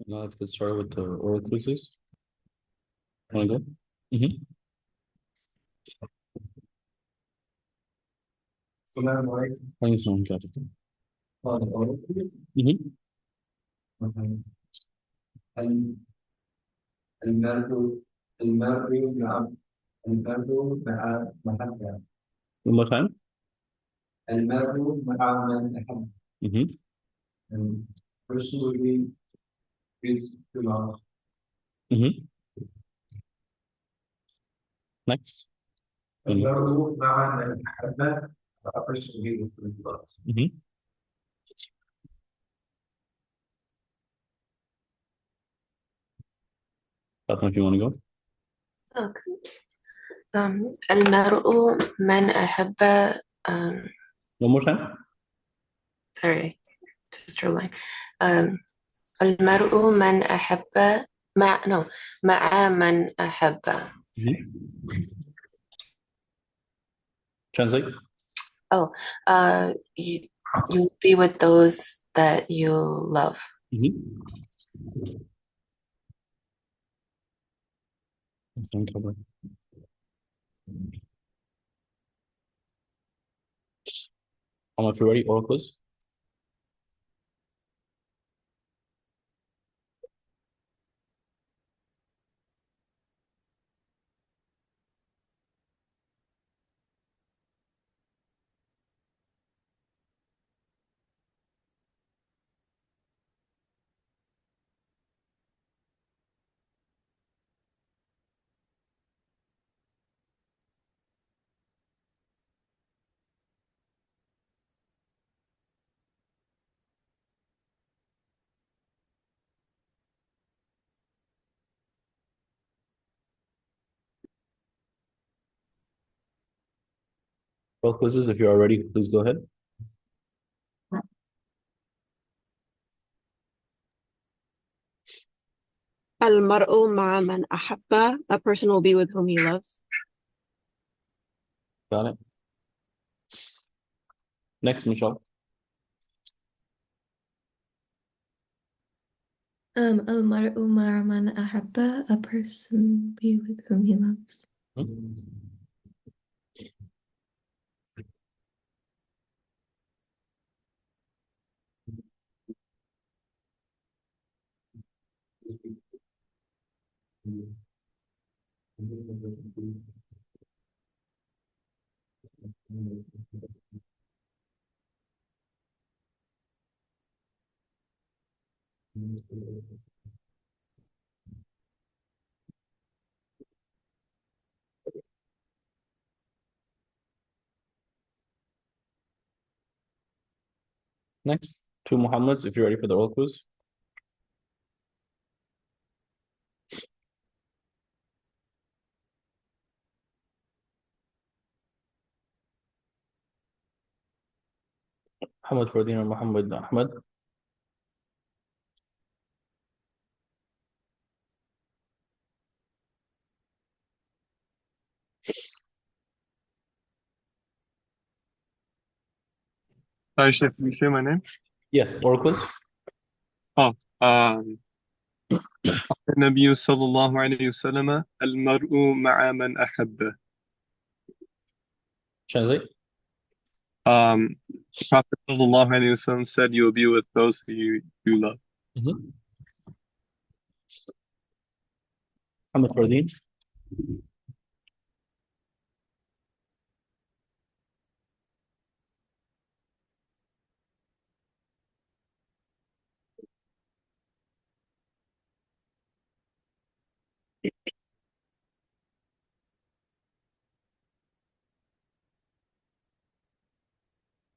Now let's get started with the oral quizzes. Want to go? Mm-hmm. السلام عليكم. Thanks, someone got it. قال الأول Mm-hmm. مثلا ال- المرء المرء مع المرء مع محبة One more time. المرء مع من أحب Mm-hmm. and personally is to love Mm-hmm. Next. المرء مع من أحب a person who is to love. Mm-hmm. Fatima, if you want to go. Okay. المرء من أحب One more time. sorry just rolling المرء من أحب مع من أحب sorry. Translate. You be with those that you love. Mm-hmm. Someone cover. How much we ready? Oral quiz. Oral quizzes, if you are ready, please go ahead. المرء مع من أحب. A person will be with whom he loves. Got it. Next, Michelle. المرء مع من أحب. A person be with whom he loves. Next, two Muhammads, if you're ready for the oral quiz. Muhammad Fardeen or Muhammad Ahmad. Hi, Chef, can you say my name? Yeah, oral quiz. النبي صلى الله عليه وسلم المرء مع من أحب. Translate. Prophet sallallahu alaihi wasallam said, "You will be with those who you love." Mm-hmm. Muhammad Fardeen.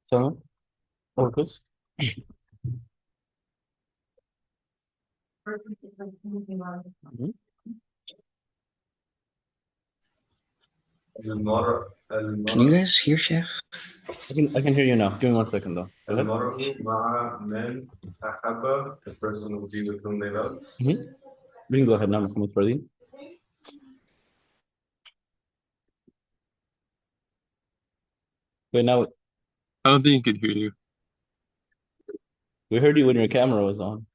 So, oral quiz. Mm-hmm. Can you guys hear Sheikh? I can hear you now. Give me 1 second though. Go ahead. المرء مع من أحب the person will be with whom they love. Mm-hmm. We can go ahead now, Muhammad Fardeen. Wait, now I don't think he could hear you. we heard you when your camera was on.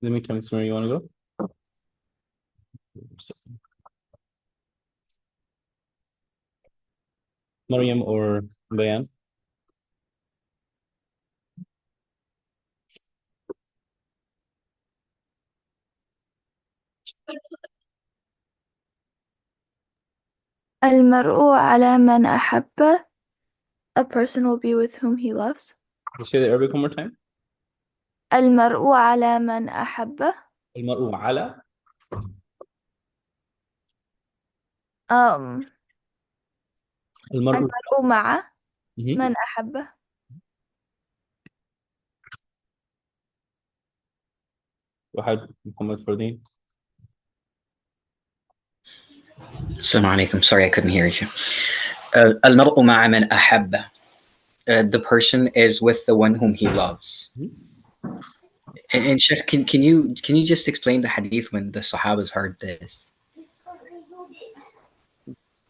In the meantime, Samir, you want to go? Maryam or Bayan? المرء على من أحبه. A person will be with whom he loves. Can you say the Arabic one more time? المرء على من أحبه. المرء على Um, المرء المرء مع مهم. من أحبه. واحد محمد فردين. Assalamu alaikum. Sorry, I couldn't hear you. المرء مع من أحبه. The person is with the one whom he loves. And Sheikh, can you just explain the hadith when the Sahabas heard this?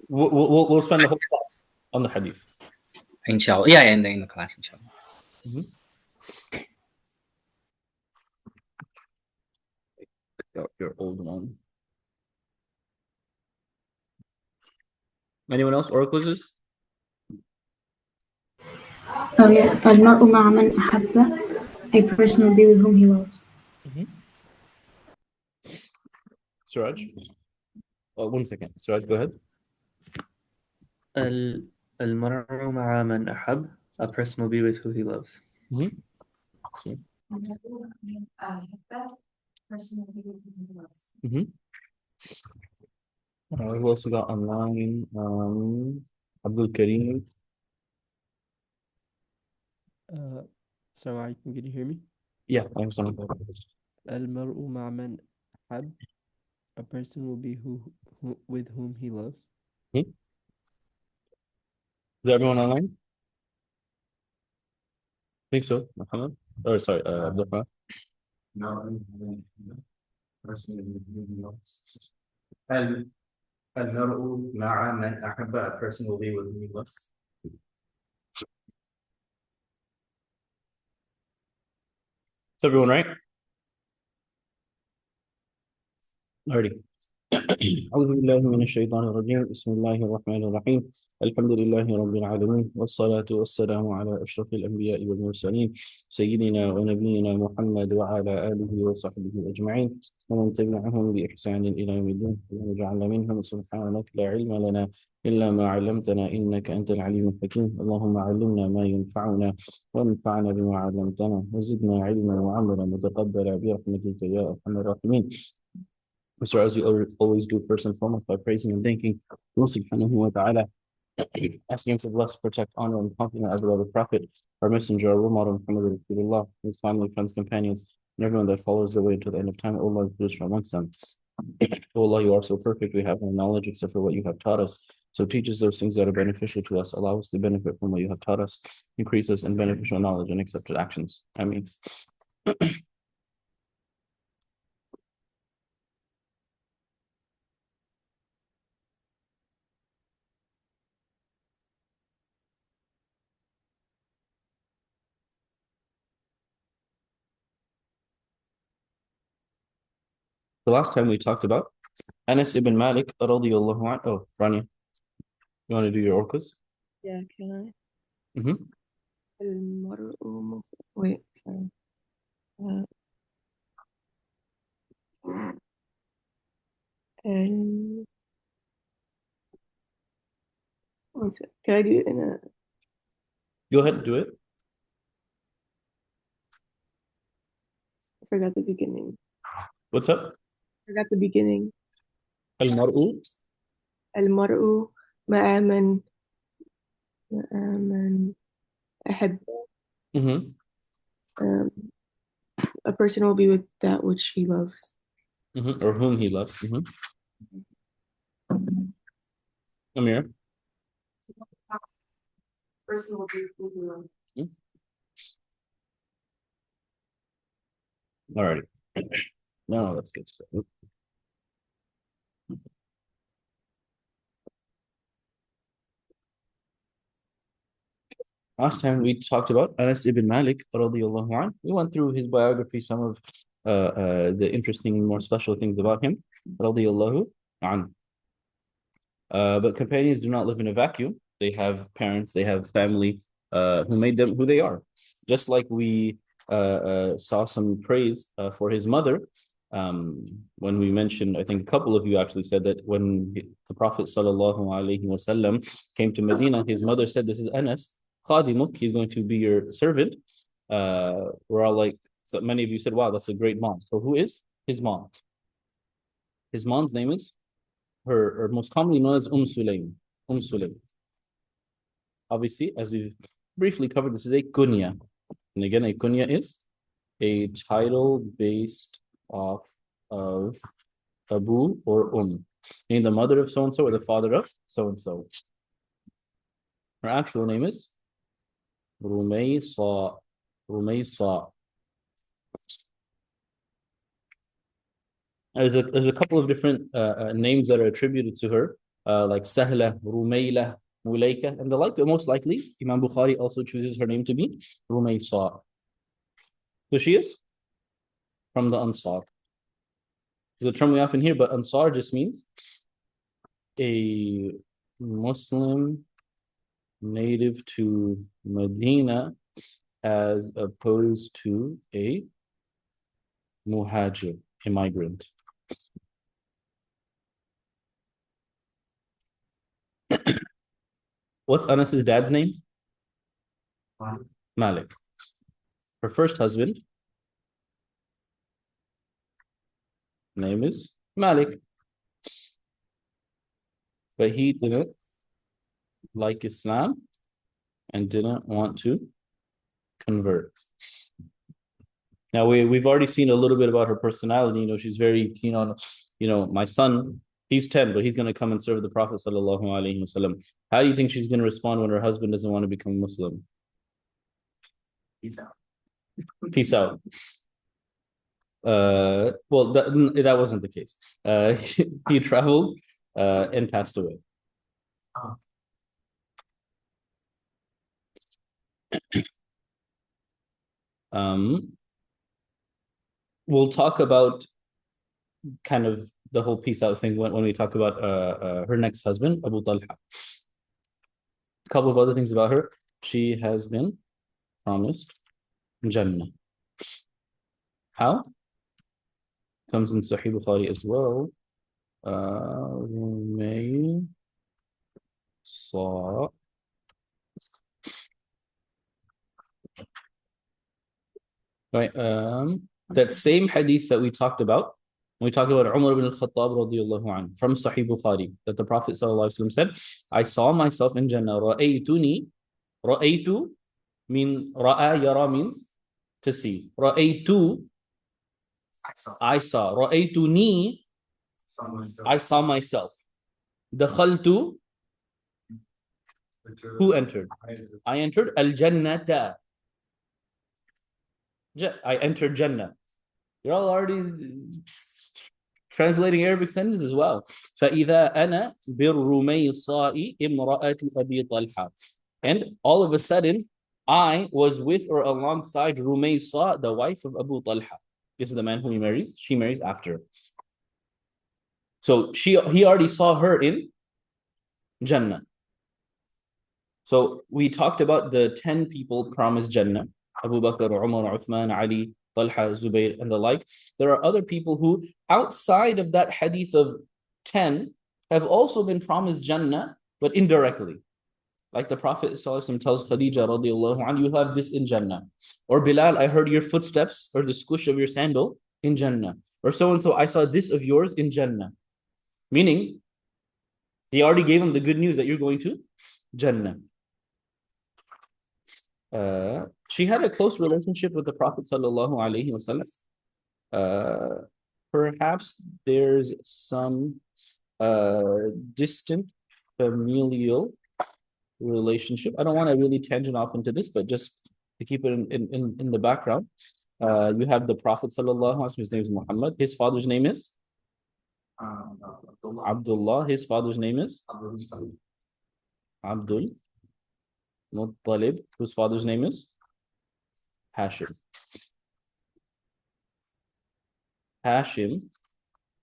We'll spend the whole class on the hadith. Inshallah. Yeah, in the class, inshallah. Your old one. Anyone else? Oral quizzes? Oh yeah, المرء مع من أحبه. A person will be with whom he loves. Suraj? Oh, 1 second. Suraj, go ahead. المرء مع من أحب. A person will be with who he loves. So, we've also got online Abdul Kareem. السلام عليكم. Can you hear me? Yeah, I'm sorry. المرء مع من أحب. A person will be with whom he loves. Is everyone online? I think so. Muhammad? Oh, sorry, Abdul Rahman. No. المرء مع من أحب. A person will be with whom he loves. Is everyone right? Already. أعوذ بالله من الشيطان الرجيم. بسم الله الرحمن الرحيم. الحمد لله رب العالمين، والصلاة والسلام على أشرف الأنبياء والمرسلين سيدنا ونبينا محمد وعلى آله وصحبه أجمعين ومن تبعهم بإحسان إلى يوم الدين. وجعلنا منهم. سبحانك لا علم لنا إلا ما علمتنا إنك أنت العليم الحكيم. اللهم علمنا ما ينفعنا وانفعنا بما علمتنا وزدنا علما وعملا متقبلا برحمتك يا أرحم الراحمين. So as we always do, first and foremost, by praising and thanking Allah subhanahu wa ta'ala, asking him to bless, protect, honor, and compliment our beloved Prophet, our messenger, our role model, Muhammad Rasulullah, his family, friends, companions, and everyone that follows the way to the end of time. O Allah, please from amongst them. O Allah, you are so perfect, we have no knowledge except for what you have taught us. So teach us those things that are beneficial to us. Allow us to benefit from what you have taught us. Increase us in beneficial knowledge and accepted actions. Ameen. The last time we talked about Anas ibn Malik radiyallahu anhu. Oh, Rania, you want to do your orcas? Yeah, can I? Mm-hmm. Wait, sorry. And one sec. Can I do it in a? Go ahead and do it. I forgot the beginning. What's up? Forgot the beginning. Al-mar'u. المرء مع من أحب. A person will be with that which he loves. Or whom he loves. Amir. Person will be who he loves. Alrighty. Now let's get started. Last time we talked about Anas ibn Malik radiallahu anhu. We went through his biography, some of the interesting, more special things about him radiallahu anhu. But companions do not live in a vacuum. They have parents, they have family who made them who they are. Just like we saw some praise for his mother when we mentioned, I think a couple of you actually said that when the Prophet sallallahu alaihi wasallam came to Medina, his mother said, "This is Anas, khadimuk, he's going to be your servant." We're all like, so many of you said, "Wow, that's a great mom." So who is his mom? His mom's name is her most commonly known as Sulaym. Sulaym. Obviously, as we've briefly covered, this is a kunya. And again, a kunya is a title based off of Abu or meaning the mother of so-and-so or the father of so-and-so. Her actual name is Rumaysa. Rumaysa. There's a couple of different names that are attributed to her, like Sahla, Rumayla, Mulaika, and the like. But most likely, Imam Bukhari also chooses her name to be Rumaysa. So she is from the Ansar. It's a term we often hear, but Ansar just means a Muslim native to Medina as opposed to a muhajir, a migrant. What's Anas's dad's name? Malik. Her first husband name is Malik. But he didn't like Islam and didn't want to convert. Now we've already seen a little bit about her personality. You know, she's very keen on, my son, he's 10, but he's going to come and serve the Prophet sallallahu alaihi wasallam. How do you think she's going to respond when her husband doesn't want to become Muslim? Peace out. Peace out. Well, that wasn't the case. He traveled and passed away. We'll talk about kind of the whole peace out thing when we talk about her next husband, Abu Talha. A couple of other things about her. She has been promised Jannah. How? Comes in Sahih Bukhari as well. May saw right. That same hadith that we talked about when we talked about Umar ibn al-Khattab radiyallahu anhu from Sahih Bukhari, that the Prophet sallallahu alaihi wasallam said, "I saw myself in Jannah." Ra'aytuni, ra'aytu mean ra'a yara means to see. Ra'aytu, I saw. Ra'aytuni, I saw myself. Dakhaltu, who entered? I entered al-jannata. I entered Jannah. You're all already translating Arabic sentences as well. فَإِذَا أَنَا بِالرُّمَيْصَاءِ إِمْرَأَةِ أَبِي طَلْحَةٍ. And all of a sudden, I was with or alongside Rumaysa, the wife of Abu Talha. This is the man who he marries. She marries after. So he already saw her in Jannah. So we talked about the 10 people promised Jannah. Abu Bakr, Umar, Uthman, Ali, Talha, Zubayr, and the like. There are other people who, outside of that hadith of 10, have also been promised Jannah, but indirectly. Like the Prophet ﷺ tells Khadija radiallahu anha, you have this in Jannah. Or Bilal, I heard your footsteps or the squish of your sandal in Jannah. Or so-and-so, I saw this of yours in Jannah. Meaning, he already gave him the good news that you're going to Jannah. She had a close relationship with the Prophet sallallahu alaihi wasallam. Perhaps there's some distant familial relationship. I don't want to really tangent off into this, but just to keep it in the background, you have the Prophet sallallahu alaihi wasallam. His name is Muhammad. His father's name is Abdullah. His father's name is Abdul. Muttalib, whose father's name is Hashim. Hashim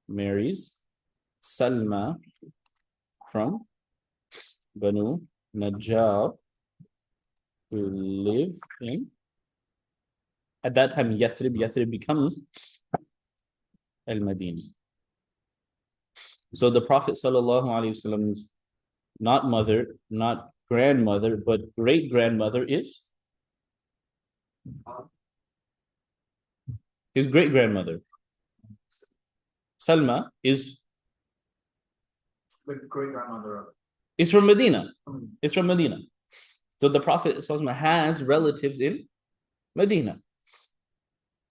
marries Salma from Banu Najjar, who live in, at that time, Yathrib. Yathrib becomes Al-Madinah. So the Prophet ﷺ's not mother, not grandmother, but great-grandmother is his great-grandmother. Salma is great-grandmother. It's from Medina. It's from Medina. So the Prophet ﷺ has relatives in Medina.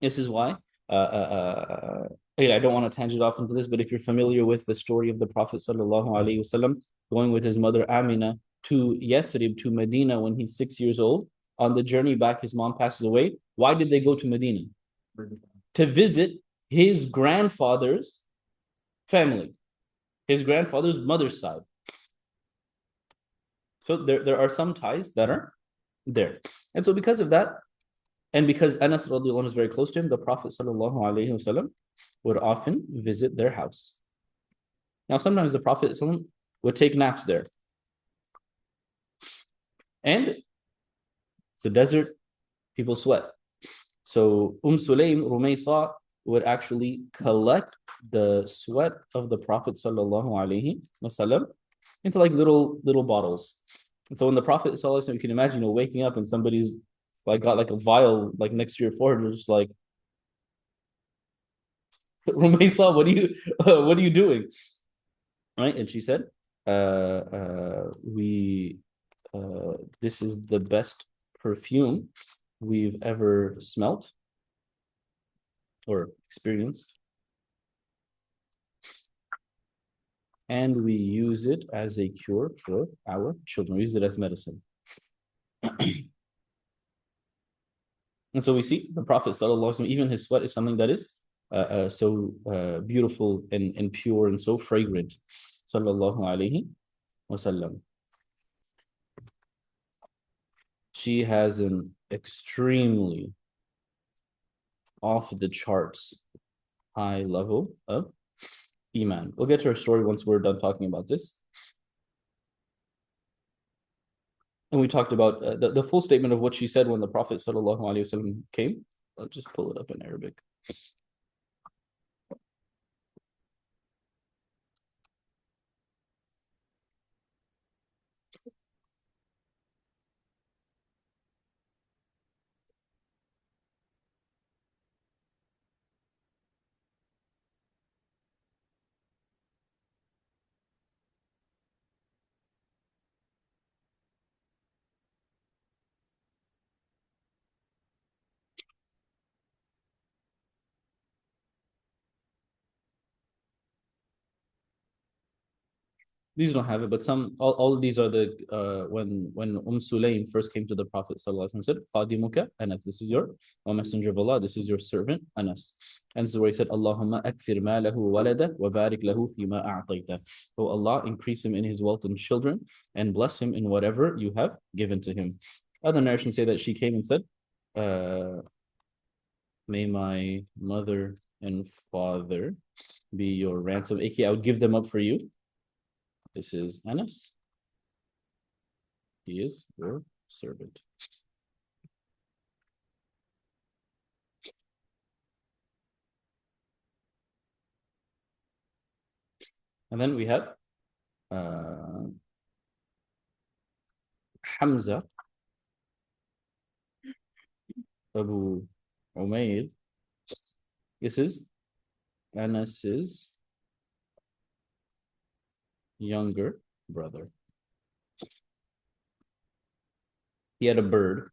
This is why, I don't want to tangent off into this, but if you're familiar with the story of the Prophet ﷺ going with his mother Amina to Yathrib, to Medina, when he's 6 years old, on the journey back, his mom passes away. Why did they go to Medina? To visit his grandfather's family, his grandfather's mother's side. So there are some ties that are there. And so because of that, and because Anas radiallahu anhu is very close to him, the Prophet ﷺ would often visit their house. Now, sometimes the Prophet ﷺ would take naps there. And it's a desert, people sweat. So Sulaym, Rumaysa, would actually collect the sweat of the Prophet ﷺ into like little bottles. And so when the Prophet ﷺ, you can imagine, waking up and somebody's like got like a vial like next to your forehead, you're just like, Rumaysa, what are you doing? Right? And she said, this is the best perfume we've ever smelt or experienced. And we use it as a cure for our children. We use it as medicine. And so we see the Prophet ﷺ, even his sweat is something that is so beautiful and pure and so fragrant. Sallallahu alayhi wasallam. She has an extremely off the charts high level of Iman. We'll get to her story once we're done talking about this. And we talked about the full statement of what she said when the Prophet ﷺ came. I'll just pull it up in Arabic. These don't have it, but all of these are the when Sulaym first came to the Prophet ﷺ, said, "Khadimuka Anas, this is your messenger of Allah, this is your servant Anas." And this is where he said, "Allahumma akthir malahu walada wa barik lahu fima a'tayta." Oh Allah, increase him in his wealth and children, and bless him in whatever you have given to him. Other narrations say that she came and said, "May my mother and father be your ransom. Aki, I would give them up for you." This is Anas. He is your servant. And then we have Hamza Abu Umayr. This is Anas's younger brother. He had a bird.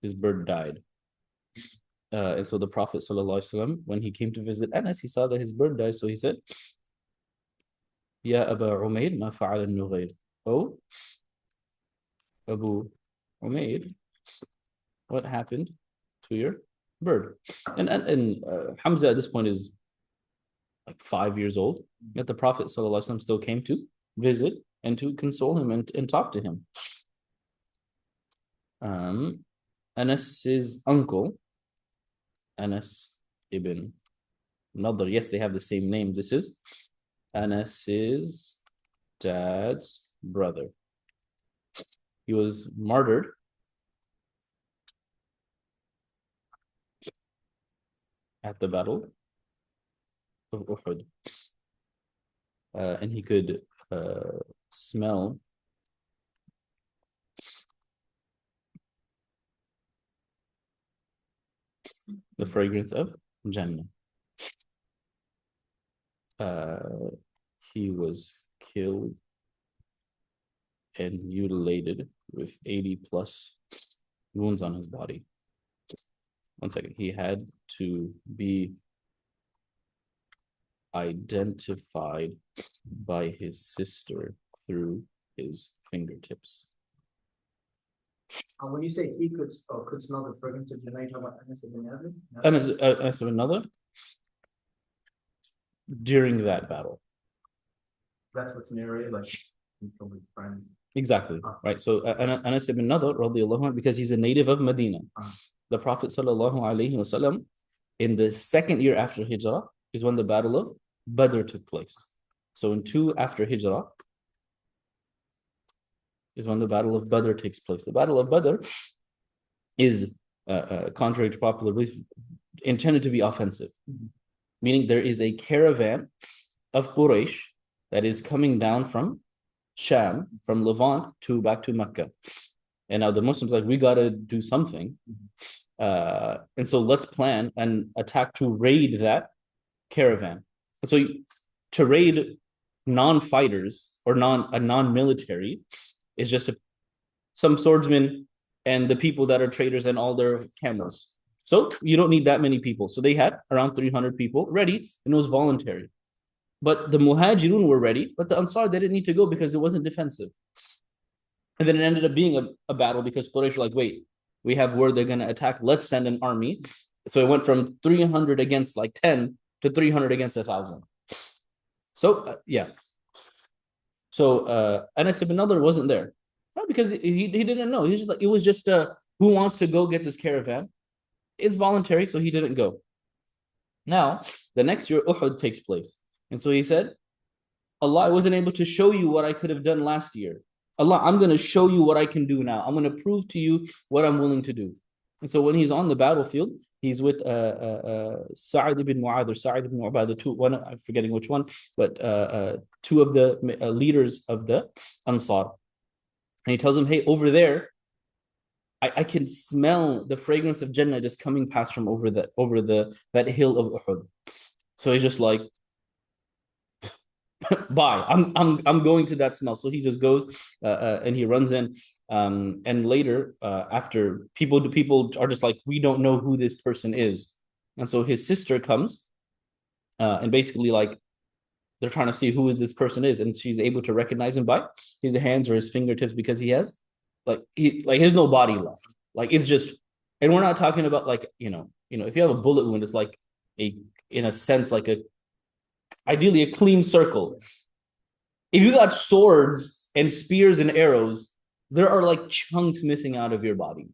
His bird died. And so the Prophet ﷺ, when he came to visit Anas, he saw that his bird died. So he said, "Ya Aba Umayr, ma fa'ala al-Nughayr." Oh, Abu Umayr, what happened to your bird? And Hamza at this point is like 5 years old. Yet the Prophet ﷺ still came to visit and to console him and talk to him. Anas's uncle, Anas ibn Nadr. Yes, they have the same name. This is Anas's dad's brother. He was martyred at the battle of Uhud. And he could smell the fragrance of Jannah. He was killed and mutilated with 80 plus wounds on his body. One second. He had to be identified by his sister through his fingertips. When you say he could smell the fragrance of Jannah, you're talking about Anas ibn Nadr? Anas ibn Nadr during that battle. That's what's narrated, like from his friends. Exactly. Right. So Anas ibn Nadr, radiallahu anhu, because he's a native of Medina. The Prophet sallallahu alaihi wasallam, in the second year after Hijrah, is when the battle of Badr took place. So in 2 after Hijrah is when the battle of Badr takes place. The battle of Badr is, contrary to popular belief, intended to be offensive. Meaning there is a caravan of Quraysh that is coming down from Sham, from Levant back to Mecca. And now the Muslims are like, we got to do something. And so let's plan an attack to raid that caravan. So to raid non-fighters or non-military is just some swordsmen and the people that are traders and all their camels. So you don't need that many people. So they had around 300 people ready, and it was voluntary. But the Muhajirun were ready, but the Ansar, they didn't need to go because it wasn't defensive. And then it ended up being a battle because Quraysh were like, wait, we have word they're going to attack. Let's send an army. So it went from 300 against like 10 to 300 against 1,000. So, yeah. So Anas ibn Nadr wasn't there. Not because he didn't know. He was just like, it was just who wants to go get this caravan? It's voluntary, so he didn't go. Now, the next year, Uhud takes place. And so he said, Allah, I wasn't able to show you what I could have done last year. Allah, I'm going to show you what I can do now. I'm going to prove to you what I'm willing to do. And so when he's on the battlefield, he's with Sa'id ibn Mu'adh or Sa'id ibn Ubadah, one, I'm forgetting which one, but 2 of the leaders of the Ansar. And he tells him, hey, over there, I can smell the fragrance of Jannah just coming past from over that hill of Uhud. So he's just like, bye. I'm going to that smell. So he just goes and he runs in. And later, after people are just like, we don't know who this person is. And so his sister comes and basically like they're trying to see who this person is, and she's able to recognize him by the hands or his fingertips because he has there's no body left. Like it's just, and we're not talking about like you know if you have a bullet wound, it's like in a sense like ideally a clean circle. If you got swords and spears and arrows, there are like chunks missing out of your body,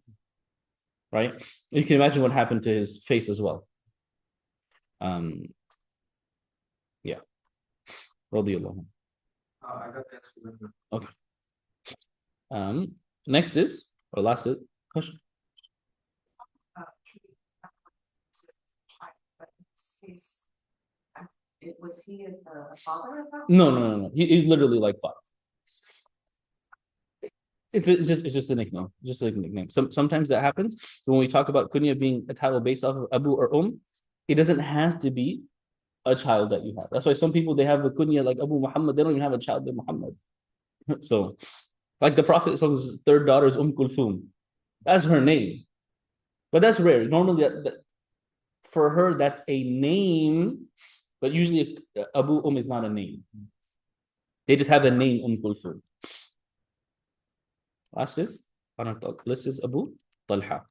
right? You can imagine what happened to his face as well. Yeah. Radiyallahu. I got that. Okay. Next is, or last question. Was he a father? No. He's literally like father. It's just a nickname. Just like a nickname. Sometimes that happens. So when we talk about kunya being a title based off of Abu or it doesn't have to be a child that you have. That's why some people, they have a kunya like Abu Muhammad. They don't even have a child named Muhammad. So, like the Prophet's third daughter is Kulthum. That's her name. But that's rare. Normally, for her, that's a name. But usually, Abu is not a name. They just have a name, Kulthum. Last is, on our list is Abu Talha.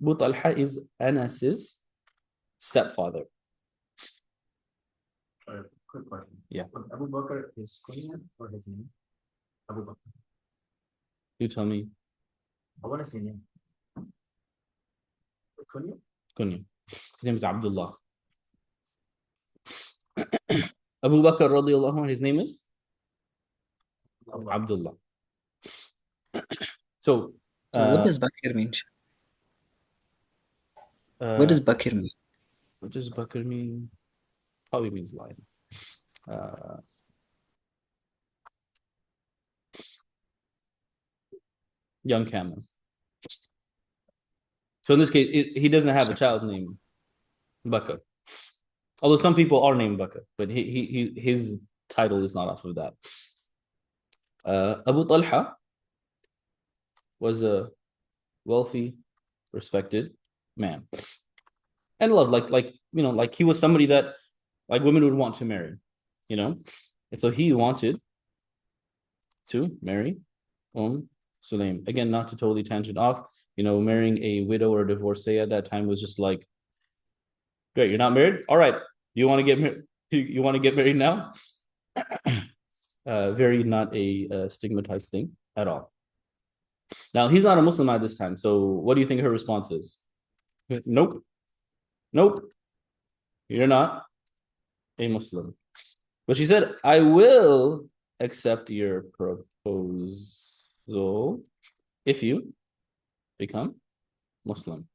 Abu Talha is Anas's stepfather. Quick question. Yeah. Was Abu Bakr his kunya or his name? Abu Bakr. You tell me. I want to say name. Kunya? Kunya. His name is Abdullah. Abu Bakr radiallahu anhu, his name is Abdullah. So, What does Bakir mean? What does Bakir mean? What does Bakr mean? Probably means lion. Young camel. So in this case, he doesn't have a child named Bakr. Although some people are named Bakr, but his title is not off of that. Abu Talha was a wealthy, respected man, and loved, like he was somebody that like women would want to marry, and so he wanted to marry Sulaim. Again, not to totally tangent off, marrying a widow or a divorcee at that time was just like, great, you're not married? All right. Do you want to get married? You want to get married now? Very not a stigmatized thing at all. Now, he's not a Muslim at this time. So what do you think her response is? Nope. You're not a Muslim. But she said, I will accept your proposal if you become Muslim.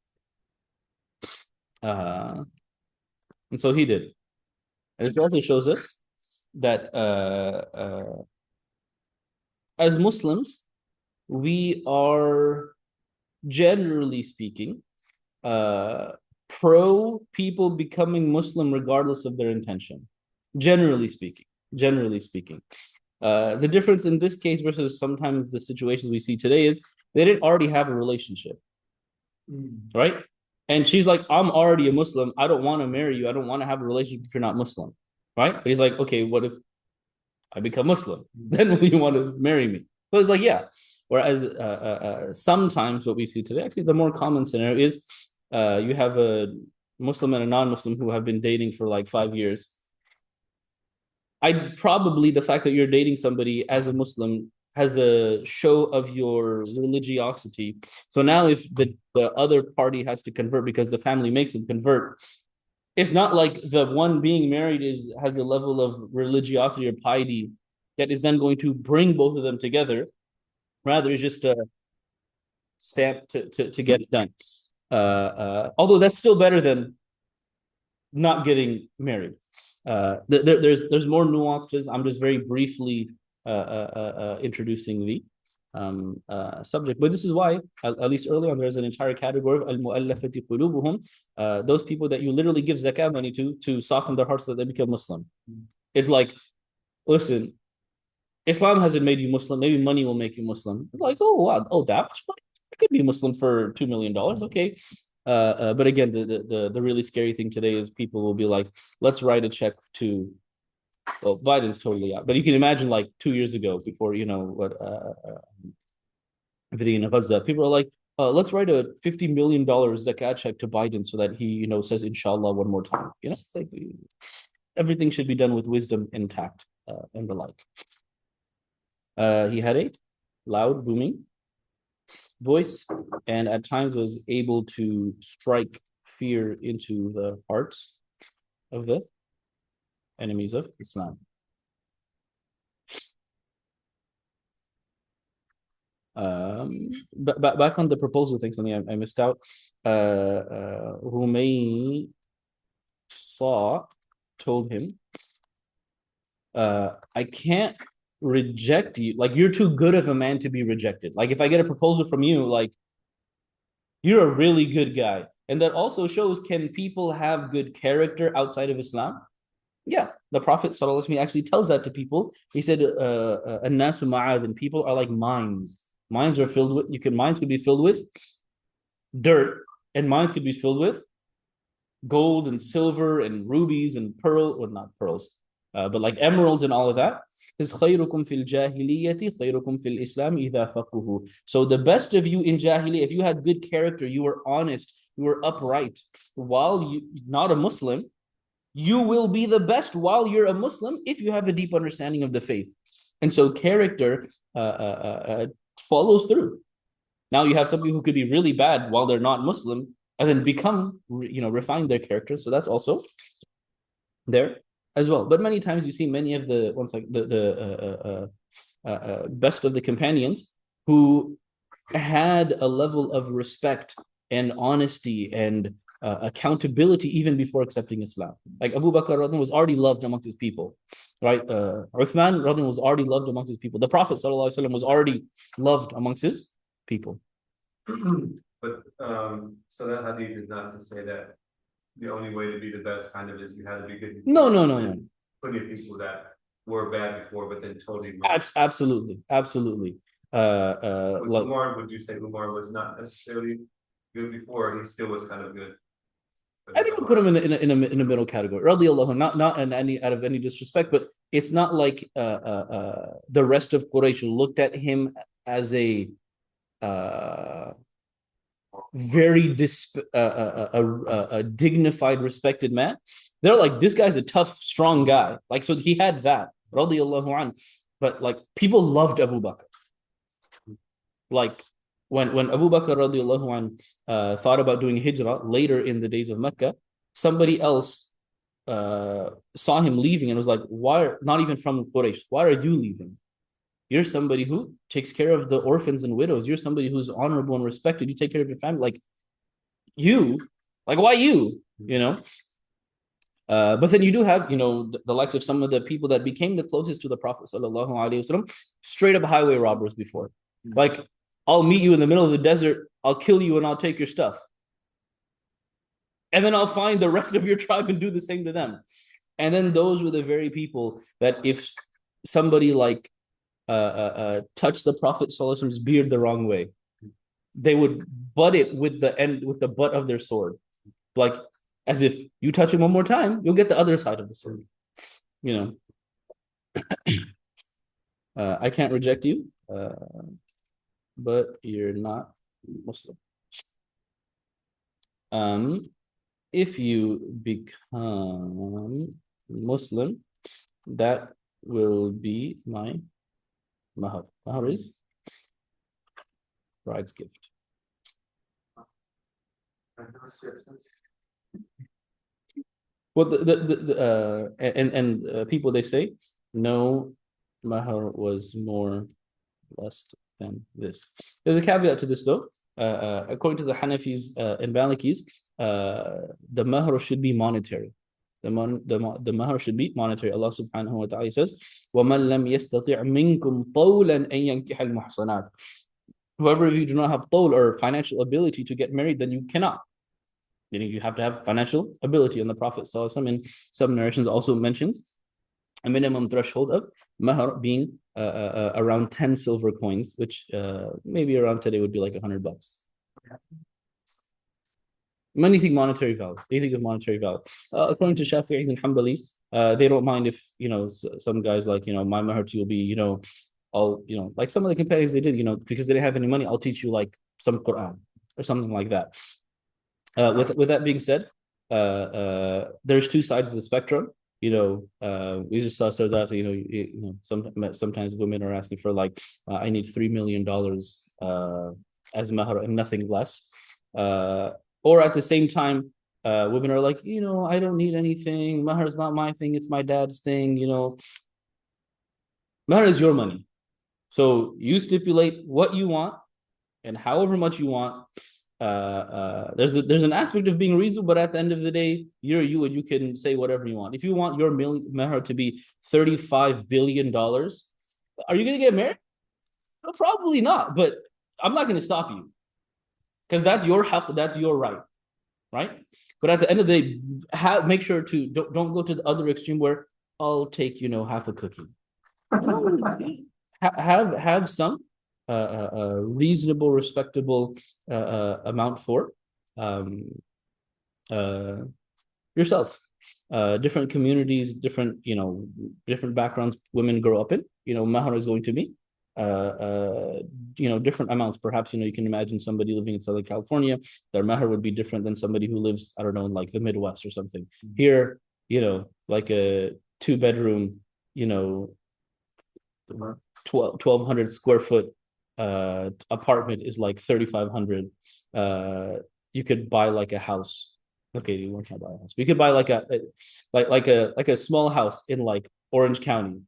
And so he did. And this also shows us that as Muslims, we are, generally speaking, pro people becoming Muslim regardless of their intention. Generally speaking. The difference in this case versus sometimes the situations we see today is they didn't already have a relationship. Right? And she's like, I'm already a Muslim. I don't want to marry you. I don't want to have a relationship if you're not Muslim. Right? But he's like, okay, what if I become Muslim? Then will you want to marry me? So it's like, yeah. Whereas sometimes what we see today, actually the more common scenario is you have a Muslim and a non-Muslim who have been dating for like 5 years. The fact that you're dating somebody as a Muslim has a show of your religiosity. So now if the other party has to convert because the family makes them convert, it's not like the one being married has a level of religiosity or piety that is then going to bring both of them together. Rather, it's just a stamp to get it done. Although that's still better than not getting married. There's more nuance to this. I'm just very briefly introducing the subject. But this is why, at least early on, there's an entire category of al-mu'allafati qulubuhum, those people that you literally give zakah money to soften their hearts so that they become Muslim. It's like, listen, Islam hasn't made you Muslim. Maybe money will make you Muslim. Like, oh wow, that much money? I could be Muslim for $2 million. Okay. But again, the really scary thing today is people will be like, let's write a check to, well, Biden's totally out. But you can imagine like 2 years ago, before, everything in Gaza, people are like, let's write a $50 million zakat check to Biden so that he, says inshallah one more time. It's like everything should be done with wisdom and tact and the like. He had a loud, booming voice, and at times was able to strike fear into the hearts of the enemies of Islam. Back on the proposal thing, something I missed out. Rumaysa told him, I can't reject you. Like, you're too good of a man to be rejected. Like, if I get a proposal from you, like, you're a really good guy. And that also shows, can people have good character outside of Islam? Yeah, the Prophet ﷺ actually tells that to people. He said, "An-nasu ma'adin," people are like mines. Mines are filled with, mines could be filled with dirt, and mines could be filled with gold and silver and rubies and not pearls, but like emeralds and all of that. Is khayrukum fil jahiliyyati khayrukum fil islam idha faqahu. So the best of you in jahiliyyah, if you had good character, you were honest, you were upright, while you not a Muslim, you will be the best while you're a Muslim if you have a deep understanding of the faith. And so character follows through. Now you have some people who could be really bad while they're not Muslim, and then become, refine their character. So that's also there as well. But many times you see many of the ones like the best of the companions who had a level of respect and honesty and accountability even before accepting Islam. Like Abu Bakr was already loved amongst his people, right? Uthman was already loved amongst his people. The Prophet ﷺ was already loved amongst his people. But so that hadith is not to say that the only way to be the best kind of is you had to be good. No. Plenty of people that were bad before, but then totally. Absolutely. Umar, would you say Umar was not necessarily good before? He still was kind of good. I think we'll put him in a middle category. Radiallahu, not in any out of any disrespect, but it's not like the rest of Quraysh looked at him as a very a dignified, respected man. They're like, this guy's a tough, strong guy. Like, so he had that, radiallahu an. But like, people loved Abu Bakr. Like, when Abu Bakr radiallahu an thought about doing hijrah later in the days of Mecca, somebody else saw him leaving and was like, why, not even from Quraysh, why are you leaving? You're somebody who takes care of the orphans and widows. You're somebody who's honorable and respected. You take care of your family. Why you? But then you do have, the likes of some of the people that became the closest to the Prophet sallallahu alaihi wasallam, straight up highway robbers before. Like, I'll meet you in the middle of the desert. I'll kill you and I'll take your stuff. And then I'll find the rest of your tribe and do the same to them. And then those were the very people that if somebody like touched the Prophet ﷺ's beard the wrong way, they would butt it with the butt of their sword. Like, as if you touch him one more time, you'll get the other side of the sword. I can't reject you, but you're not Muslim. If you become Muslim, that will be my mahar. Mahar is bride's gift. Well, people, they say no mahar was more less than this. There's a caveat to this though. According to the Hanafis and Malikis, the mahar should be monetary. The mahar should be monetary. Allah subhanahu wa ta'ala says, وَمَنْ لَمْ يَسْتَطِعْ مِنْكُمْ طَوْلًا أَنْ يَنْكِحَ الْمُحْصَنَاتِ. Whoever of you do not have tawl or financial ability to get married, then you cannot. You have to have financial ability. And the Prophet ﷺ in some narrations also mentions a minimum threshold of mahar being around 10 silver coins, which maybe around today would be like $100. Anything monetary value. Anything of monetary value. According to Shafi'is and Hanbalis, they don't mind if some guys like my mahar to you will be I'll like some of the companions they did because they didn't have any money. I'll teach you like some Quran or something like that. With that being said, there's two sides of the spectrum. We just saw that sometimes women are asking for like I need $3 million as mahar and nothing less. Or at the same time, women are like, I don't need anything. Mahar is not my thing. It's my dad's thing. Mahar is your money. So you stipulate what you want and however much you want. There's an aspect of being reasonable, but at the end of the day, you're you and you can say whatever you want. If you want your mahar to be $35 billion, are you going to get married? No, probably not, but I'm not going to stop you. Because that's your haqq, that's your right. But at the end of the day, make sure to don't go to the other extreme where I'll take half a cookie. Have some reasonable, respectable amount for yourself. Different communities, different backgrounds women grow up in. Mahar is going to be different amounts. Perhaps you can imagine somebody living in Southern California, their mahar would be different than somebody who lives, I don't know, in like the Midwest or something. Here, like a 2-bedroom, 1,200 square foot apartment is like $3,500. you could buy like a house. Okay, you won't buy a house. But you could buy like a small house in like Orange County,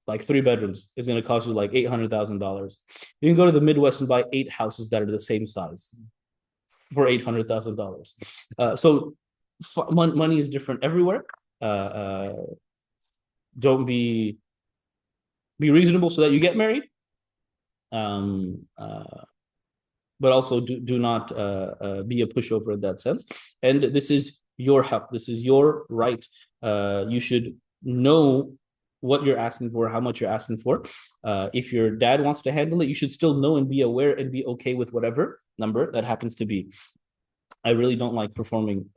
like 3 bedrooms, is going to cost you like $800,000. You can go to the Midwest and buy 8 houses that are the same size for $800,000. So money is different everywhere. Don't be reasonable so that you get married. But also do not be a pushover in that sense. And this is your help. This is your right. You should know what you're asking for, how much you're asking for. If your dad wants to handle it, you should still know and be aware and be okay with whatever number that happens to be. I really don't like performing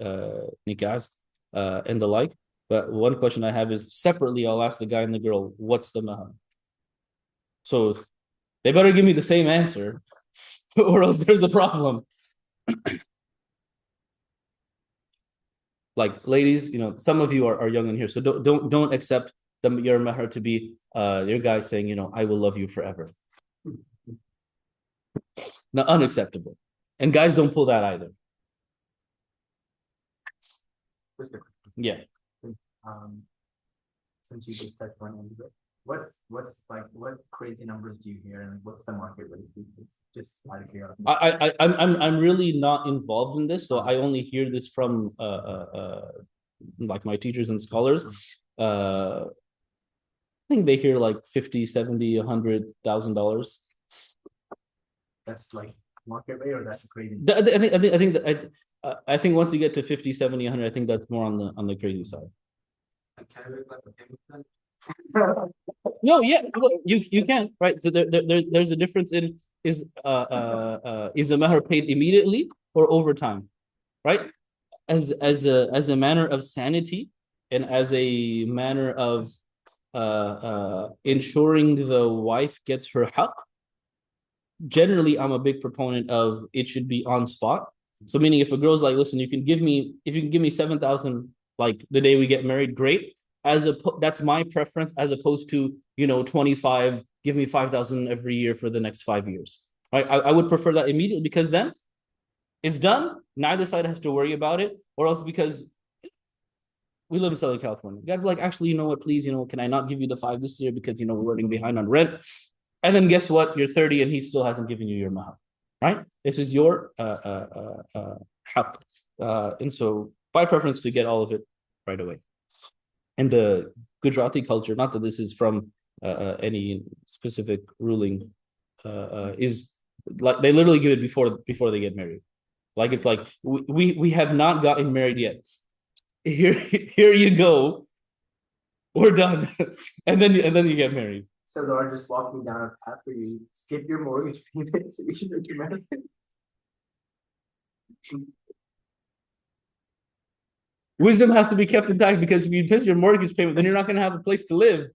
nikahs and the like. But one question I have is separately, I'll ask the guy and the girl, what's the mahar? So they better give me the same answer or else there's a problem. Like, ladies, some of you are young in here, so don't accept your mahar to be your guy saying, I will love you forever. No, unacceptable. And guys don't pull that either. Yeah. Since you just touched on it, what crazy numbers do you hear, and what's the market rate these days? Just out of curiosity. I'm really not involved in this, so I only hear this from like my teachers and scholars. I think they hear like $50, $70, $100,000. That's like market rate, or that's crazy? I think once you get to 50, 70, 100, I think that's more on the crazy side. No, yeah, you can, right? So there's a difference in is the mahar paid immediately or over time, right? As a manner of sanity and as a manner of ensuring the wife gets her haqq. Generally, I'm a big proponent of it should be on spot. So meaning if a girl's like, listen, if you can give me 7,000 like the day we get married, great. That's my preference, as opposed to 25, give me 5,000 every year for the next 5 years. Right? I would prefer that immediately, because then it's done. Neither side has to worry about it, or else because we live in Southern California. You gotta be like, actually, you know what, please, can I not give you the 5 this year because we're running behind on rent? And then guess what? You're 30 and he still hasn't given you your mahar. Right? This is your haqq. And so by preference to get all of it right away. And the Gujarati culture, not that this is from any specific ruling, is like they literally give it before they get married. Like it's like we have not gotten married yet. Here you go. We're done. and then you get married. So they're just walking down a path where you skip your mortgage payment so you should make your marriage. Wisdom has to be kept intact, because if you miss your mortgage payment, then you're not going to have a place to live.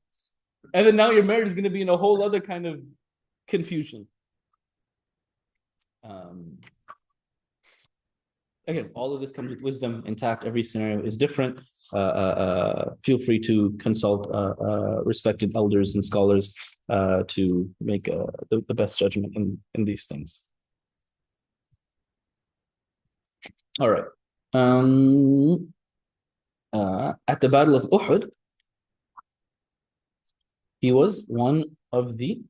And then now your marriage is going to be in a whole other kind of confusion. Again, all of this comes with wisdom intact. Every scenario is different. Feel free to consult respected elders and scholars to make the best judgment in these things. All right. At the Battle of Uhud, he was one of the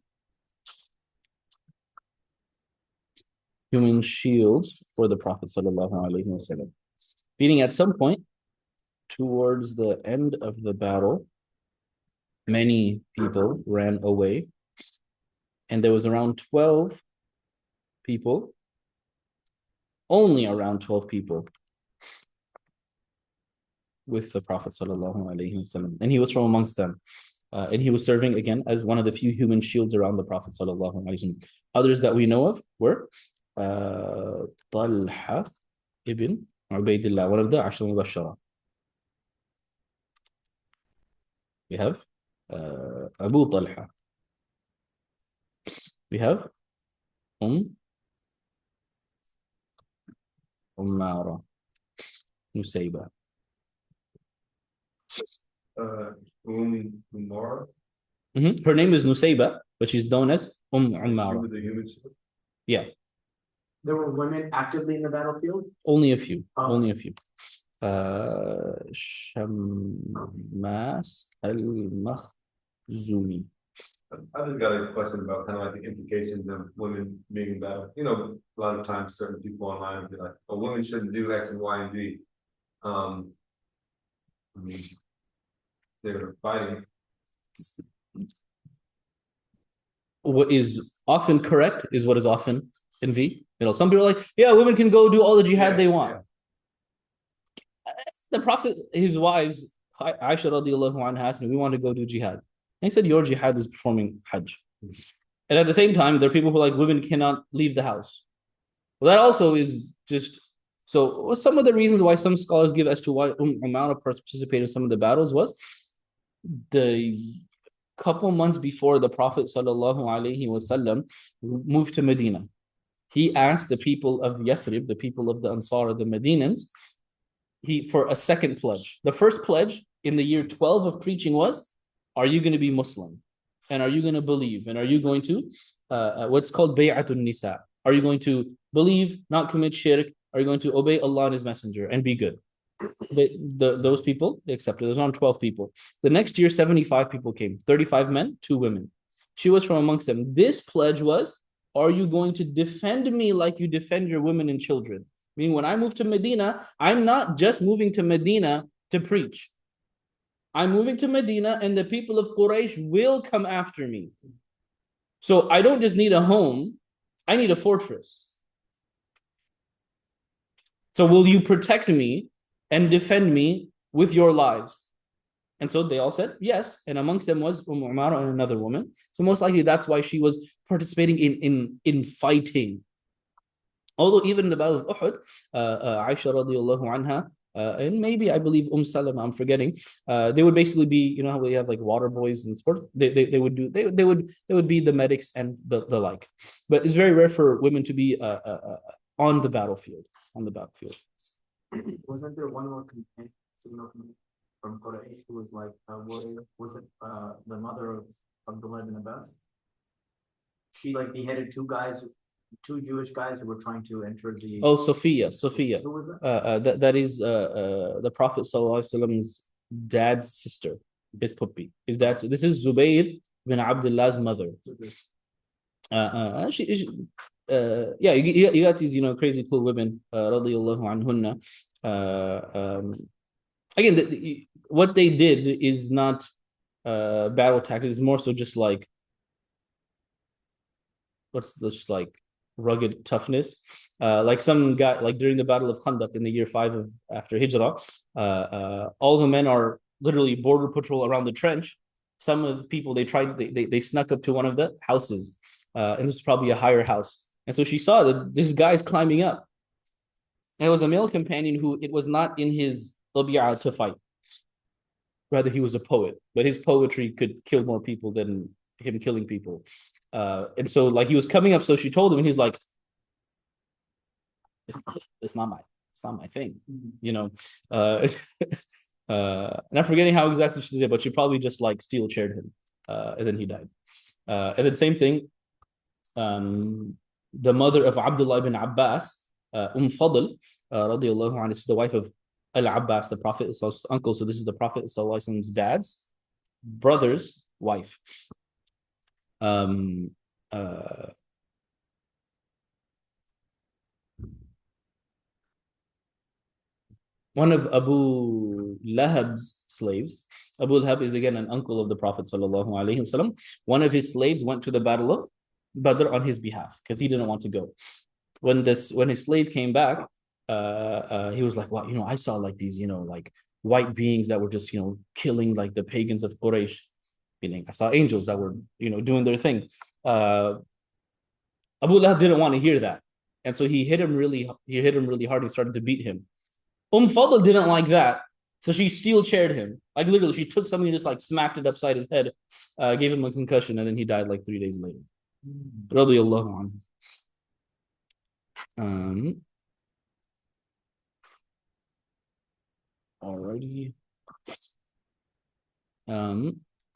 human shields for the Prophet ﷺ. Meaning at some point towards the end of the battle, many people ran away, and there was around 12 people, only around 12 people with the Prophet ﷺ, and he was from amongst them. And he was serving again as one of the few human shields around the Prophet ﷺ. Others that we know of were Talha ibn Ubaidillah, one of the Ashra Mubashara. We have Abu Talha. We have Ummara, Nusayba. Umar. Her name is Nusayba, but she's known as Ummara. She was a human shield? Yeah. There were women actively in the battlefield? Only a few. Oh. Only a few. شماس المخزومي. I just got a question about kind of like the implications of women being in battle. You know, a lot of times certain people online will be like, "Oh, women shouldn't do X and Y and Z." I mean, they're fighting. What is often correct is what is often envy. You know, some people are like, yeah, women can go do all the jihad they want. The Prophet, his wives, Aisha radiallahu anha asked me, we want to go do jihad. And he said, your jihad is performing hajj. And at the same time, there are people who are like, women cannot leave the house. Well, that also is just, so some of the reasons why some scholars give as to why Umar participated in some of the battles was the couple months before the Prophet sallallahu alaihi wasallam moved to Medina. He asked the people of Yathrib, the people of the Ansar, the Medinans, for a second pledge. The first pledge in the year 12 of preaching was, are you going to be Muslim? And are you going to believe? And are you going to, what's called Bay'atun Nisa? Are you going to believe, not commit shirk? Are you going to obey Allah and His Messenger and be good? Those people, they accepted. There's around 12 people. The next year, 75 people came. 35 men, 2 women. She was from amongst them. This pledge was, are you going to defend me like you defend your women and children? Meaning when I move to Medina, I'm not just moving to Medina to preach. I'm moving to Medina and the people of Quraysh will come after me. So I don't just need a home, I need a fortress. So will you protect me and defend me with your lives? And so they all said yes. And amongst them was Umar and another woman. So most likely that's why she was participating in fighting. Although even in the Battle of Uhud, Aisha radiallahu anha, and maybe I believe Salama, I'm forgetting, they would basically be, you know how we have like water boys in sports? They would be the medics and the like. But it's very rare for women to be on the battlefield. Wasn't there one more companion from Quraysh who was like a warrior? Was it the mother of Abdullah ibn Abbas? She like beheaded two Jewish guys who were trying to enter the. Oh, Sophia. Who was that? That is the Prophet Prophet's dad's sister, his puppy. His dad's. This is Zubayr bin Abdullah's mother. Yeah, you got these, you know, crazy cool women, radiallahu anhunna. Again, what they did is not battle tactics. It's more so just like, just like rugged toughness. Like some guy, like during the Battle of Khandaq in the year 5 of after Hijrah, all the men are literally border patrol around the trench. Some of the people, they snuck up to one of the houses, and this is probably a higher house. And so she saw that this guy's climbing up. And it was a male companion who it was not in his tabi'ah to fight. Rather, he was a poet, but his poetry could kill more people than him killing people. And so like he was coming up, so she told him, and he's like, it's not my thing, you know. And I'm forgetting how exactly she did it, but she probably just like steel chaired him, and then he died. And then same thing, the mother of Abdullah ibn Abbas, Fadl, radiallahu anha, is the wife of Al-Abbas, the Prophet's uncle. So this is the Prophet's dad's brother's wife. One of Abu Lahab's slaves, Abu Lahab is again an uncle of the Prophet sallallahu alaihi wasallam. One of his slaves went to the Battle of Badr on his behalf because he didn't want to go. When his slave came back, he was like, "Well, you know, I saw like these, you know, like white beings that were just, you know, killing like the pagans of Quraysh. Meaning, I saw angels that were, you know, doing their thing." Abu Lahab didn't want to hear that, and so he hit him really hard. He started to beat him. Fadl didn't like that, so she steel chaired him. Like literally, she took something and just like smacked it upside his head, gave him a concussion, and then he died like 3 days later. Radiyallahu anhu. Alrighty.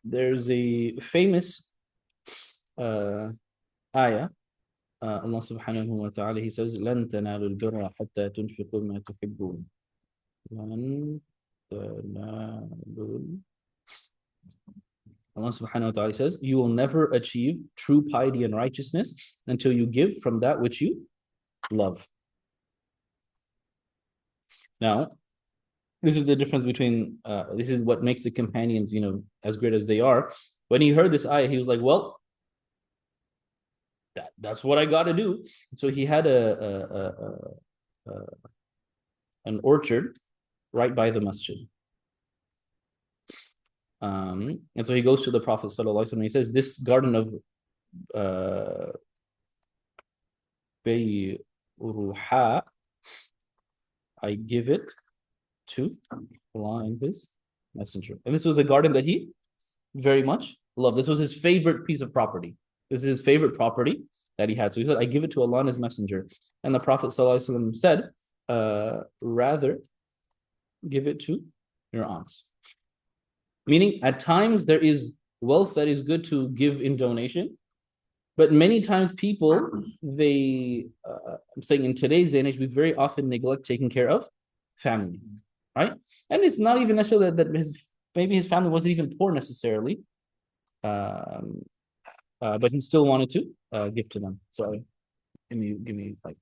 There's a famous ayah Allah subhanahu wa ta'ala, He says, لَن تَنَالُوا الْبِرَّ حَتَّى تُنْفِقُوا مَا تُحِبُّونَ. لَن تَنَالُوا. Allah subhanahu wa ta'ala says, you will never achieve true piety and righteousness until you give from that which you love. Now, this is the difference between, this is what makes the companions, as great as they are. When he heard this ayah, he was like, well, that's what I got to do. So he had an orchard right by the masjid. And so he goes to the Prophet ﷺ and he says, this garden of Bayruha, I give it to Allah and His Messenger. And this was a garden that he very much loved. This was his favorite piece of property. This is his favorite property that he had. So he said, I give it to Allah and His Messenger. And the Prophet ﷺ said, rather give it to your aunts. Meaning, at times there is wealth that is good to give in donation, but many times people, I'm saying in today's day and age, we very often neglect taking care of family, right? And it's not even necessarily that maybe his family wasn't even poor necessarily, but he still wanted to give to them. So give me like.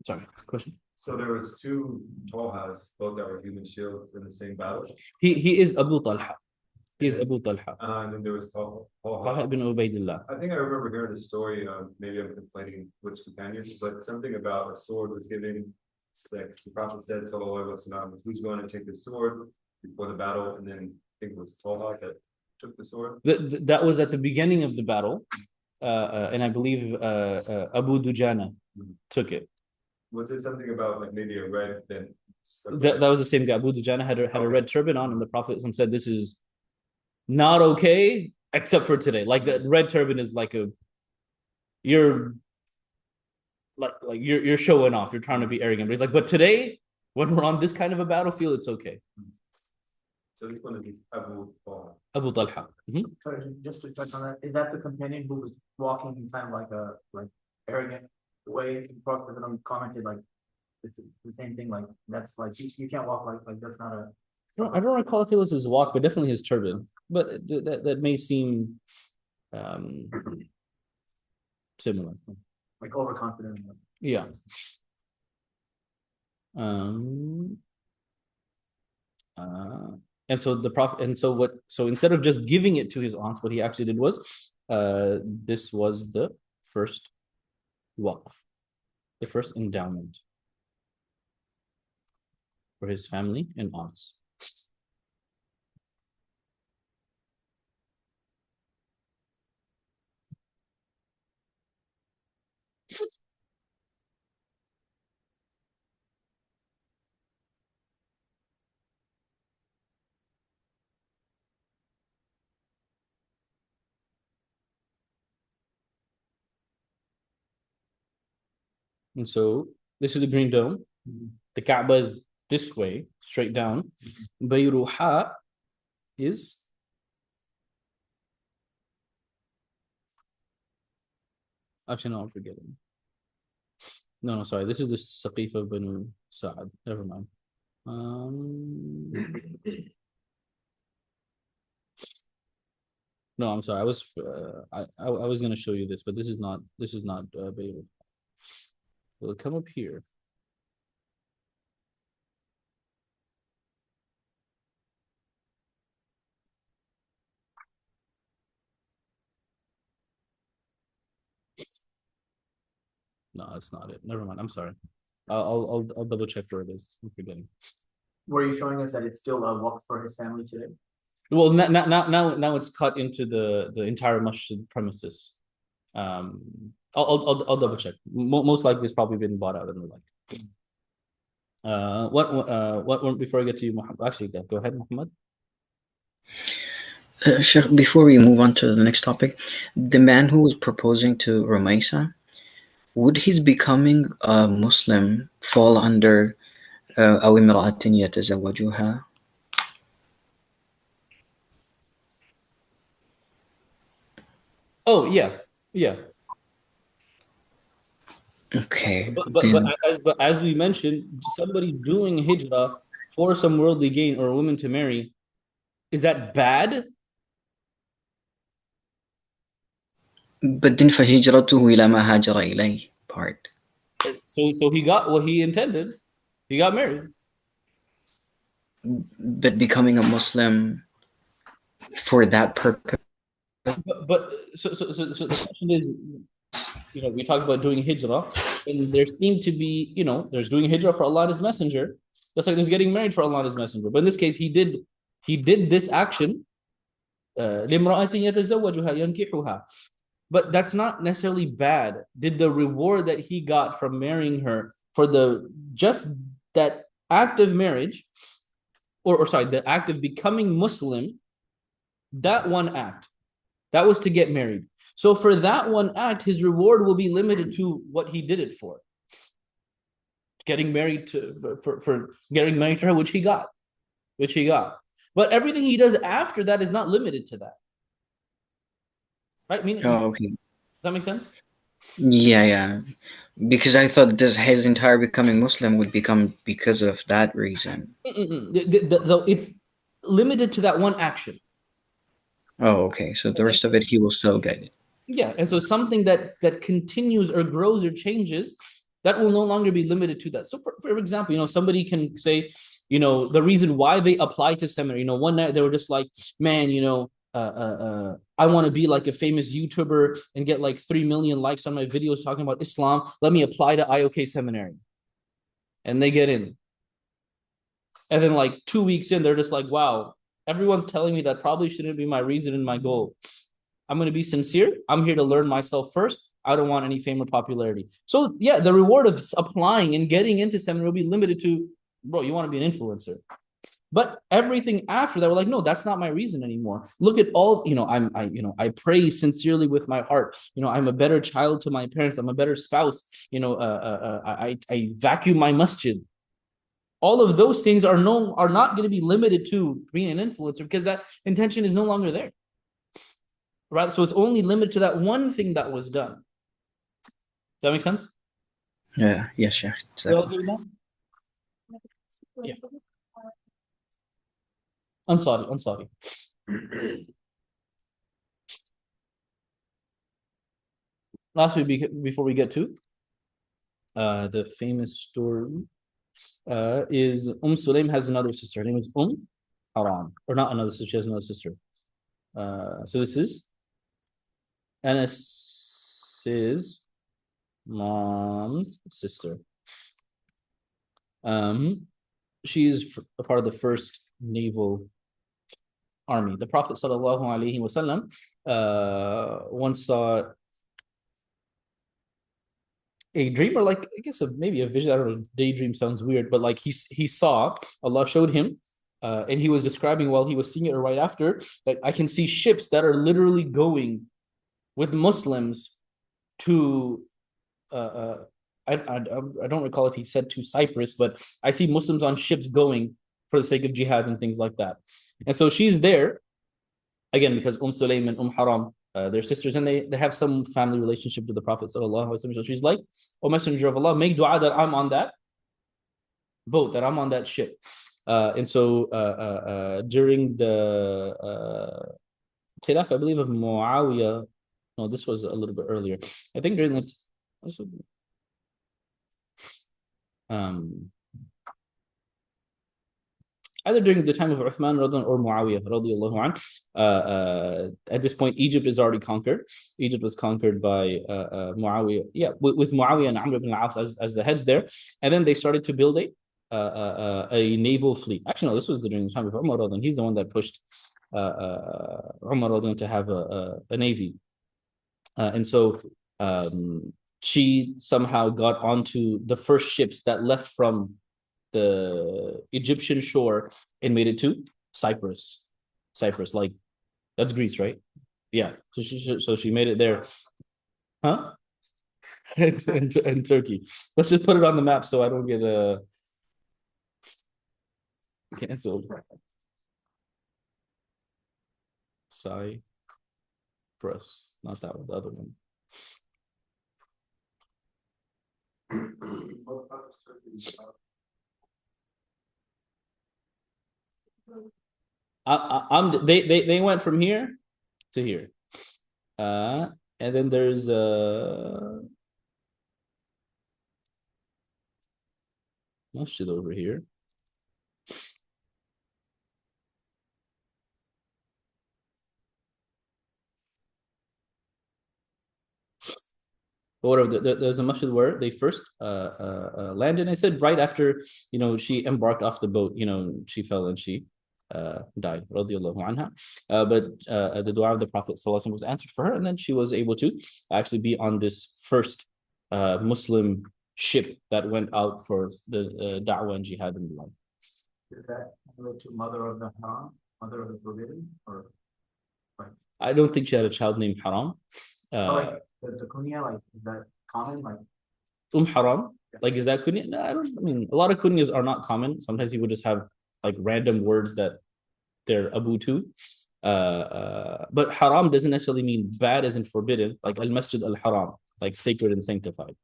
Sorry, question? So there was two Talhas, both that were human shields in the same battle. He is Abu Talha. He is Abu Talha. And then there was Talha ibn Ubaidillah. I think I remember hearing the story. Maybe I'm complaining which companions, but something about a sword was given. Like the Prophet said, "Sallallahu Alaihi Wasallam, who's going to take the sword before the battle?" And then I think it was Talha that took the sword. That was at the beginning of the battle, and I believe Abu Dujana took it. Was there something about like maybe a red then? That was the same guy. Abu Dujana had a red turban on, and the Prophet said, "This is not okay, except for today." Like the red turban is like you're showing off. You're trying to be arrogant. But he's like, but today, when we're on this kind of a battlefield, it's okay. So this one is Abu Talha. Abu Talha. Sorry, just to touch on that, is that the companion who was walking in kind of like arrogant way? Prophet commented like it's the same thing. Like that's like you can't walk like that's not a. I don't recall if it was his walk, but definitely his turban. But that may seem similar. Like overconfident. Yeah. And so the Prophet, so instead of just giving it to his aunts, what he actually did was, this was the first waqf, the first endowment for his family and aunts. And so this is the green dome. The Kaaba is this way, straight down. Bayruha is actually no, I'm forgetting. No, sorry. This is the Saqifa Banu Sa'ad. Never mind. No, I'm sorry. I was gonna show you this, but this is not Beirut. We'll come up here. No, that's not it. Never mind. I'm sorry. I'll double check where it is. I'm forgetting. Were you showing us that it's still a waqf for his family today? Well, now it's cut into the entire masjid premises. I'll double check. Most likely, it's probably been bought out and the like. What before I get to you, Muhammad? Actually, go ahead, Muhammad. Sheikh, before we move on to the next topic, the man who was proposing to Rumaysa, would his becoming a Muslim fall under أو امرأة يتزوجها? Oh yeah. Okay. But as we mentioned, somebody doing hijrah for some worldly gain or a woman to marry, is that bad? But then فهجرته إلى ما هاجر إليه part. So he got what he intended. He got married. But becoming a Muslim for that purpose. But so the question is, we talked about doing hijrah, and there seemed to be, there's doing hijrah for Allah and His Messenger, just like there's getting married for Allah and His Messenger. But in this case, he did this action. But that's not necessarily bad. Did the reward that he got from marrying her for just that act of marriage, or sorry, the act of becoming Muslim, that one act, that was to get married. So for that one act, his reward will be limited to what he did it for. Getting married for getting married to her, which he got. But everything he does after that is not limited to that. Right? Okay. Does that make sense? Yeah. Because I thought his entire becoming Muslim would become because of that reason. It's limited to that one action. Oh, okay. So the rest of it, he will still get it. Yeah, and so something that continues or grows or changes, that will no longer be limited to that. So for example, somebody can say, the reason why they apply to seminary, one night they were just like, man, I want to be like a famous YouTuber and get like 3 million likes on my videos talking about Islam. Let me apply to IOK seminary. And they get in. And then like 2 weeks in, they're just like, wow, everyone's telling me that probably shouldn't be my reason and my goal. I'm going to be sincere. I'm here to learn myself first. I don't want any fame or popularity. So yeah, the reward of applying and getting into seminary will be limited to, bro, you want to be an influencer. But everything after that, we're like, no, that's not my reason anymore. Look at all, I pray sincerely with my heart. I'm a better child to my parents. I'm a better spouse. I vacuum my masjid. All of those things are not going to be limited to being an influencer because that intention is no longer there. Right? So it's only limited to that one thing that was done. Does that make sense? Yeah. Yes, yeah. Exactly. Yeah. I'm sorry. Lastly, before we get to the famous story, is Sulaim has another sister. Her name is Haram. Or not another sister, she has another sister. So this is Anas' mom's sister. She is a part of the first naval army. The Prophet ﷺ once saw a dream, or like I guess maybe a vision. I don't know. Daydream sounds weird, but like he saw, Allah showed him, and he was describing while he was seeing it, or right after, that I can see ships that are literally going with Muslims to I don't recall if he said to Cyprus, but I see Muslims on ships going for the sake of jihad and things like that. And so she's there, again, because Sulaym and Haram, they're sisters, and they have some family relationship to the Prophet sallallahu alaihi wasallam. So she's like, "O Messenger of Allah, make dua that I'm on that boat, that I'm on that ship." And so during the Khilaf, I believe, of Muawiyah, no, this was a little bit earlier. I think during the either during the time of Uthman or Muawiyah radiallahu anh. At this point, Egypt is already conquered. Egypt was conquered by Muawiyah. Yeah, with Muawiyah and Amr ibn al-As as the heads there. And then they started to build a naval fleet. Actually, no, this was during the time of Umar radiallahu anh. He's the one that pushed Umar radiallahu anh to have a navy. And so she somehow got onto the first ships that left from the Egyptian shore and made it to Cyprus. Cyprus, like, that's Greece, right? Yeah. So she made it there. Huh? and Turkey. Let's just put it on the map so I don't get canceled. Cyprus. Not that one, the other one. They went from here to here, and then there's masjid over here. Or whatever, there's a masjid where they first landed. I said right after, she embarked off the boat, she fell and she died, radiallahu anha. But the dua of the Prophet ﷺ was answered for her, and then she was able to actually be on this first Muslim ship that went out for the da'wah and jihad in the land. Is that related to mother of the haram, mother of the forbidden, or? I don't think she had a child named Haram. Like the kunya, like, is that common? Like Haram, like, is that kunya? No, I mean, a lot of kunyas are not common. Sometimes people just have like random words that they're abu to. But haram doesn't necessarily mean bad as in forbidden, like al-masjid al-haram, like sacred and sanctified.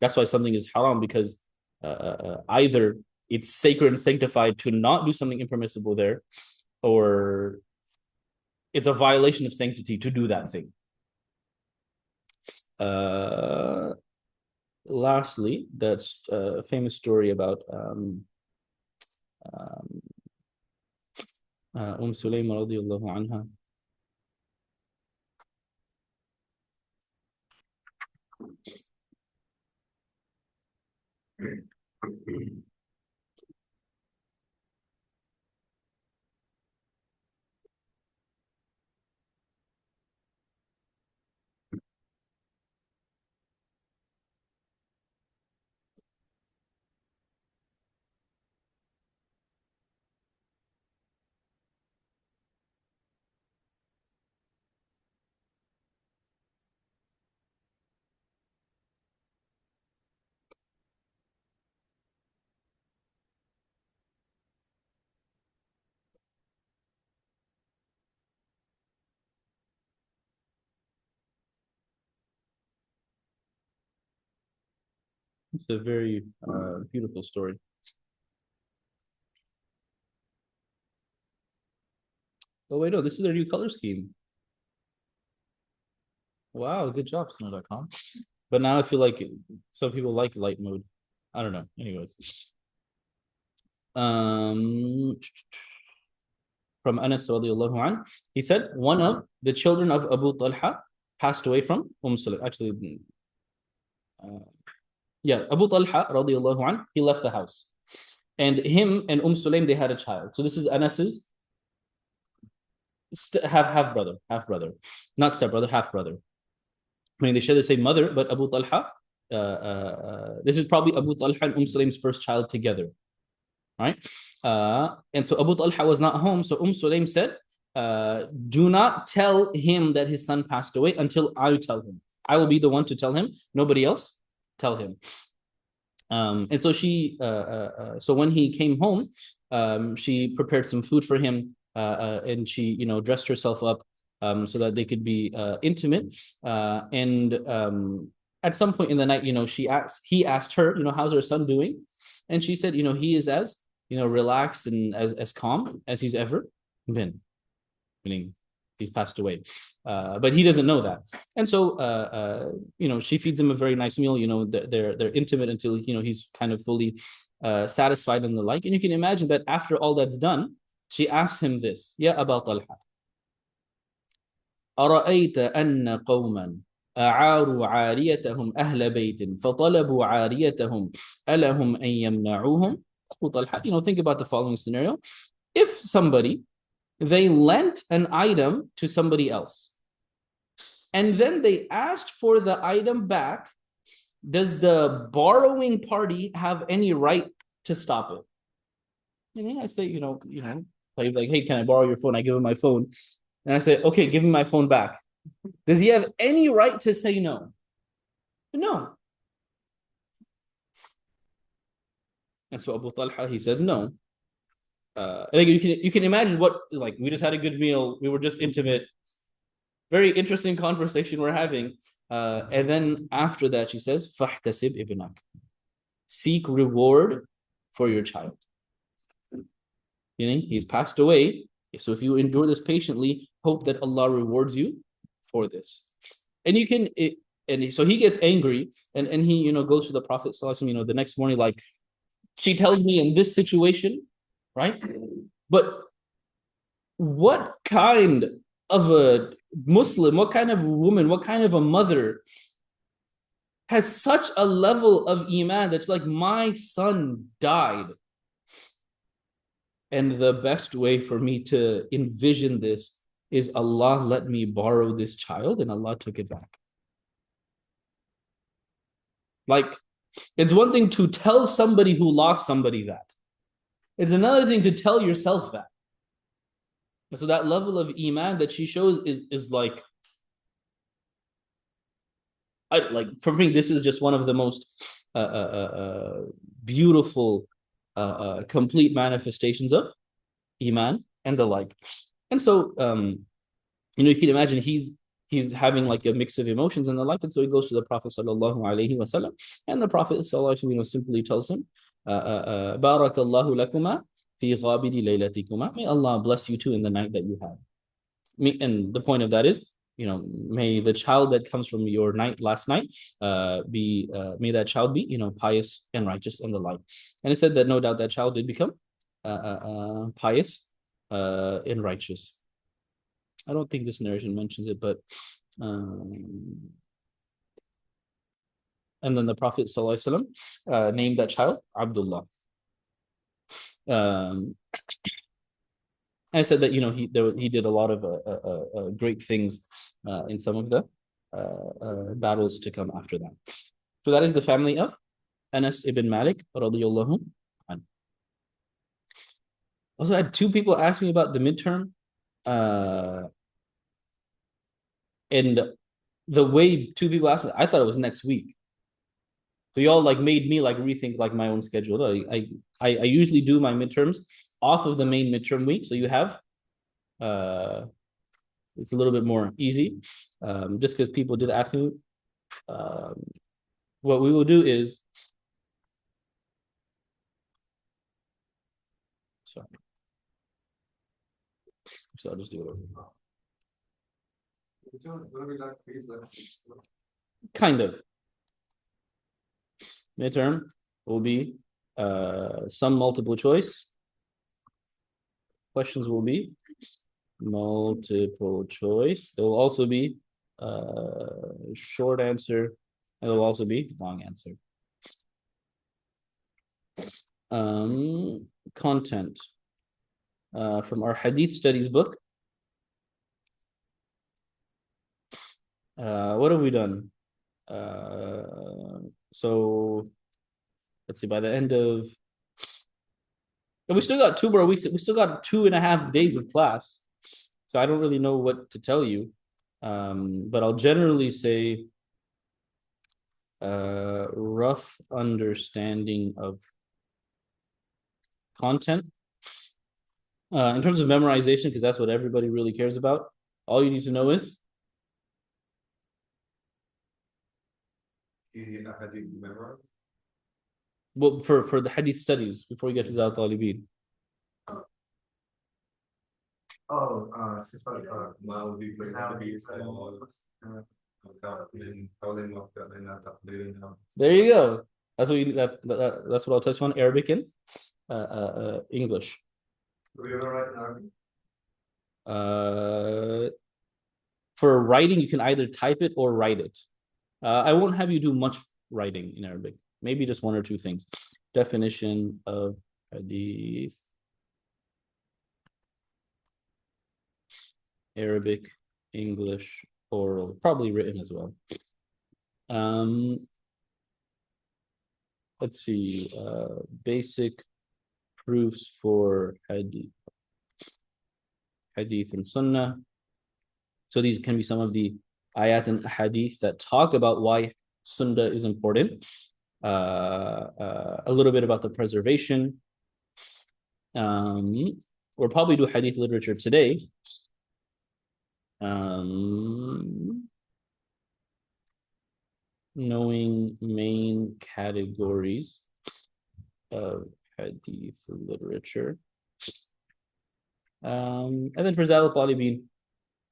That's why something is haram, because either it's sacred and sanctified to not do something impermissible there, or it's a violation of sanctity to do that thing. Lastly, that's a famous story about Sulaym radiallahu anha. It's a very beautiful story. Oh wait, no, this is our new color scheme. Wow, good job, Snow.com. But now I feel like some people like light mode. I don't know. Anyways. From Anas radiallahu anh, he said, one of the children of Abu Talha passed away from Sulaym. Actually, Abu Talha radiallahu anh, he left the house. And him and Sulaym, they had a child. So this is Anas's half brother, not stepbrother, half brother. I mean, they share the same mother, but Abu Talha, this is probably Abu Talha and Sulaym's first child together. Right? And so Abu Talha was not home. So Sulaym said, do not tell him that his son passed away until I tell him. I will be the one to tell him. Nobody else tell him. And so so when he came home, she prepared some food for him, and she, dressed herself up, so that they could be intimate. And at some point in the night, he asked her, how's her son doing? And she said, he is as, relaxed and as calm as he's ever been, meaning he's passed away. But he doesn't know that. And so, she feeds him a very nice meal. They're intimate until, he's kind of fully satisfied and the like. And you can imagine that after all that's done, she asks him this, Ya Aba Talha, أرأيت أن قوما أعاروا عاريتهم أهل بيت فطلبوا عاريتهم ألهم أن يمنعوهم. Abu Talha, think about the following scenario. If somebody, they lent an item to somebody else, and then they asked for the item back, does the borrowing party have any right to stop it? And I say, like, hey, can I borrow your phone? I give him my phone. And I say, okay, give me my phone back. Does he have any right to say no? No. And so Abu Talha, he says no. And you can imagine what, like, we just had a good meal. We were just intimate. Very interesting conversation we're having. And then after that, she says, فَاحْتَسِبْ ibnak. Seek reward for your child. He's passed away. So if you endure this patiently, hope that Allah rewards you for this. And so he gets angry, and he, goes to the Prophet ﷺ, the next morning, like, she tells me in this situation, right? But what kind of a Muslim, what kind of a woman, what kind of a mother has such a level of iman that's like, my son died, and the best way for me to envision this is Allah let me borrow this child, and Allah took it back. Like, it's one thing to tell somebody who lost somebody that. It's another thing to tell yourself that. So that level of iman that she shows is like, for me, this is just one of the most beautiful, complete manifestations of iman and the like. And so, you can imagine he's having like a mix of emotions and the like. And so he goes to the Prophet sallallahu alaihi wasallam, and the Prophet sallallahu alaihi wasallam, simply tells him, Barakallahu lakuma fi ghabidi laylatikuma. May Allah bless you too in the night that you had. And the point of that is, may the child that comes from your night last night may that child be, pious and righteous and the like. And it said that no doubt that child did become pious and righteous. I don't think this narration mentions it, but and then the Prophet ﷺ named that child Abdullah. I said that he did a lot of great things in some of the battles to come after that. So that is the family of Anas ibn Malik radiyallahu anhu. Also, I had two people ask me about the midterm, and the way two people asked me, I thought it was next week. So y'all like made me like rethink like my own schedule. I usually do my midterms off of the main midterm week, so you have it's a little bit more easy. Just because people did ask me, what we will do is, sorry, so I'll just do it. Kind of. Midterm will be some multiple choice. Questions will be multiple choice. There will also be short answer, and there will also be long answer. Content from our Hadith Studies book. What have we done? So let's see, by the end of, we still got 2 more weeks. We still got 2.5 days of class. So I don't really know what to tell you. But I'll generally say rough understanding of content. In terms of memorization, because that's what everybody really cares about, all you need to know is hadith memorize. well, for the hadith studies before we get to the talibin. There you go. That's what that's what I'll touch on. Arabic and English. Are we gonna write in Arabic? For writing, you can either type it or write it. I won't have you do much writing in Arabic. Maybe just one or two things. Definition of hadith. Arabic, English, oral, probably written as well. Let's see. Basic proofs for hadith and sunnah. So these can be some of the ayat and hadith that talk about why sunnah is important. A little bit about the preservation. We'll probably do hadith literature today. Knowing main categories of hadith literature. And then for Zal al-Talibin,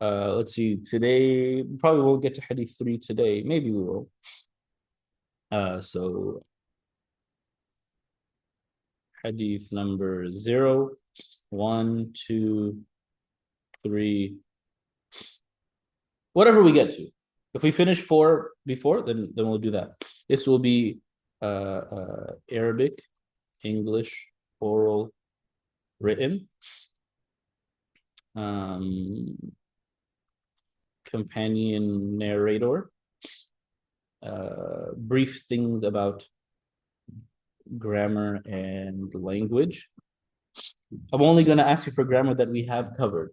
let's see, today, we probably won't get to hadith 3 today. Maybe we will. So hadith number 0, 1, 2, 3, whatever we get to. If we finish 4 before, then we'll do that. This will be Arabic, English, oral, written. Companion narrator. Brief things about grammar and language. I'm only going to ask you for grammar that we have covered.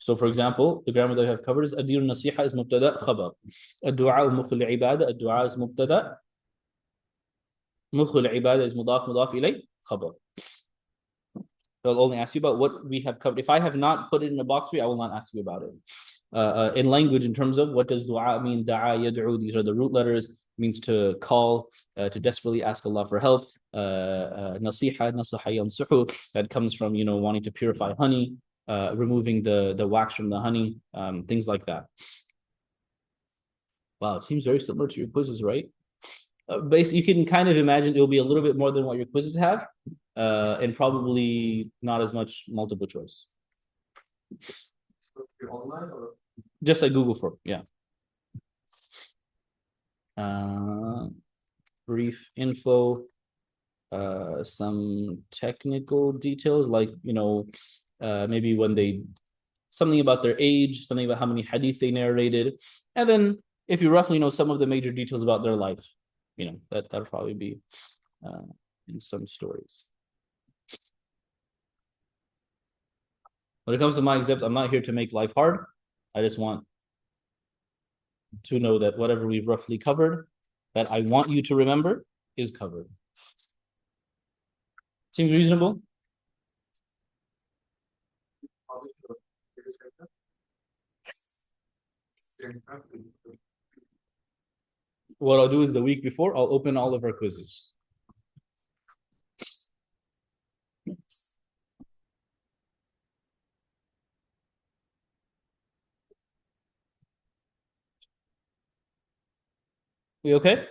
So, for example, the grammar that we have covered is Adir Nasiha is mubtada khabar. Ad-du'a mukhul ibada. Ad-du'a is mubtada. Mukhul ibada is mudaf ilay khabar. I'll only ask you about what we have covered. If I have not put it in a box for you, I will not ask you about it. In language, in terms of what does du'a mean, da'a, yad'u, these are the root letters, means to call, to desperately ask Allah for help. Nasiha, nasaha yansuhu, that comes from, wanting to purify honey, removing the wax from the honey, things like that. Wow, it seems very similar to your quizzes, right? Basically, you can kind of imagine it will be a little bit more than what your quizzes have, and probably not as much multiple choice. Online or just like Google form, yeah. Brief info, some technical details like maybe when something about their age, something about how many hadith they narrated, and then if you roughly know some of the major details about their life, that'll probably be in some stories. When it comes to my exams, I'm not here to make life hard. I just want to know that whatever we've roughly covered, that I want you to remember, is covered. Seems reasonable? What I'll do is the week before, I'll open all of our quizzes. We okay?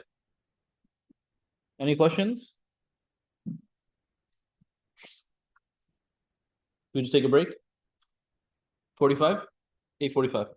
Any questions? We just take a break? 45? 8:45.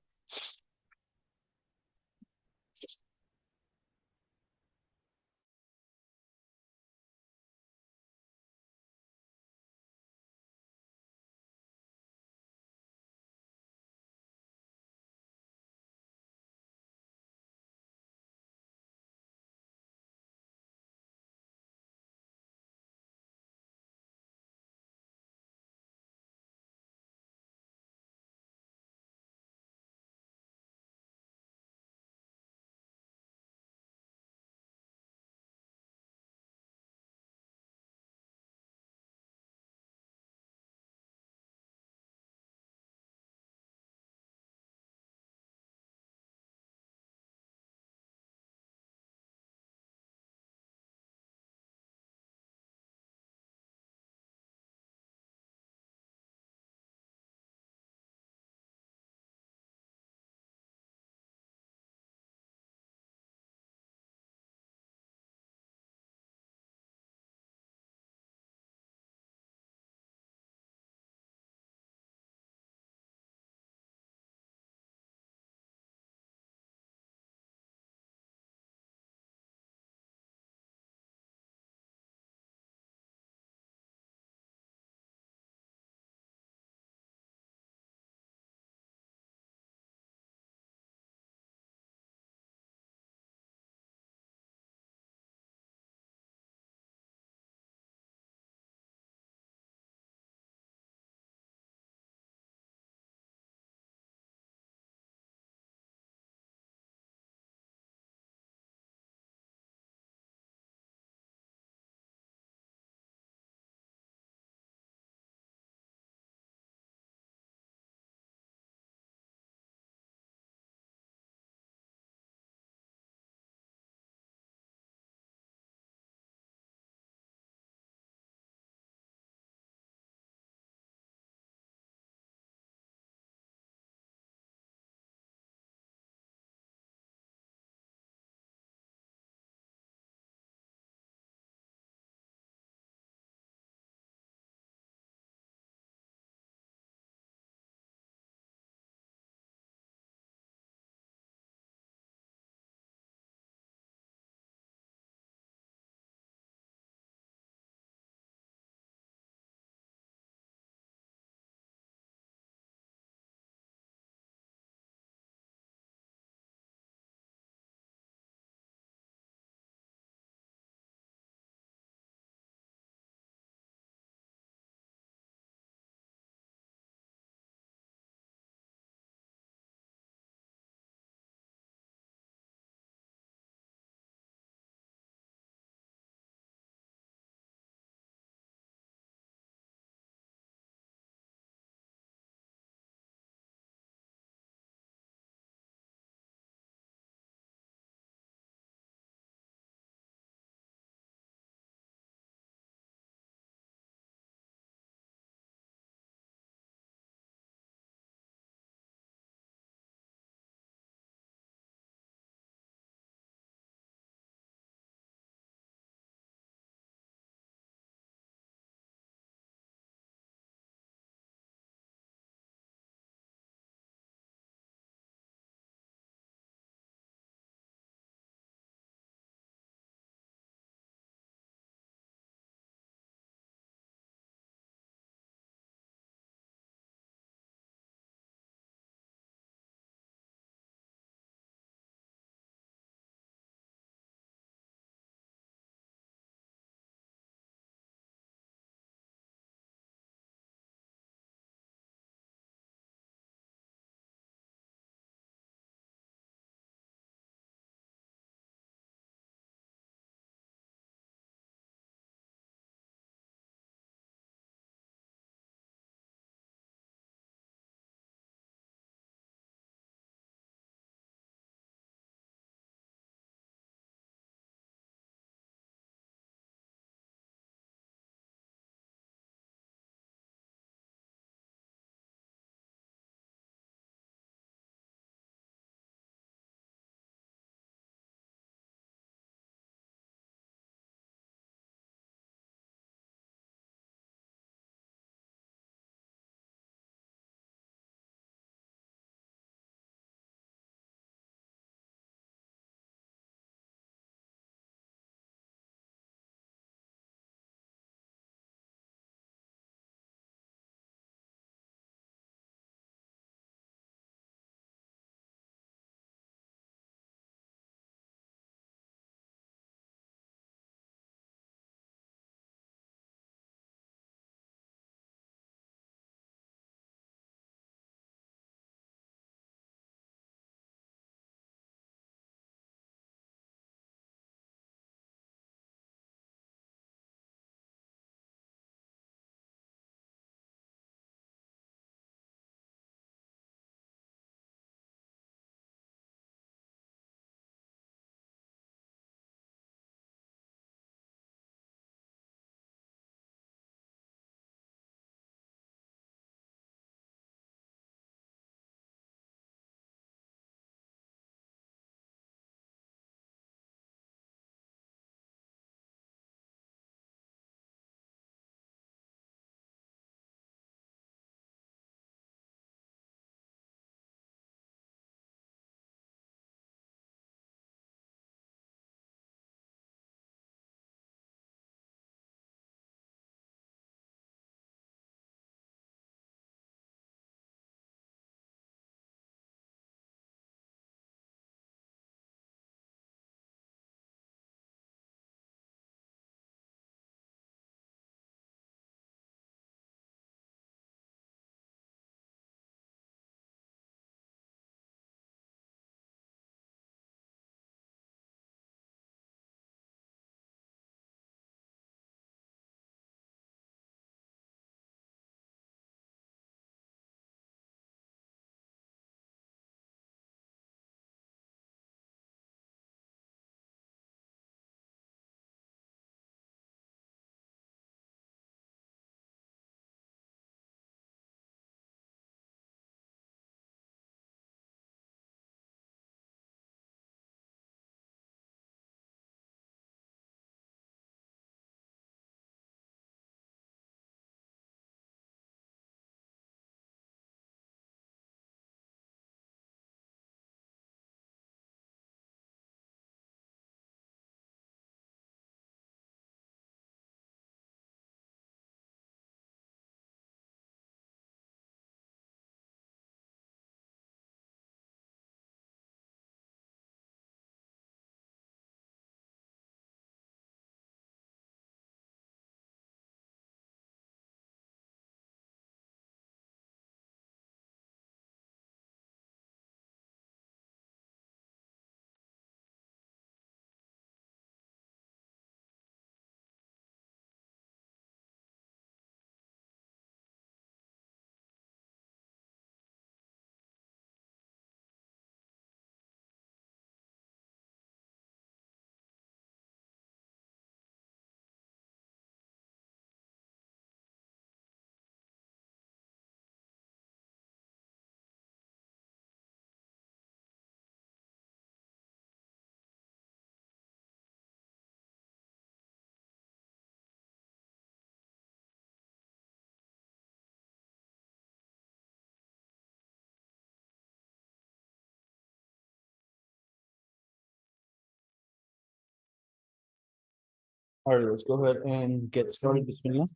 All right, let's go ahead and get started. Bismillah.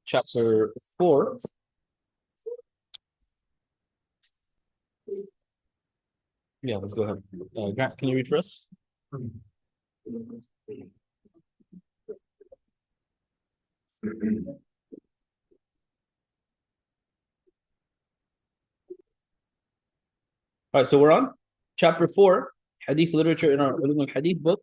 Chapter 4. Yeah, let's go ahead. Grant, can you read for us? All right, so we're on chapter 4, Hadith literature in our Ulum al-Hadith book.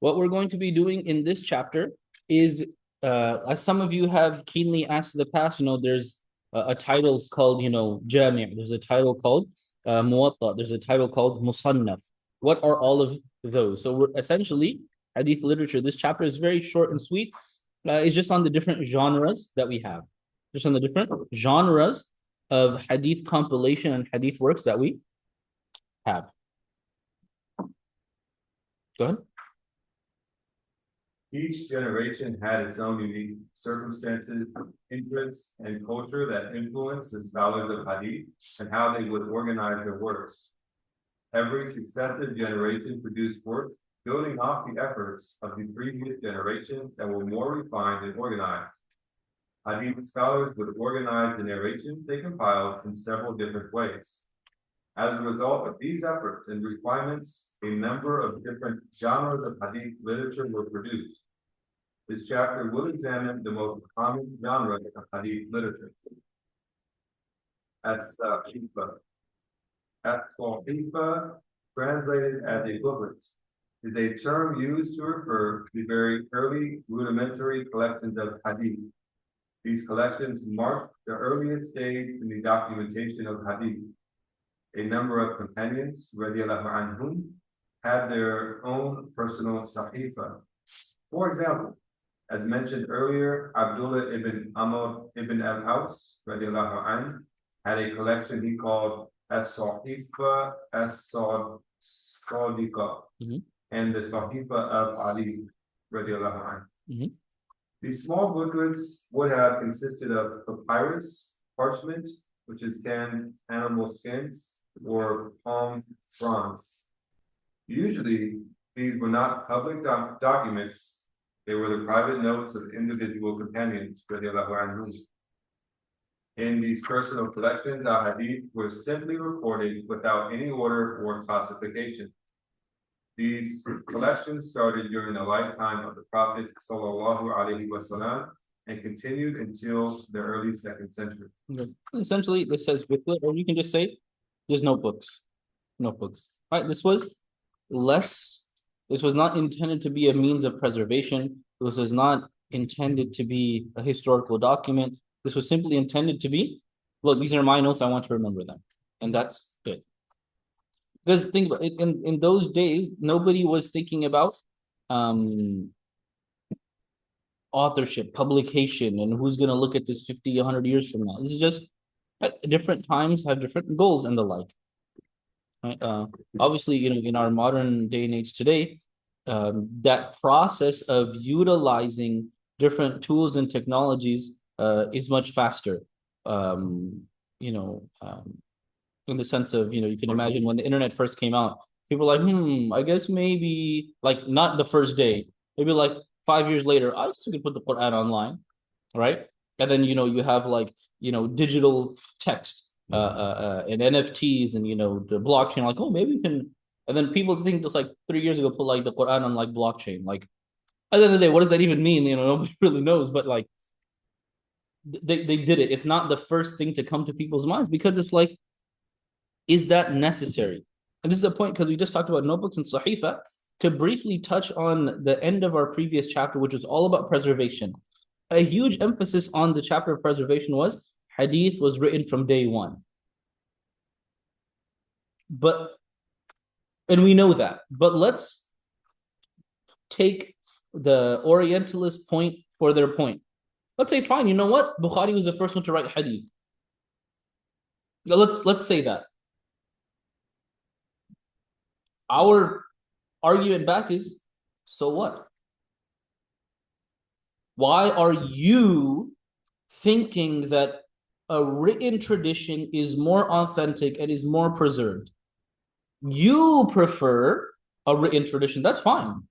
What we're going to be doing in this chapter is, as some of you have keenly asked in the past, there's a title called, Jami'. There's a title called Muwatta. There's a title called Musannaf. What are all of those? So we're essentially, Hadith literature, this chapter is very short and sweet. It's just on the different genres that we have. Just on the different genres of Hadith compilation and Hadith works that we have. Go ahead. Each generation had its own unique circumstances, interests, and culture that influenced the scholars of Hadith and how they would organize their works. Every successive generation produced works building off the efforts of the previous generation that were more refined and organized. Hadith scholars would organize the narrations they compiled in several different ways. As a result of these efforts and refinements, a number of different genres of Hadith literature were produced. This chapter will examine the most common genre of Hadith literature. As-Sahifa. As-Sahifa, translated as a booklet, is a term used to refer to the very early rudimentary collections of Hadith. These collections marked the earliest stage in the documentation of Hadith. A number of companions, radiallahu anhum, had their own personal sahifa. For example, as mentioned earlier, Abdullah ibn Amr ibn al-Aws, radiallahu anhu, had a collection he called As-Sahifa As-Sadiqa, and the Sahifa of Ali, radiallahu anhu. These small booklets would have consisted of papyrus, parchment, which is tanned animal skins, or palm fronds. Usually, these were not public documents. They were the private notes of individual companions, radiallahu anhum. In these personal collections, al-Hadith were simply recorded without any order or classification. These collections started during the lifetime of the Prophet sallallahu alaihi wasallam and continued until the early 2nd century. Essentially, this says booklet, or you can just say there's notebooks. Notebooks. Right? This was not intended to be a means of preservation. This was not intended to be a historical document. This was simply intended to be, look, these are my notes, I want to remember them. And that's it. Because think about it, in those days, nobody was thinking about authorship, publication, and who's going to look at this 50, 100 years from now. This is just different times have different goals and the like. Right? Obviously, in our modern day and age today, that process of utilizing different tools and technologies is much faster. In the sense of, you can imagine when the internet first came out, people were like, I guess maybe, like, not the first day, maybe like 5 years later, I guess we could put the Quran online, right? And then, you have like, digital text and NFTs and, the blockchain, like, oh, maybe we can. And then people think just like 3 years ago, put like the Quran on like blockchain. Like, at the end of the day, what does that even mean? Nobody really knows, but like, they did it. It's not the first thing to come to people's minds because it's like, is that necessary? And this is the point because we just talked about notebooks and sahifa. To briefly touch on the end of our previous chapter, which was all about preservation. A huge emphasis on the chapter of preservation was Hadith was written from day one. And we know that. But let's take the Orientalist point for their point. Let's say, fine, you know what? Bukhari was the first one to write Hadith. Now let's say that. Our argument back is, so what? Why are you thinking that a written tradition is more authentic and is more preserved? You prefer a written tradition. That's fine.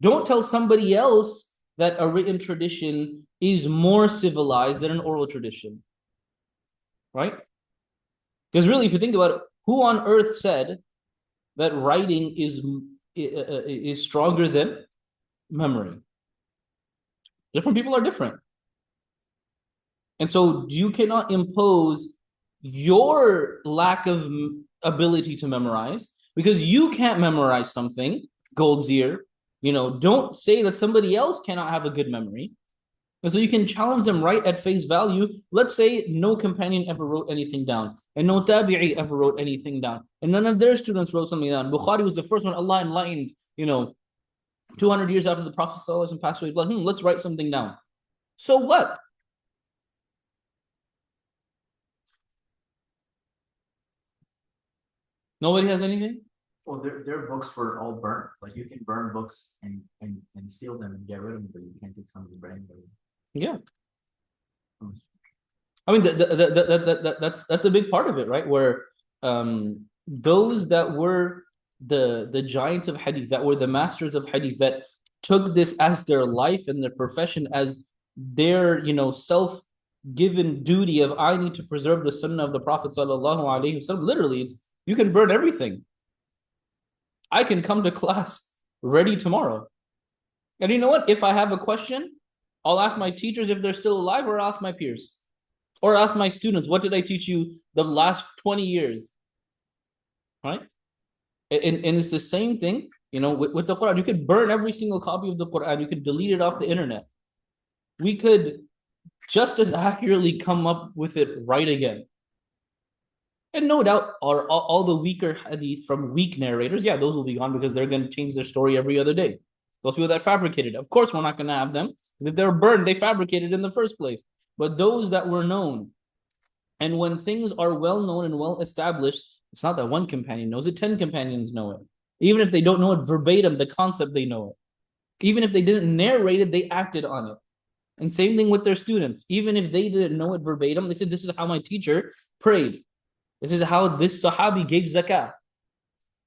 Don't tell somebody else that a written tradition is more civilized than an oral tradition, right? Because really, if you think about it, who on earth said that writing is stronger than memory? Different people are different. And so you cannot impose your lack of ability to memorize because you can't memorize something, Gold's ear. Don't say that somebody else cannot have a good memory. And so you can challenge them right at face value. Let's say no companion ever wrote anything down, and no tabi'i ever wrote anything down, and none of their students wrote something down. Bukhari was the first one Allah enlightened, 200 years after the Prophet ﷺ passed away. Let's write something down. So what? Nobody has anything? Well, their books were all burnt. Like you can burn books and steal them and get rid of them, but you can't take somebody's brain. Yeah. I mean, that's a big part of it, right? Where those that were the giants of hadith, that were the masters of hadith, that took this as their life and their profession, as their self-given duty of I need to preserve the sunnah of the Prophet sallallahu alaihi wasallam. Literally, you can burn everything. I can come to class ready tomorrow. And you know what? If I have a question, I'll ask my teachers if they're still alive, or I'll ask my peers. Or ask my students, what did I teach you the last 20 years? Right? And it's the same thing, with the Quran. You could burn every single copy of the Quran. You could delete it off the internet. We could just as accurately come up with it right again. And no doubt, all the weaker hadith from weak narrators, yeah, those will be gone because they're going to change their story every other day. Those people that fabricated, of course, we're not going to have them. If they're burned, they fabricated in the first place. But those that were known, and when things are well known and well established, it's not that one companion knows it, 10 companions know it. Even if they don't know it verbatim, the concept, they know it. Even if they didn't narrate it, they acted on it. And same thing with their students. Even if they didn't know it verbatim, they said, this is how my teacher prayed. This is how this Sahabi gave zakah.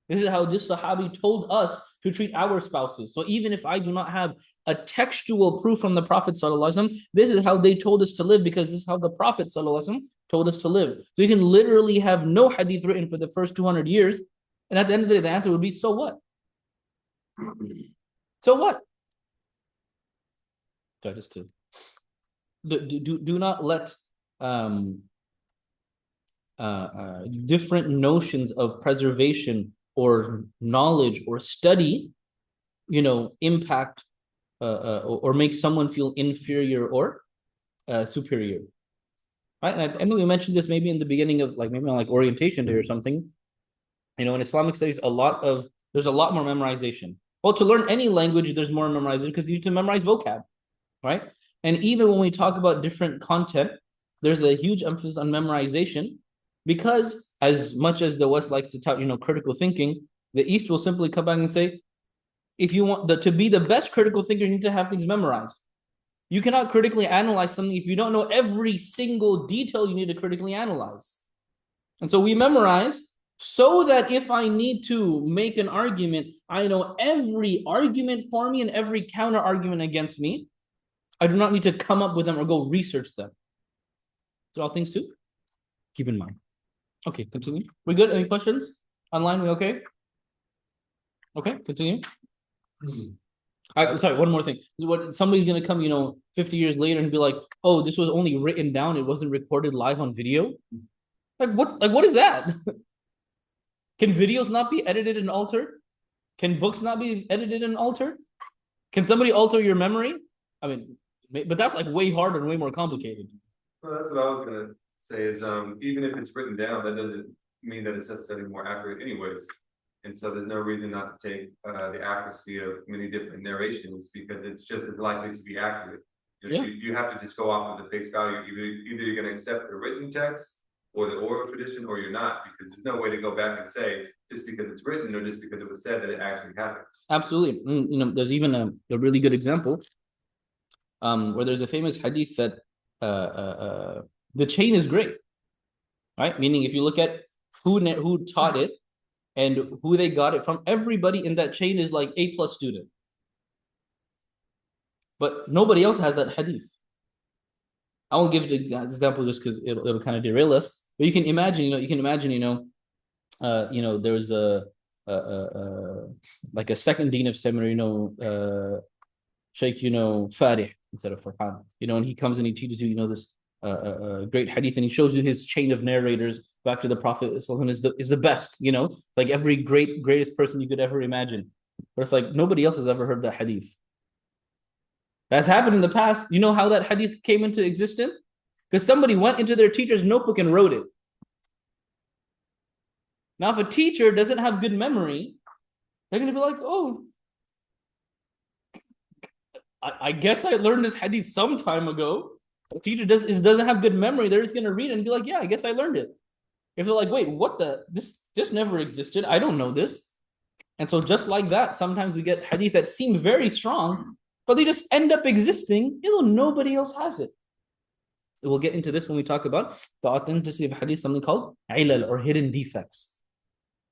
This is how this Sahabi told us to treat our spouses. So even if I do not have a textual proof from the Prophet ﷺ, this is how they told us to live, because this is how the Prophet ﷺ told us to live. So you can literally have no hadith written for the first 200 years, and at the end of the day, the answer would be, so what? So what? So just to do not let different notions of preservation or knowledge or study, impact or make someone feel inferior or superior. Right? And I think we mentioned this maybe in the beginning of maybe on orientation day or something. In Islamic studies, there's a lot more memorization. Well, to learn any language, there's more memorization because you need to memorize vocab, right? And even when we talk about different content, there's a huge emphasis on memorization, because as much as the West likes to tout, critical thinking, the East will simply come back and say, if you want to be the best critical thinker, you need to have things memorized. You cannot critically analyze something if you don't know every single detail you need to critically analyze. And so we memorize so that if I need to make an argument, I know every argument for me and every counter argument against me. I do not need to come up with them or go research them. So all things to keep in mind. Okay, continue. We good? Any questions? Online, we okay? Okay, continue. Sorry, one more thing. Somebody's going to come, 50 years later and be like, oh, this was only written down. It wasn't recorded live on video. What is that? Can videos not be edited and altered? Can books not be edited and altered? Can somebody alter your memory? I mean, but that's way harder and way more complicated. Well, that's what I was going to say is even if it's written down, that doesn't mean that it's necessarily more accurate anyways. And so there's no reason not to take the accuracy of many different narrations, because it's just as likely to be accurate. You have to just go off of the face value. Either you're going to accept the written text or the oral tradition, or you're not, because there's no way to go back and say just because it's written or just because it was said that it actually happened. Absolutely. There's even a really good example where there's a famous hadith that the chain is great, right? Meaning if you look at who taught it and who they got it from, everybody in that chain is A+ student. But nobody else has that hadith. I won't give the example just because it'll kind of derail us. But you can imagine, there was like a second dean of seminary, Sheikh, Farih instead of Farhan, and he comes and he teaches you, this great hadith, and he shows you his chain of narrators back to the Prophet is the best, like every greatest person you could ever imagine. But it's like nobody else has ever heard that hadith. That's happened in the past. You know how that hadith came into existence? Because somebody went into their teacher's notebook and wrote it. Now, if a teacher doesn't have good memory, they're going to be like, oh, I guess I learned this hadith some time ago. A teacher doesn't have good memory. They're just going to read it and be like, yeah, I guess I learned it. If they're like, wait, this never existed. I don't know this. And so just like that, sometimes we get hadith that seem very strong, but they just end up existing, nobody else has it. We'll get into this when we talk about the authenticity of hadith, something called ilal, or hidden defects.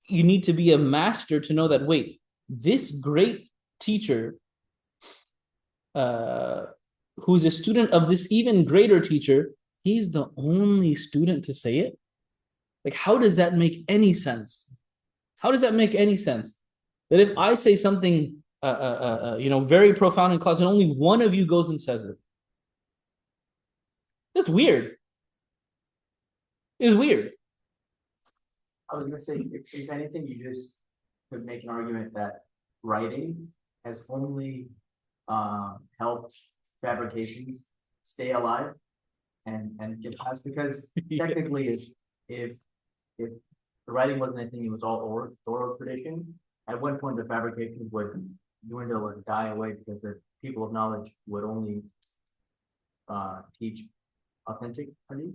You need to be a master to know that, wait, this great teacher, who's a student of this even greater teacher, he's the only student to say it? Like, how does that make any sense? How does that make any sense? That if I say something very profound in class, and only one of you goes and says it. That's weird. It's weird. I was gonna say, if anything, you just could make an argument that writing has only helped fabrications stay alive and get past, because technically if the writing wasn't anything, it was all oral tradition, at one point the fabrications would dwindle or die away because the people of knowledge would only teach authentic hadith.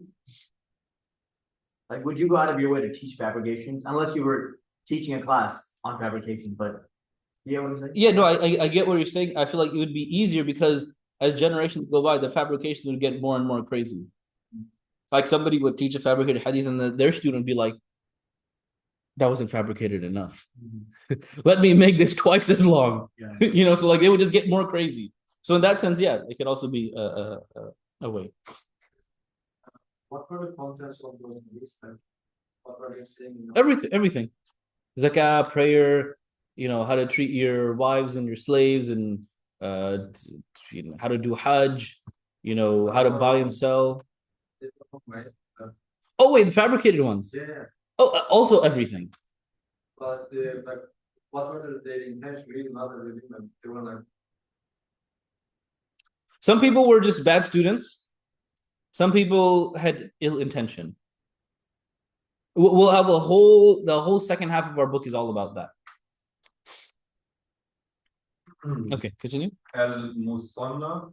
Like, would you go out of your way to teach fabrications unless you were teaching a class on fabrication? But you get what I'm saying? Yeah, no, I get what you're saying. I feel like it would be easier because as generations go by, the fabrications would get more and more crazy. Like somebody would teach a fabricated hadith and their student would be like, that wasn't fabricated enough. Let me make this twice as long. Yeah. So like they would just get more crazy. So in that sense, yeah, it could also be a way. What were the contents of those hadiths? What were they saying? Everything. Zakah, prayer, how to treat your wives and your slaves, and how to do Hajj, how to buy and sell. Oh wait, the fabricated ones. Yeah. Oh, also everything. But what were the intention reason other than them? They were like, some people were just bad students. Some people had ill intention. We'll have the whole second half of our book is all about that. Okay, continue. Al-Musannaf.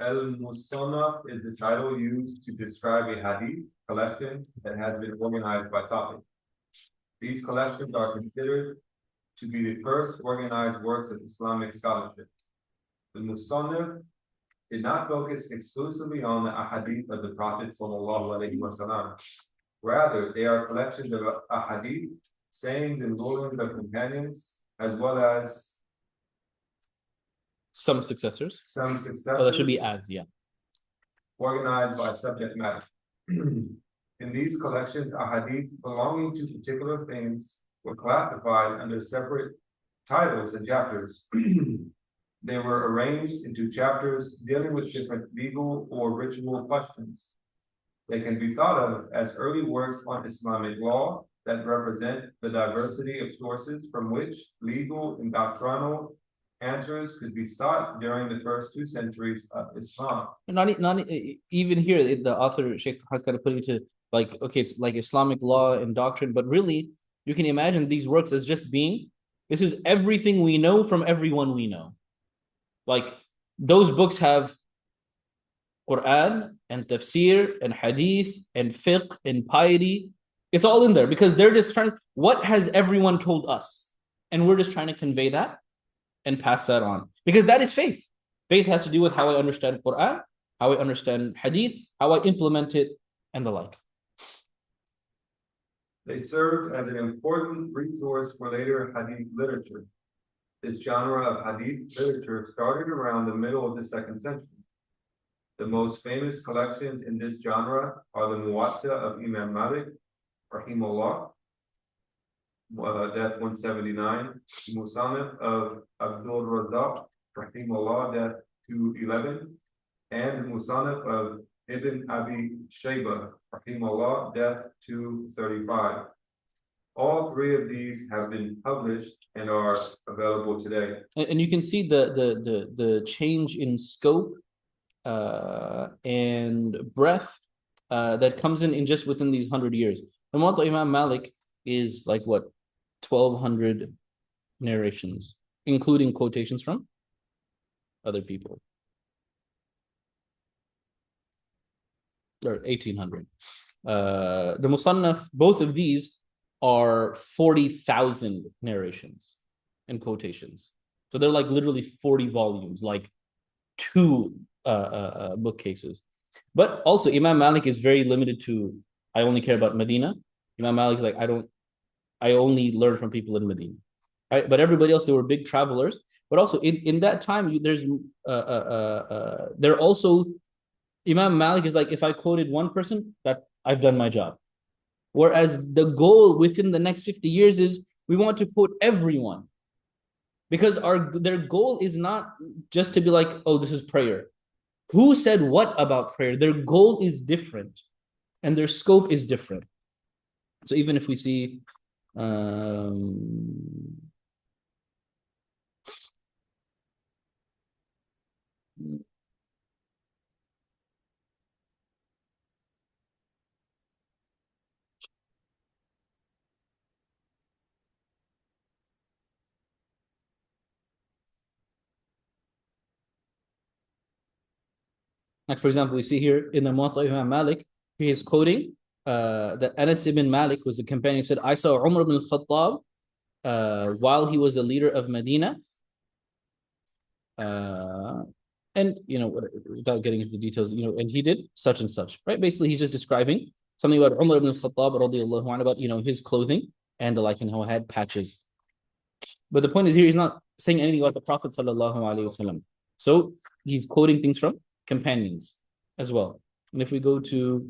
Al-Musannaf is the title used to describe a hadith collection that has been organized by topic. These collections are considered to be the first organized works of Islamic scholarship. The Musannaf did not focus exclusively on the ahadith of the Prophet ﷺ. Rather, they are collections of ahadith, sayings and rulings of companions, as well as some successors. Oh, that should be as, yeah. Organized by subject matter. In these collections, ahadith belonging to particular things were classified under separate titles and chapters. They were arranged into chapters dealing with different legal or ritual questions. They can be thought of as early works on Islamic law that represent the diversity of sources from which legal and doctrinal answers could be sought during the first 2 centuries of Islam. Not even here, the author Sheikh has kind of put into like, okay, it's like Islamic law and doctrine, but really you can imagine these works as just being, this is everything we know from everyone we know. Like those books have Quran and tafsir and hadith and fiqh and piety. It's all in there because they're just trying, what has everyone told us? And we're just trying to convey that and pass that on. Because that is faith. Faith has to do with how I understand Quran, how I understand hadith, how I implement it, and the like. They served as an important resource for later hadith literature. This genre of hadith literature started around the middle of the 2nd century. The most famous collections in this genre are the Muwatta of Imam Malik, rahimahullah, death 179, Musannaf of Abdul Razzaq, rahimahullah, death 211, and the Musannaf of Ibn Abi Shayba, rahimahullah, death 235. All three of these have been published and are available today. And you can see the change in scope and breadth that comes in just within these 100 years. The Muwatta Imam Malik is like what, 1,200 narrations, including quotations from other people, or 1,800. The Musannaf, both of these are 40,000 narrations and quotations. So they're like literally 40 volumes, like 2 bookcases. But also Imam Malik is very limited to, I only care about Medina. Imam Malik is like, I only learn from people in Medina. Right? But everybody else, they were big travelers. But also in that time, they're also, Imam Malik is like, if I quoted one person, that I've done my job. Whereas the goal within the next 50 years is we want to quote everyone. Because their goal is not just to be like, oh, this is prayer. Who said what about prayer? Their goal is different. And their scope is different. So even if we see like, for example, we see here in the Muwatta Imam Malik, he is quoting that Anas ibn Malik was the companion, said, I saw Umar ibn al-Khattab while he was the leader of Medina. And, without getting into the details, and he did such and such, right? Basically, he's just describing something about Umar ibn al-Khattab, radiallahu anhu, about, his clothing and the like, and how it had patches. But the point is here, he's not saying anything about the Prophet sallallahu alaihi wasallam. So he's quoting things from companions as well. And if we go to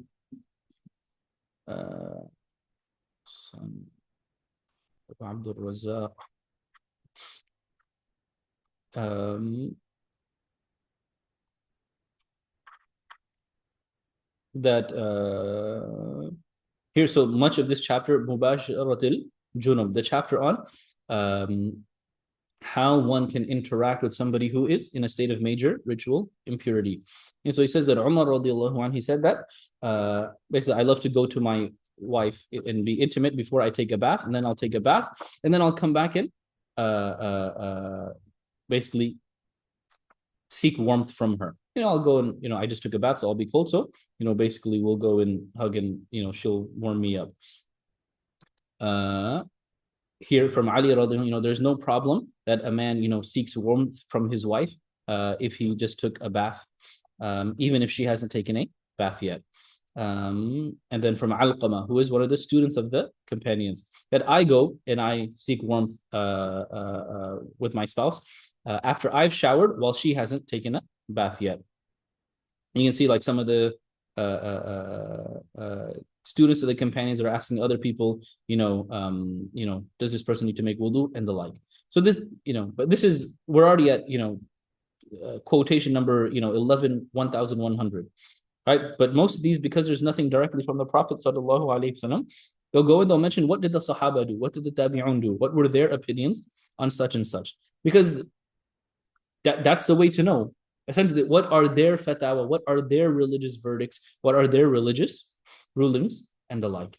Abdul Razzaq, that here, so much of this chapter, Mubasharatil Junub, the chapter on how one can interact with somebody who is in a state of major ritual impurity. And so he says that Umar radiallahu anhu, he said that basically, I love to go to my wife and be intimate before I take a bath, and then I'll take a bath, and then I'll come back and basically seek warmth from her. I'll go and, I just took a bath, so I'll be cold. So, basically we'll go and hug and, she'll warm me up. Here from Ali radiallahu, there's no problem that a man, seeks warmth from his wife if he just took a bath, even if she hasn't taken a bath yet. And then from Alqamah, who is one of the students of the companions, that I go and I seek warmth with my spouse after I've showered while she hasn't taken a bath yet. And you can see like some of the students of the companions are asking other people, does this person need to make wudu and the like. So this, but this is, we're already at, quotation number, 11,100, right? But most of these, because there's nothing directly from the Prophet sallallahu alaihi wasallam, they'll go and they'll mention, what did the Sahaba do? What did the Tabi'un do? What were their opinions on such and such? Because that's the way to know. Essentially, what are their fatwa? What are their religious verdicts? What are their religious rulings and the like?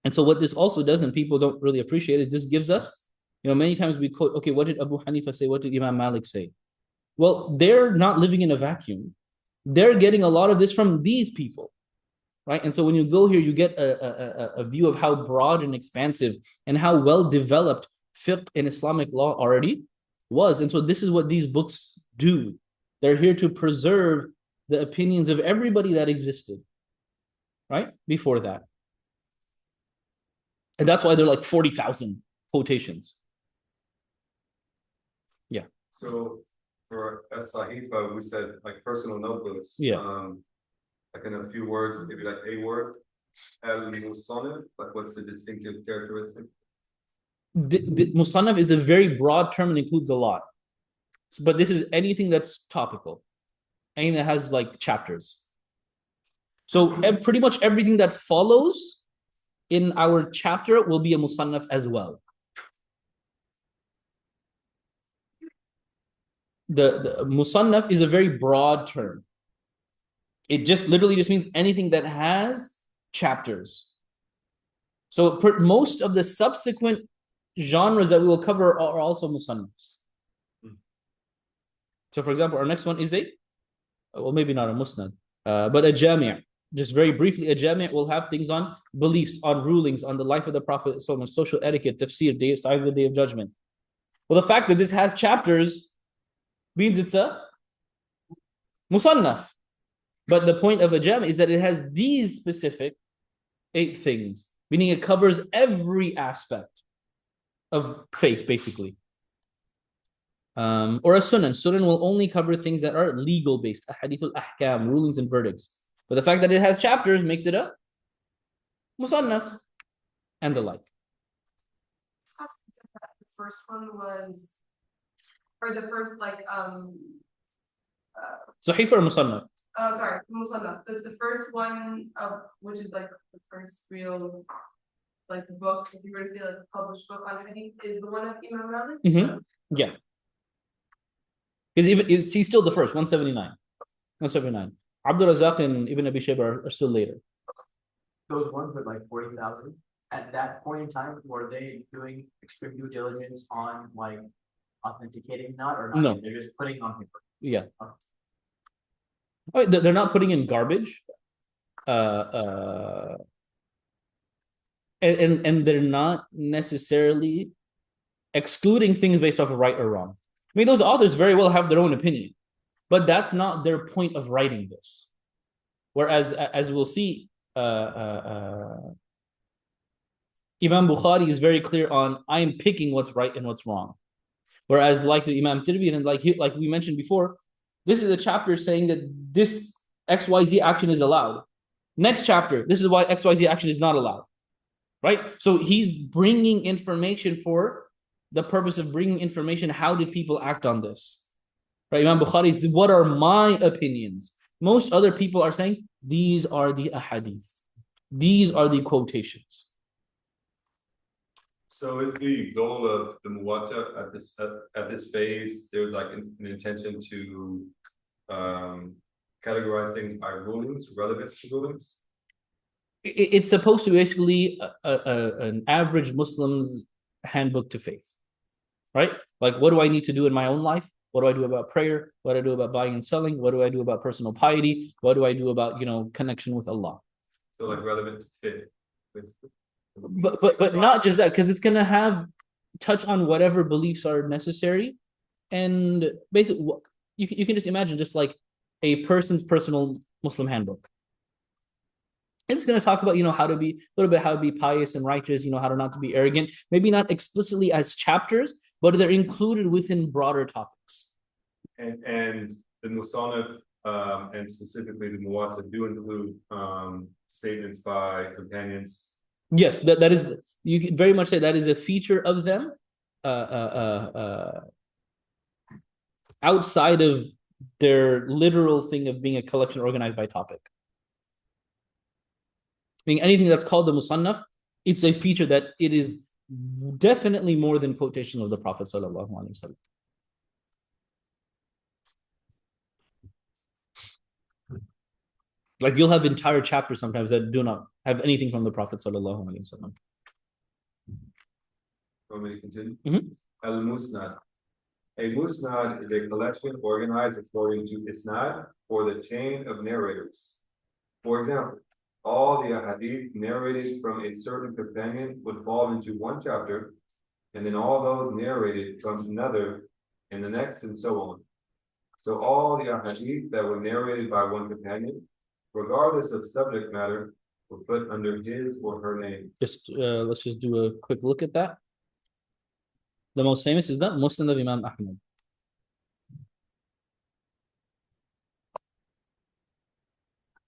And so what this also does, and people don't really appreciate, is this gives us, many times we quote, okay, what did Abu Hanifa say? What did Imam Malik say? Well, they're not living in a vacuum. They're getting a lot of this from these people, right? And so when you go here, you get a view of how broad and expansive and how well developed fiqh in Islamic law already was. And so this is what these books do. They're here to preserve the opinions of everybody that existed, right? Before that. And that's why they're like 40,000 quotations. So for as-sahifa, we said like personal notebooks. Yeah. Like in a few words, maybe like a word. Al-musannaf, like what's the distinctive characteristic? Musannaf is a very broad term and includes a lot. But this is anything that's topical, anything that has like chapters. So pretty much everything that follows in our chapter will be a musannaf as well. The musannaf is a very broad term. It just literally just means anything that has chapters. So most of the subsequent genres that we will cover are also musannafs. So for example, our next one is well, maybe not a musnad, but a jami'. Just very briefly, a jami' will have things on beliefs, on rulings, on the life of the Prophet, social etiquette, tafsir, signs of the Day of Judgment. Well, the fact that this has chapters means it's a musannaf. But the point of a jami' is that it has these specific 8 things, meaning it covers every aspect of faith, basically. Or a sunan. Sunan will only cover things that are legal based, ahadithul ahkam, rulings and verdicts. But the fact that it has chapters makes it a musannaf and the like. The first one was, or the first Sahifa or musannaf? Sorry, musannaf. The first one of which is like the first real like book, if you were to say like a published book on hadith, is the one of Imam Malik. Yeah. Because he's still the first, 179. Abdul Razak and Ibn Abi Shayba are still later. Those ones with like 40,000, at that point in time, were they doing extreme due diligence on like authenticating that or not? No. They're just putting on paper. Yeah. They're not putting in garbage. And they're not necessarily excluding things based off of right or wrong. I mean, those authors very well have their own opinion, but that's not their point of writing this. Whereas, as we'll see, Imam Bukhari is very clear on, I am picking what's right and what's wrong. Whereas, like the Imam Tirmidhi, and like we mentioned before, this is a chapter saying that this XYZ action is allowed. Next chapter, this is why XYZ action is not allowed. Right? So he's bringing information for the purpose of bringing information. How did people act on this? Right? Imam Bukhari says, what are my opinions? Most other people are saying, these are the ahadith. These are the quotations. So is the goal of the Muwatta at this phase, there's like an intention to categorize things by rulings, relevance to rulings? It's supposed to be basically an average Muslim's handbook to faith, right? Like, what do I need to do in my own life? What do I do about prayer? What do I do about buying and selling? What do I do about personal piety? What do I do about, connection with Allah? So like relevant to faith. But not just that, because it's going to touch on whatever beliefs are necessary. And basically, you can just imagine just like a person's personal Muslim handbook. It's going to talk about, how to be how to be pious and righteous, how to not to be arrogant. Maybe not explicitly as chapters, but they're included within broader topics. And the Musannaf, and specifically the Muwatta, do include statements by companions. Yes, that is, you can very much say that is a feature of them, outside of their literal thing of being a collection organized by topic. Meaning anything that's called the Musannaf, it's a feature that it is definitely more than quotation of the Prophet sallallahu alaihi wasallam. Like, you'll have entire chapters sometimes that do not have anything from the Prophet sallallahu alaihi wasallam. Want me to continue? Mm-hmm. Al-Musnad. A Musnad is a collection organized according to Isnad, or the chain of narrators. For example, all the hadith narrated from a certain companion would fall into one chapter, and then all those narrated from another, and the next, and so on. So all the hadith that were narrated by one companion, regardless of subject matter, were put under his or her name. Let's just do a quick look at that. The most famous is the Musnad of Imam Ahmad.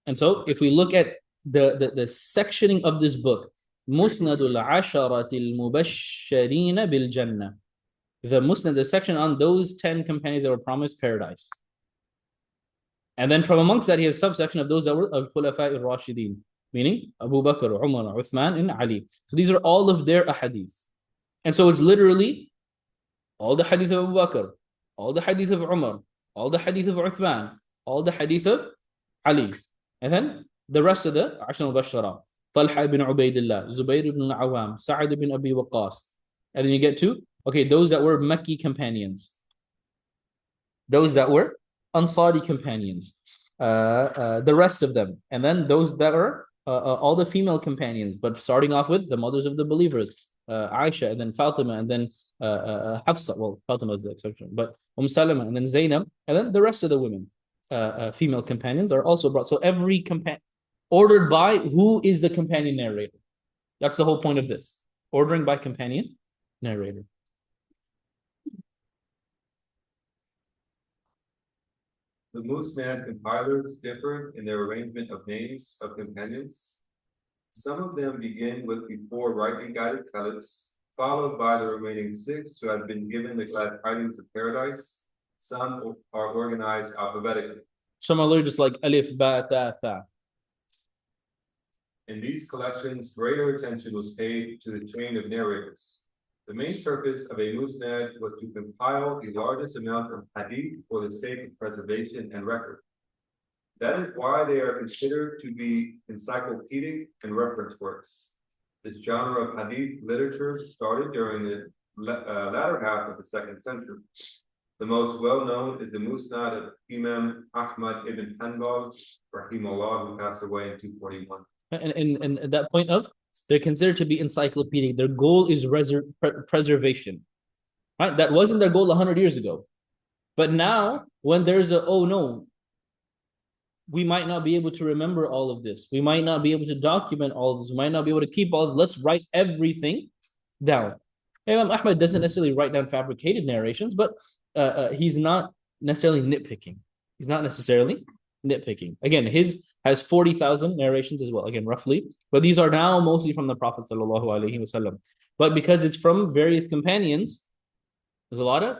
And so if we look at the sectioning of this book, Musnad al-Asharat al-Mubashsharina bil-Jannah. The Musnad, the section on those 10 companions that were promised paradise. And then from amongst that, he has a subsection of those that were al-Khulafa al-Rashidin, meaning Abu Bakr, Umar, Uthman, and Ali. So these are all of their ahadith. And so it's literally all the hadith of Abu Bakr, all the hadith of Umar, all the hadith of Uthman, all the hadith of Ali. And then the rest of the Ashar al-Bashara, Talha ibn Ubaidillah, Zubayr ibn al-Awam, Sa'ad ibn Abi Waqqas. And then you get to, okay, those that were Makki companions, those that were Ansari companions, the rest of them. And then those that are all the female companions, but starting off with the mothers of the believers, Aisha, and then Fatima, and then Hafsa. Well, Fatima is the exception, but Salama, and then Zainab, and then the rest of the women, female companions are also brought. So every companion, ordered by who is the companion narrator. That's the whole point of this. Ordering by companion narrator. The Musnad compilers differ in their arrangement of names of companions. Some of them begin with before rightly guided caliphs, followed by the remaining 6 who have been given the glad tidings of paradise. Some are organized alphabetically. Some are just like Alif, Ba, Ta, Tha. In these collections, greater attention was paid to the chain of narrators. The main purpose of a musnad was to compile the largest amount of hadith for the sake of preservation and record. That is why they are considered to be encyclopedic and reference works. This genre of hadith literature started during the latter half of the 2nd century. The most well-known is the Musnad of Imam Ahmad ibn Hanbal, rahimahullah, who passed away in 241. And at that point of, they're considered to be encyclopedic. Their goal is preservation. Right? That wasn't their goal 100 years ago. But now, when there's a, oh no, we might not be able to remember all of this. We might not be able to document all of this. We might not be able to keep all of this. Let's write everything down. Imam Ahmad doesn't necessarily write down fabricated narrations, but he's not necessarily nitpicking. He's not necessarily nitpicking. Again, his has 40,000 narrations as well, again, roughly. But these are now mostly from the Prophet ﷺ. But because it's from various companions, there's a lot of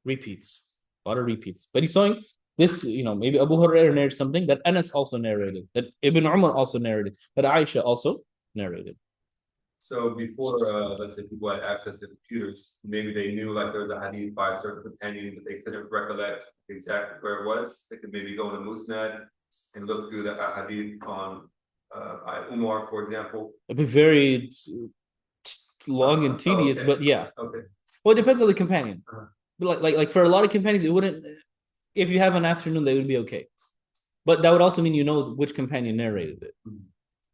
repeats. But he's showing this, maybe Abu Hurairah narrated something that Anas also narrated, that Ibn Umar also narrated, that Aisha also narrated. So before, let's say people had access to computers, maybe they knew like there was a hadith by a certain companion, but they couldn't recollect exactly where it was. They could maybe go in the Musnad and look through the hadith on by Umar, for example. It'd be very long and tedious, okay. But yeah. Okay. Well, it depends on the companion. But like for a lot of companions, it wouldn't. If you have an afternoon, they would be okay. But that would also mean you know which companion narrated it.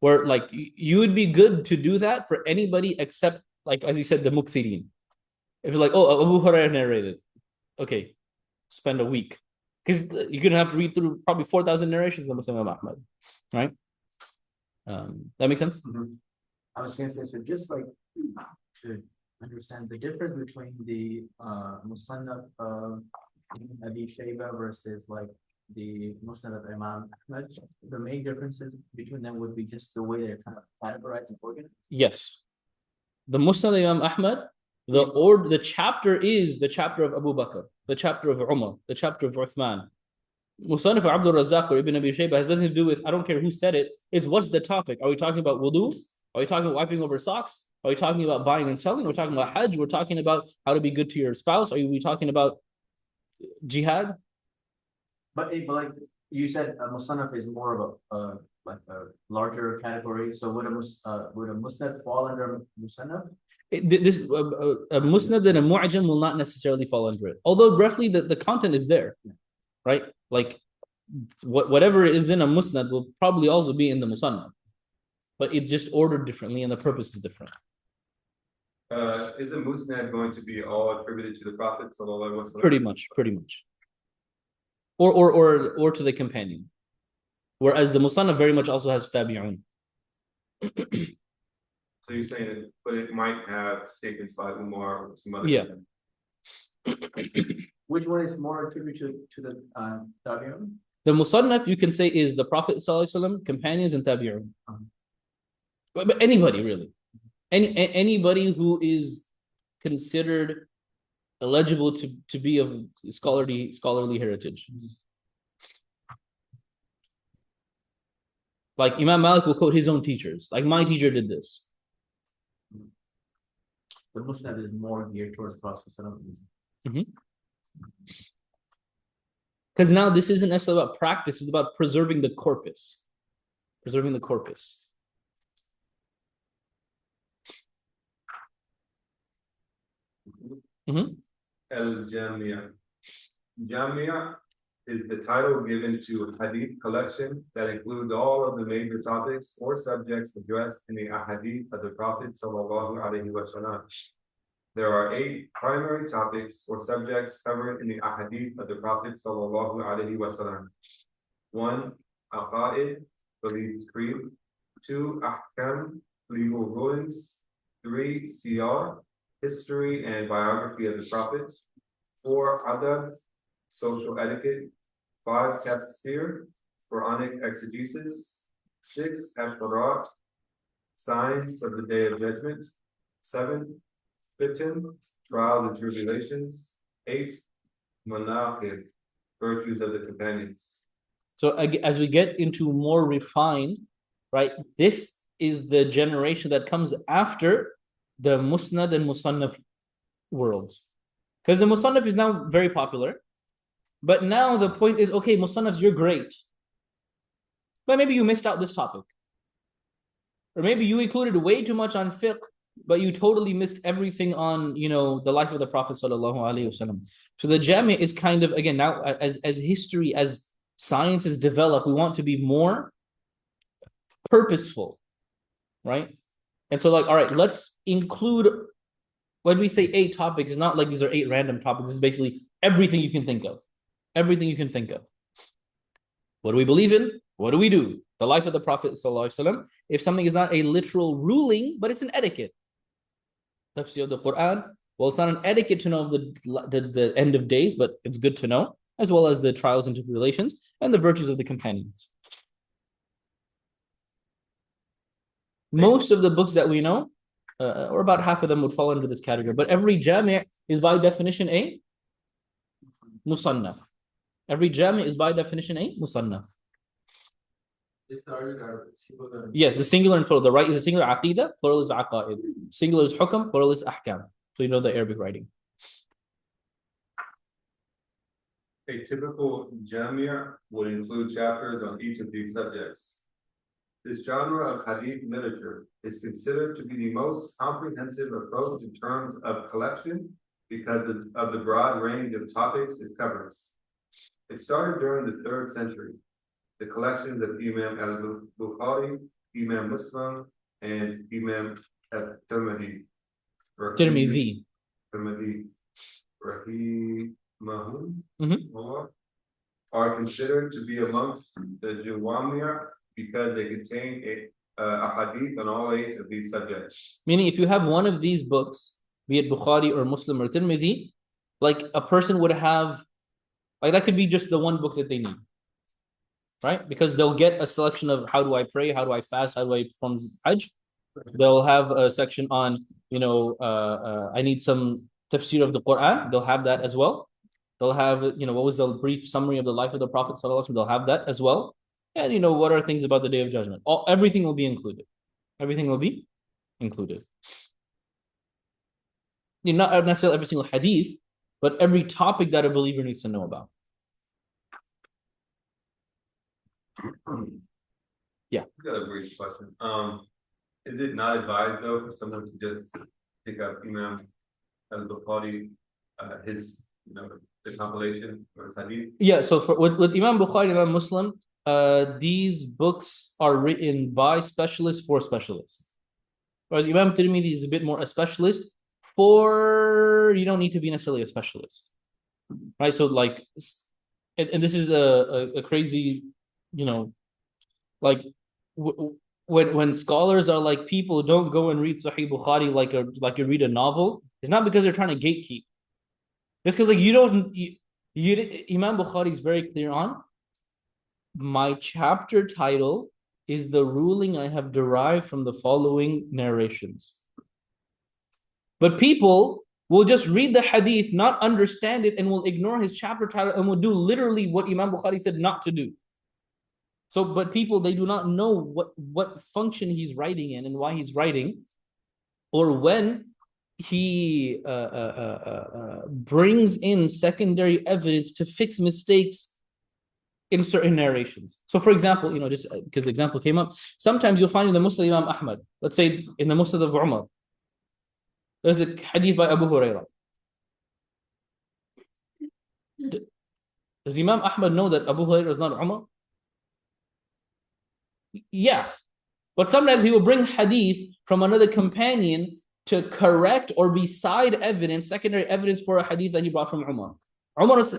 Where like you would be good to do that for anybody except, like as you said, the mukthirin. If you're like, oh, Abu Hurairah narrated, okay, spend a week, because you're gonna have to read through probably 4,000 narrations of Muslim Ahmad, right? That makes sense. Mm-hmm. I was gonna say, so just like to understand the difference between the Musannaf of Abi Shayba versus like the Musnad of Imam Ahmad, the main differences between them would be just the way they're kind of categorized and organized. Yes, the Musnad of Imam Ahmad, the chapter is the chapter of Abu Bakr, the chapter of Umar, the chapter of Uthman. Musannaf of Abdul Razzaq or Ibn Abi Shayba has nothing to do with, I don't care who said it, it's what's the topic. Are we talking about wudu? Are we talking about wiping over socks? Are we talking about buying and selling? We're talking about Hajj. We're talking about how to be good to your spouse. Are we talking about jihad? But like you said, Musannaf is more of a larger category. So would a Musnad fall under Musannaf? A Musnad and a Mu'jam will not necessarily fall under it. Although roughly the content is there, right? Like whatever is in a Musnad will probably also be in the Musannaf. But it's just ordered differently and the purpose is different. Is the Musnad going to be all attributed to the Prophet sallallahu alaihi wasallam? Pretty much. Or to the companion. Whereas the Musannaf very much also has tabi'un. So you're saying that, but it might have statements by Umar or some other. Yeah. Which one is more attributed to the tabi'un? The Musannaf, you can say, is the Prophet ﷺ, companions, and Tabi'un. But anybody, really. Anybody who is considered eligible to be of scholarly heritage. Like Imam Malik will quote his own teachers. Like, my teacher did this. The Muslim is more geared towards Prophet. Because now this isn't necessarily about practice, it's about preserving the corpus. Preserving the corpus. Al-Jamia. Jamia is the title given to a hadith collection that includes all of the major topics or subjects addressed in the ahadith of the Prophet sallallahu alaihi wasallam. There are 8 primary topics or subjects covered in the ahadith of the Prophet sallallahu alaihi wasallam. 1. Aqa'id, beliefs, creed. 2. Ahkam, legal rulings. 3. Siyar, history and biography of the Prophet. 4. Adab, social etiquette. 5. Tafsir, Quranic exegesis. 6. Ashbarat, signs of the Day of Judgment. 7. Fitan, trials and tribulations. 8. Manaqib, virtues of the companions. So as we get into more refined, right, this is the generation that comes after the Musnad and Musannaf worlds. Because the Musannaf is now very popular. But now the point is, okay, Musannafs, you're great. But maybe you missed out this topic. Or maybe you included way too much on fiqh, but you totally missed everything on, the life of the Prophet sallallahu alaihi wasallam. So the Jami is kind of, again, now as history, as science has developed, we want to be more purposeful, right? And so, like, all right, let's include, when we say 8 topics, it's not like these are 8 random topics. This is basically everything you can think of. Everything you can think of. What do we believe in? What do we do? The life of the Prophet ﷺ. If something is not a literal ruling, but it's an etiquette. Tafsir of the Quran. Well, it's not an etiquette to know the end of days, but it's good to know, as well as the trials and tribulations and the virtues of the companions. Most of the books that we know, or about half of them would fall into this category, but every jami' is by definition a musannaf. Every jami' is by definition a musannaf. Yes, the singular and plural. The right is the singular aqidah, plural is aqaid. Singular is hukam, plural is ahkam. So you know the Arabic writing. A typical jamia would include chapters on each of these subjects. This genre of hadith literature is considered to be the most comprehensive approach in terms of collection because of the broad range of topics it covers. It started during the 3rd century. The collections of Imam al-Bukhari, Imam Muslim, and Imam al-Tirmidhi. Are considered to be amongst the Jawamiya because they contain a hadith on all 8 of these subjects. Meaning, if you have one of these books, be it Bukhari or Muslim or Tirmidhi, like a person would have, like that could be just the one book that they need. Right? Because they'll get a selection of how do I pray, how do I fast, how do I perform Hajj. They'll have a section on, I need some tafsir of the Quran. They'll have that as well. They'll have, what was the brief summary of the life of the Prophet ﷺ. They'll have that as well. And, what are things about the Day of Judgment? Everything will be included. Everything will be included. Not necessarily every single hadith, but every topic that a believer needs to know about. Yeah. I've got a brief question. Is it not advised though for someone to just pick up Imam al-Bukhari, his, the compilation or his hadith? Yeah. So with Imam Bukhari and Imam Muslim, these books are written by specialists for specialists. Whereas Imam Tirmidhi is a bit more a specialist for, you don't need to be necessarily a specialist, right? So like, and this is a crazy, like when scholars are like, people don't go and read Sahih Bukhari like you read a novel. It's not because they're trying to gatekeep. It's because like Imam Bukhari is very clear on my chapter title is the ruling I have derived from the following narrations. But people will just read the hadith, not understand it, and will ignore his chapter title and will do literally what Imam Bukhari said not to do. So, but people, they do not know what function he's writing in and why he's writing, or when he brings in secondary evidence to fix mistakes in certain narrations. So, for example, just because the example came up, sometimes you'll find in the Musnad Imam Ahmad, let's say in the Musnad of Umar, there's a hadith by Abu Hurairah. Does Imam Ahmad know that Abu Hurairah is not Umar? Yeah. But sometimes he will bring hadith from another companion to correct or beside evidence, secondary evidence for a hadith that he brought from Umar.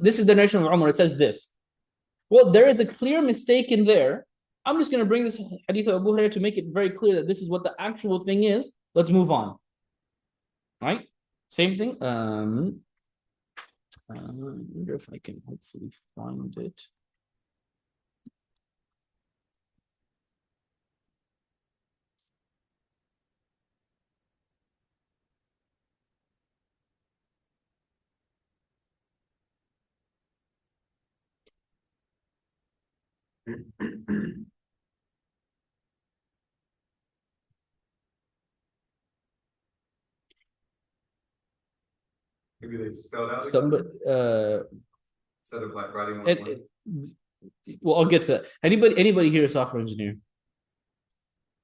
This is the narration of Umar. It says this. Well, there is a clear mistake in there. I'm just going to bring this hadith of Abu Hurairah to make it very clear that this is what the actual thing is. Let's move on. Right? Same thing. I wonder if I can hopefully find it. Maybe they spelled out Somebody, instead of like writing one word. Well, I'll get to that. Anybody here a software engineer?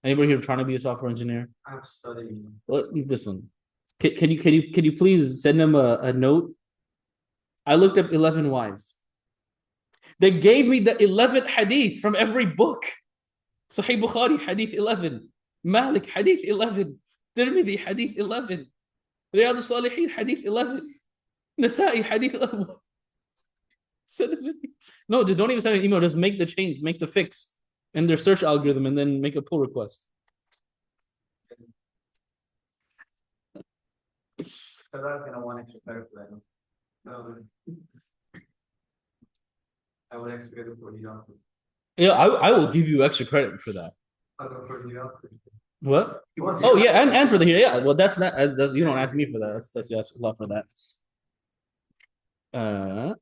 Anybody here trying to be a software engineer? I'm studying. Well, listen. Can you please send them a note? I looked up 11 wives. They gave me the 11th hadith from every book. Sahih Bukhari, hadith 11. Malik, hadith 11. Tirmidhi, hadith 11. Riyadh al-Salihin, hadith 11. Nasa'i, hadith 11. No, don't even send an email. Just make the change, make the fix in their search algorithm, and then make a pull request. Because I'm going to want extra credit for that. No. I would extra credit for you. Yeah, I will give you extra credit for that. I'll go for you. What? Oh yeah, and for the here, yeah. Well, that's not as you don't ask me for that. That's you ask a lot for that.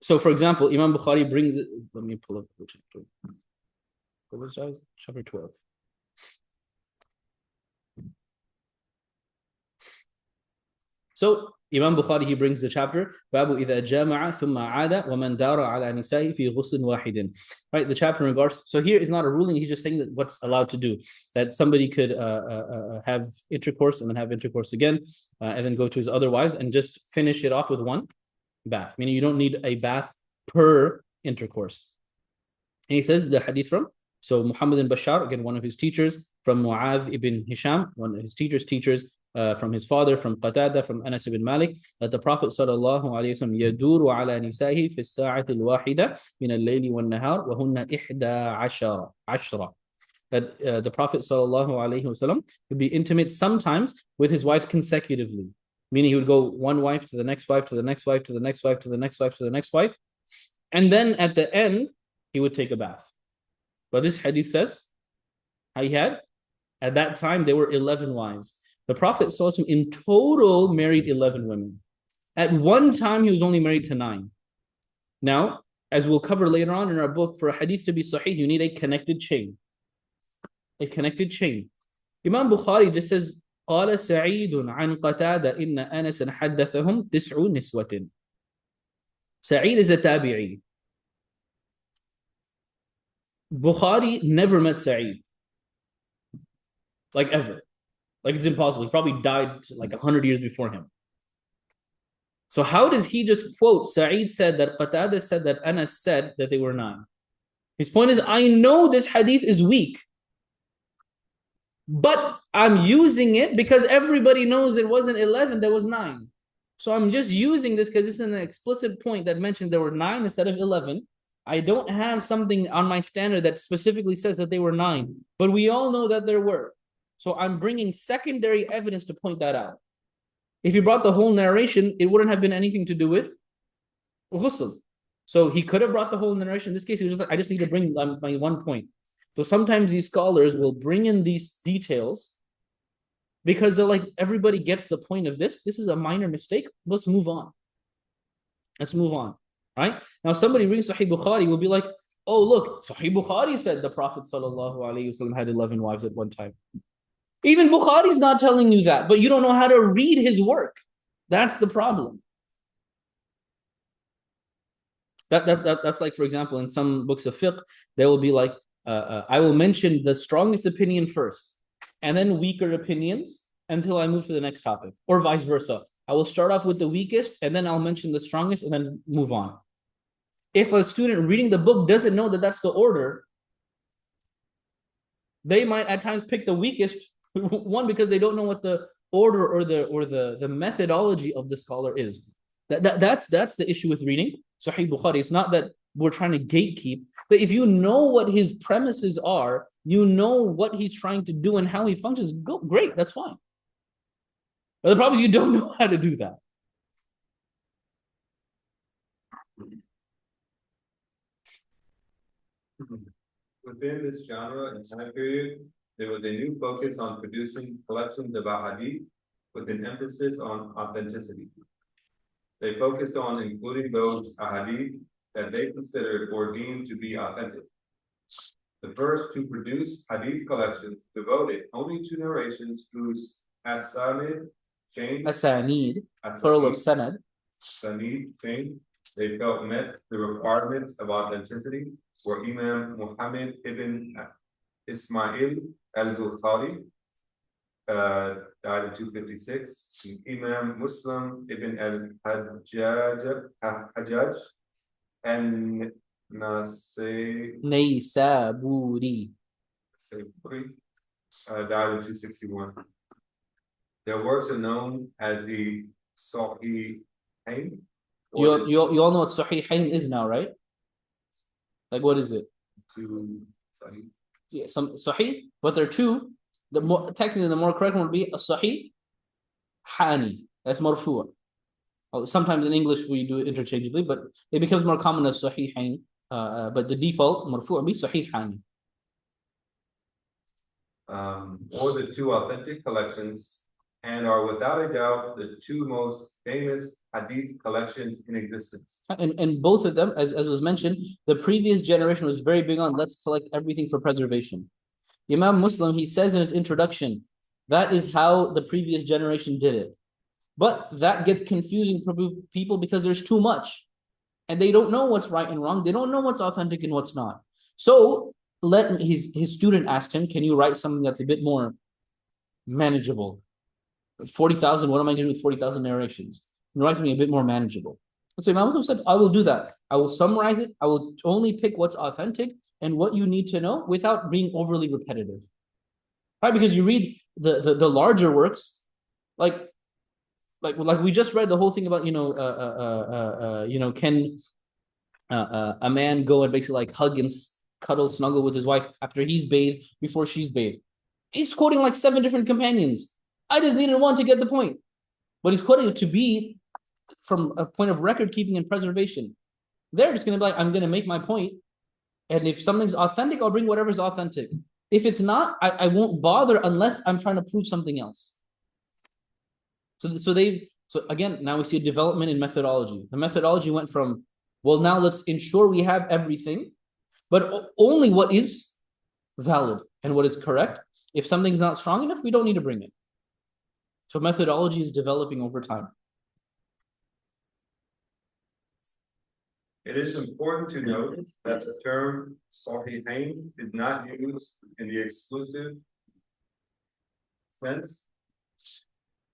So for example, Imam Bukhari brings it. Let me pull up the chapter. What was that? Chapter 12. So Imam Bukhari, he brings the chapter Babu idha jama'a thumma aada wa man dara ala nisa'i fi ghuslin wahidin. Right, the chapter in regards. So here is not a ruling. He's just saying that what's allowed to do. That somebody could have intercourse and then have intercourse again, and then go to his other wives and just finish it off with one bath. Meaning you don't need a bath per intercourse. And he says the hadith from Muhammad ibn Bashar, again one of his teachers, from Mu'adh ibn Hisham, one of his teachers. From his father, from Qatada, from Anas ibn Malik, that the Prophet sallallahu alaihi wasallam yaduru ala nisahi fi as-sa'ati al-wahida min al-layli wan-nahar wa hunna 11 that the Prophet sallallahu alaihi wasallam would be intimate sometimes with his wives consecutively, meaning he would go one wife to the next wife to the next wife to the next wife to the next wife to the next wife, and then at the end he would take a bath. But this hadith says he had at that time there were 11 wives. The Prophet ﷺ in total married 11 women. At one time, he was only married to 9. Now, as we'll cover later on in our book, for a hadith to be sahih, you need a connected chain. A connected chain. Imam Bukhari just says, قال سعيد عن قتادة إن أنسا حدثهم 9 نسوة. Sa'id is a tabi'i. Bukhari never met Sa'id. Like ever. Like it's impossible. He probably died like 100 years before him. So how does he just quote Sa'id said that Qatada said that Anas said that they were 9? His point is, I know this hadith is weak, but I'm using it because everybody knows it wasn't 11, there was 9. So I'm just using this because it's an explicit point that mentioned there were 9 instead of 11. I don't have something on my standard that specifically says that they were 9, but we all know that there were. So I'm bringing secondary evidence to point that out. If you brought the whole narration, it wouldn't have been anything to do with ghusl. So he could have brought the whole narration. In this case, he was just like, I just need to bring my one point. So sometimes these scholars will bring in these details because they're like, everybody gets the point of this. This is a minor mistake. Let's move on. Let's move on. Right? Now, somebody reading Sahih Bukhari will be like, oh, look, Sahih Bukhari said the Prophet ﷺ had 11 wives at one time. Even Bukhari's not telling you that, but you don't know how to read his work. That's the problem. That's like, for example, in some books of fiqh, they will be like, I will mention the strongest opinion first, and then weaker opinions until I move to the next topic, or vice versa. I will start off with the weakest, and then I'll mention the strongest, and then move on. If a student reading the book doesn't know that that's the order, they might at times pick the weakest one because they don't know what the order or the methodology of the scholar is. That's the issue with reading Sahih Bukhari. It's not that we're trying to gatekeep. But if you know what his premises are, you know what he's trying to do and how he functions, great, that's fine. But the problem is you don't know how to do that. Within this genre and time period, there was a new focus on producing collections of ahadith with an emphasis on authenticity. They focused on including those ahadith that they considered or deemed to be authentic. The first to produce hadith collections devoted only to narrations whose asanid chains, Asanid, plural of sanad. Sanid chains, they felt met the requirements of authenticity were Imam Muhammad ibn Ismail al-Bukhari, died in 256, Imam Muslim ibn al-Hajjaj, and Naysaburi, died in 261. Their works are known as the Sahihain. You all know what Sahihain is now, right? Like, what is it? Two Sahih. Yeah, some Sahih, but there are two. Technically, the more correct one would be a Sahih Hani. That's marfu'. Sometimes in English we do it interchangeably, but it becomes more common as Sahihain. But the default marfu' would be Sahih Hani. Or the two authentic collections, and are without a doubt the two most famous hadith collections in existence. And both of them, as was mentioned, the previous generation was very big on let's collect everything for preservation. Imam Muslim, he says in his introduction, that is how the previous generation did it. But that gets confusing for people because there's too much. And they don't know what's right and wrong. They don't know what's authentic and what's not. So his student asked him, can you write something that's a bit more manageable? 40,000, what am I going to do with 40,000 narrations? And write something a bit more manageable. So Imam Muslim said, I will do that. I will summarize it. I will only pick what's authentic and what you need to know without being overly repetitive. Right? Because you read the larger works, like we just read the whole thing about, can a man go and basically like hug and cuddle, snuggle with his wife after he's bathed before she's bathed? He's quoting like 7 different companions. I just needed one to get the point. But he's quoting it to be from a point of record keeping and preservation. They're just going to be like, I'm going to make my point. And if something's authentic, I'll bring whatever's authentic. If it's not, I won't bother unless I'm trying to prove something else. So again, now we see a development in methodology. The methodology went from, well, now let's ensure we have everything, but only what is valid and what is correct. If something's not strong enough, we don't need to bring it. So methodology is developing over time. It is important to note that the term Sahihain is not used in the exclusive sense.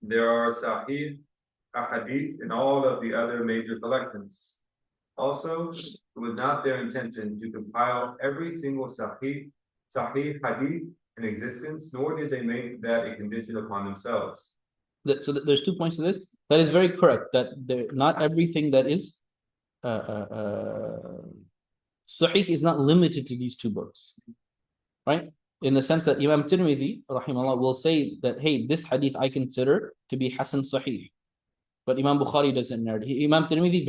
There are Sahih Ahadith in all of the other major collections. Also, it was not their intention to compile every single Sahih Hadith in existence, nor did they make that a condition upon themselves. So there's 2 points to this. That is very correct. That not everything that is Sahih is not limited to these 2 books, right? In the sense that Imam Tirmidhi, rahimahullah, will say that, hey, this hadith I consider to be Hasan Sahih, but Imam Bukhari doesn't narrate. Imam Tirmidhi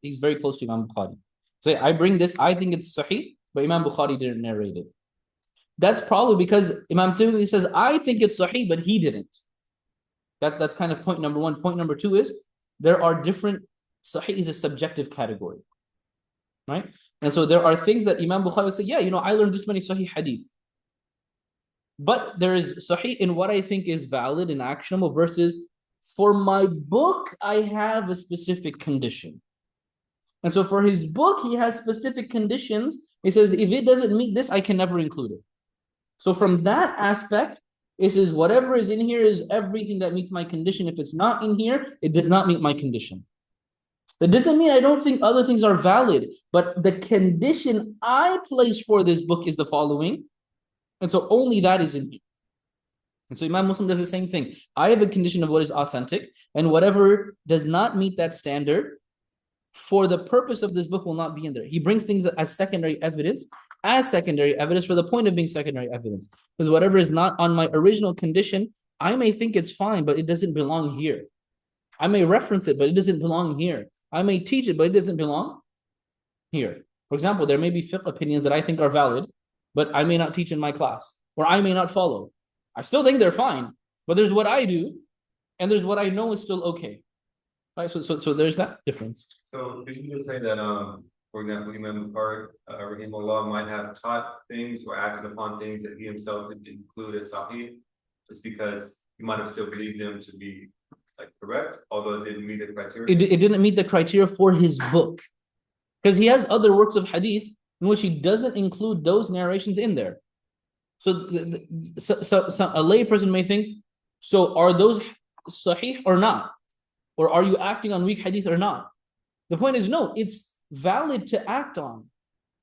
he's very close to Imam Bukhari. Say, I bring this, I think it's Sahih, but Imam Bukhari didn't narrate it. That's probably because Imam Tirmidhi says, I think it's Sahih, but he didn't. That's kind of point number one. Point number two is there are different, Sahih is a subjective category, right? And so there are things that Imam Bukhari will say, yeah, I learned this many Sahih hadith. But there is Sahih in what I think is valid and actionable versus for my book, I have a specific condition. And so for his book, he has specific conditions. He says, if it doesn't meet this, I can never include it. So from that aspect, it says whatever is in here is everything that meets my condition. If it's not in here, it does not meet my condition. That doesn't mean I don't think other things are valid, but the condition I place for this book is the following. And so only that is in here. And so Imam Muslim does the same thing. I have a condition of what is authentic, and whatever does not meet that standard, for the purpose of this book will not be in there. He brings things as secondary evidence for the point of being secondary evidence. Because whatever is not on my original condition, I may think it's fine, but it doesn't belong here. I may reference it, but it doesn't belong here. I may teach it, but it doesn't belong here. For example, there may be fiqh opinions that I think are valid, but I may not teach in my class, or I may not follow. I still think they're fine, but there's what I do, and there's what I know is still okay. Right? So there's that difference. So did you just say that, for example, Imam Bukhari, rahimahullah, might have taught things or acted upon things that he himself didn't include as Sahih, just because he might have still believed them to be correct, although it didn't meet the criteria? It didn't meet the criteria for his book. Because he has other works of hadith in which he doesn't include those narrations in there. So a lay person may think, so are those Sahih or not? Or are you acting on weak hadith or not? The point is, no, it's valid to act on.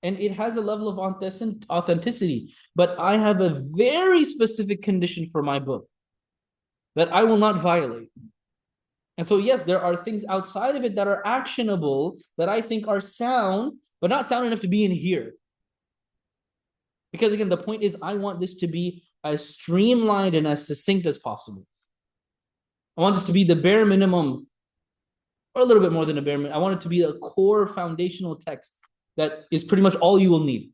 And it has a level of authenticity. But I have a very specific condition for my book that I will not violate. And so, yes, there are things outside of it that are actionable that I think are sound, but not sound enough to be in here. Because again, the point is I want this to be as streamlined and as succinct as possible. I want this to be the bare minimum, or a little bit more than a bare minimum. I want it to be a core foundational text that is pretty much all you will need.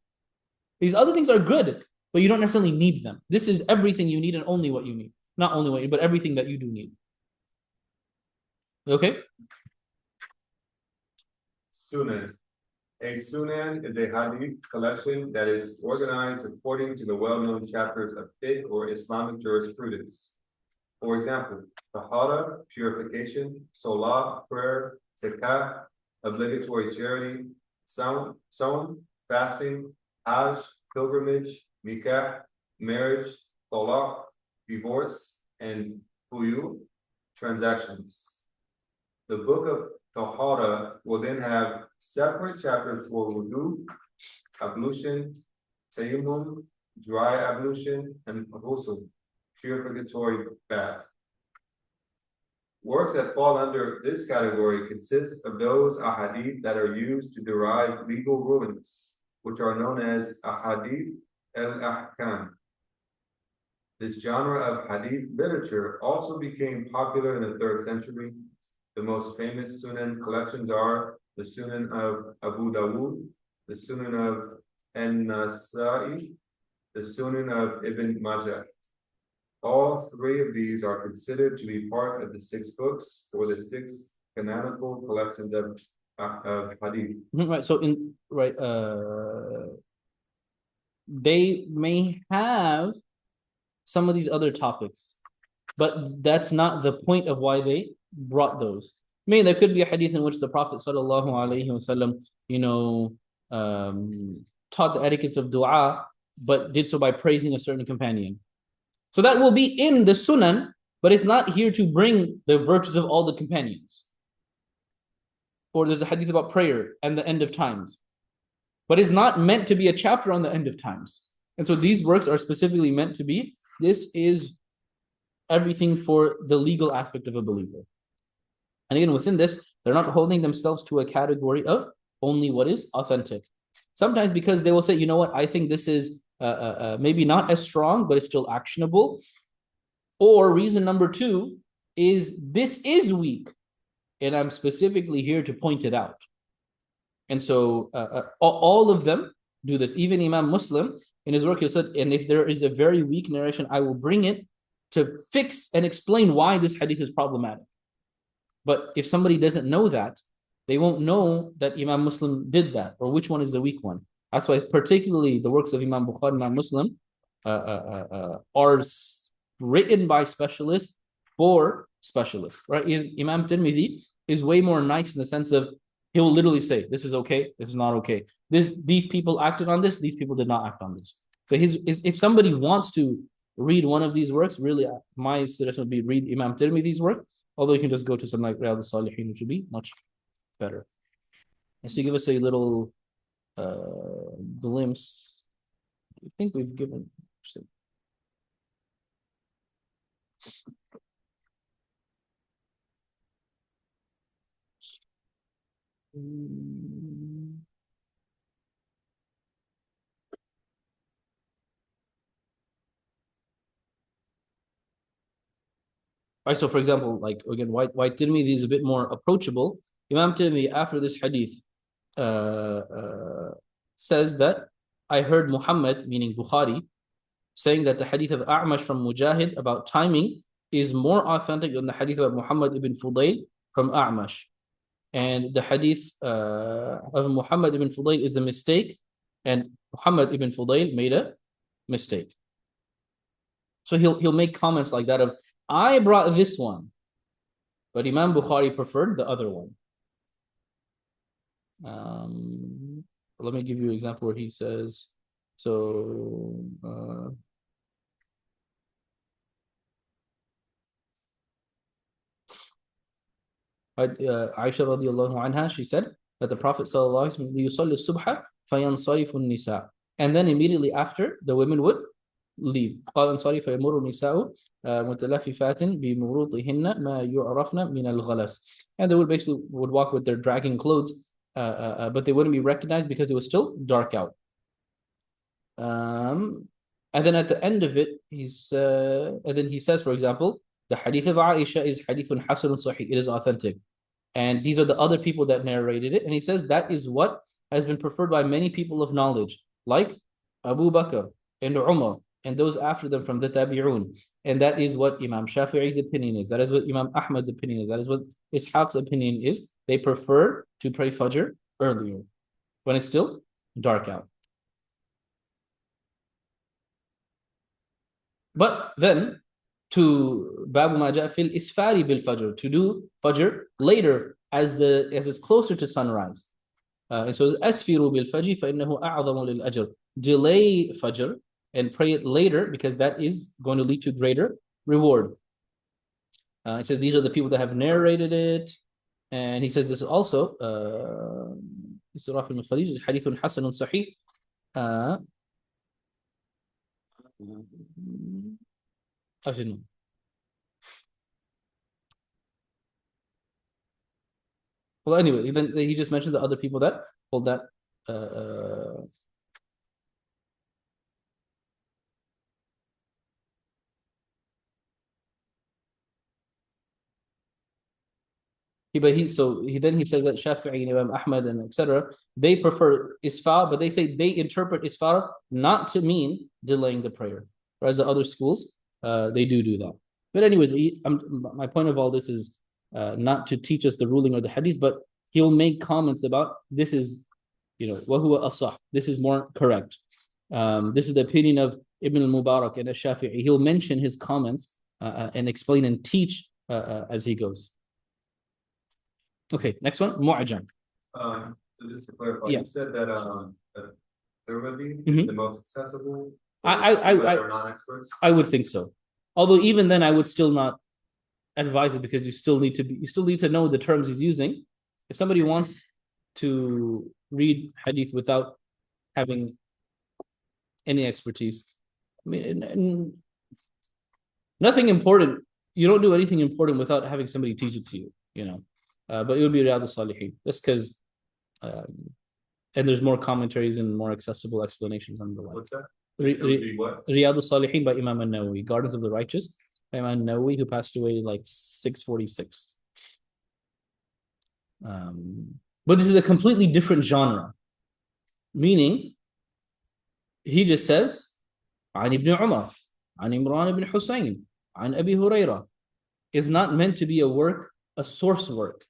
These other things are good, but you don't necessarily need them. This is everything you need and only what you need. Not only what you, but everything that you do need. Okay? Sunan. A sunan is a hadith collection that is organized according to the well-known chapters of fiqh or Islamic jurisprudence. For example, tahara, purification; salah, prayer; zakah, obligatory charity; sawm, fasting; hajj, pilgrimage; nikah, marriage; talaq, divorce; and buyu, transactions. The book of tahara will then have separate chapters for wudu, ablution, tayammum, dry ablution, and ghusl, purificatory bath. Works that fall under this category consist of those ahadith that are used to derive legal rulings, which are known as ahadith al-ahkam. This genre of hadith literature also became popular in the 3rd century. The most famous sunan collections are the Sunan of Abu Dawud, the Sunan of An-Nasa'i, the Sunan of Ibn Majah. All 3 of these are considered to be part of the 6 books or the 6 canonical collections of hadith. Right. So they may have some of these other topics, but that's not the point of why they brought those. Maybe there could be a hadith in which the Prophet sallallahu alaihi wasallam, taught the etiquettes of dua, but did so by praising a certain companion. So that will be in the sunan, but it's not here to bring the virtues of all the companions. Or there's a hadith about prayer and the end of times, but it's not meant to be a chapter on the end of times. And so these works are specifically meant to be, this is everything for the legal aspect of a believer. And again, within this, they're not holding themselves to a category of only what is authentic. Sometimes because they will say, you know what, I think this is maybe not as strong, but it's still actionable. Or reason number 2 is this is weak, and I'm specifically here to point it out. And so all of them do this. Even Imam Muslim, in his work, he said, and if there is a very weak narration, I will bring it to fix and explain why this hadith is problematic. But if somebody doesn't know that, they won't know that Imam Muslim did that, or which one is the weak one. That's why particularly the works of Imam Bukhari, Imam Muslim, are written by specialists for specialists, right? Imam Tirmidhi is way more nice in the sense of he'll literally say, this is okay, this is not okay. These people acted on this, these people did not act on this. So if somebody wants to read one of these works, really my suggestion would be read Imam Tirmidhi's work, although you can just go to something like Riyadh al-Salihin, which would be much better. And so give us a little glimpse. I think we've given. Right, so for example, like again, why Tirmidhi is a bit more approachable. Imam Tirmidhi, after this hadith, says that I heard Muhammad, meaning Bukhari, saying that the hadith of A'mash from Mujahid about timing is more authentic than the hadith of Muhammad ibn Fudayl from A'mash. And the hadith of Muhammad ibn Fudayl is a mistake, and Muhammad ibn Fudayl made a mistake. So he'll make comments like that of, I brought this one, but Imam Bukhari preferred the other one. Let me give you an example where he says, so Aisha radiallahu anha, she said that the Prophet sallallahu alaihi wasallam فَيَنْصَرِفُ النِّسَاء, and then immediately after the women would leave. قال انصرف يمر النساء متلففات بمروطهن ما يعرفن من الغلس, and they would walk with their dragging clothes, but they wouldn't be recognized because it was still dark out. And then at the end of it, and then he says, for example, the hadith of Aisha is hadithun hasanun sahih, it is authentic, and these are the other people that narrated it, and he says that is what has been preferred by many people of knowledge, like Abu Bakr and Umar and those after them from the Tabi'un. And that is what Imam Shafi'i's opinion is. That is what Imam Ahmad's opinion is. That is what Ishaq's opinion is. They prefer to pray Fajr earlier, when it's still dark out. But then, to Babu ma ja'a fil isfari bil Fajr, to do Fajr later as it's closer to sunrise. And so, asfiru bil Fajr fa innahu a'zamu lil ajr. Delay Fajr and pray it later because that is going to lead to greater reward. He says these are the people that have narrated it, and he says this also. Surah al-Khalij is hadithun hasanun sahih. Well, anyway, then he just mentioned the other people that hold that. He says that Shafi'i and Imam Ahmad and etc. they prefer isfar, but they say they interpret isfar not to mean delaying the prayer, whereas the other schools they do that. But anyways, my point of all this is not to teach us the ruling or the hadith, but he'll make comments about this is, wahuwa asah. This is more correct. This is the opinion of Ibn al-Mubarak and al-Shafi'i. He'll mention his comments and explain and teach as he goes. Okay, next one, Mu'ajam. So just to clarify, Yeah. you said that Tirmidhi Mhm. is the most accessible for I people that are non-experts? would think so. Although even then, I would still not advise it because you still need to know the terms he's using. If somebody wants to read hadith without having any expertise, I mean, nothing important. You don't do anything important without having somebody teach it to you. But it would be Riyadh al-Salihin, just because, and there's more commentaries and more accessible explanations on the like. What's that? It would be what? Riyadh al-Salihin by Imam al-Nawawi, Gardens of the Righteous by Imam al-Nawawi, who passed away like 646. But this is a completely different genre. Meaning, he just says, عن ابن عمر, عن عمران ibn Husayn, عن Abi Hurairah. Is not meant to be a work, a source work.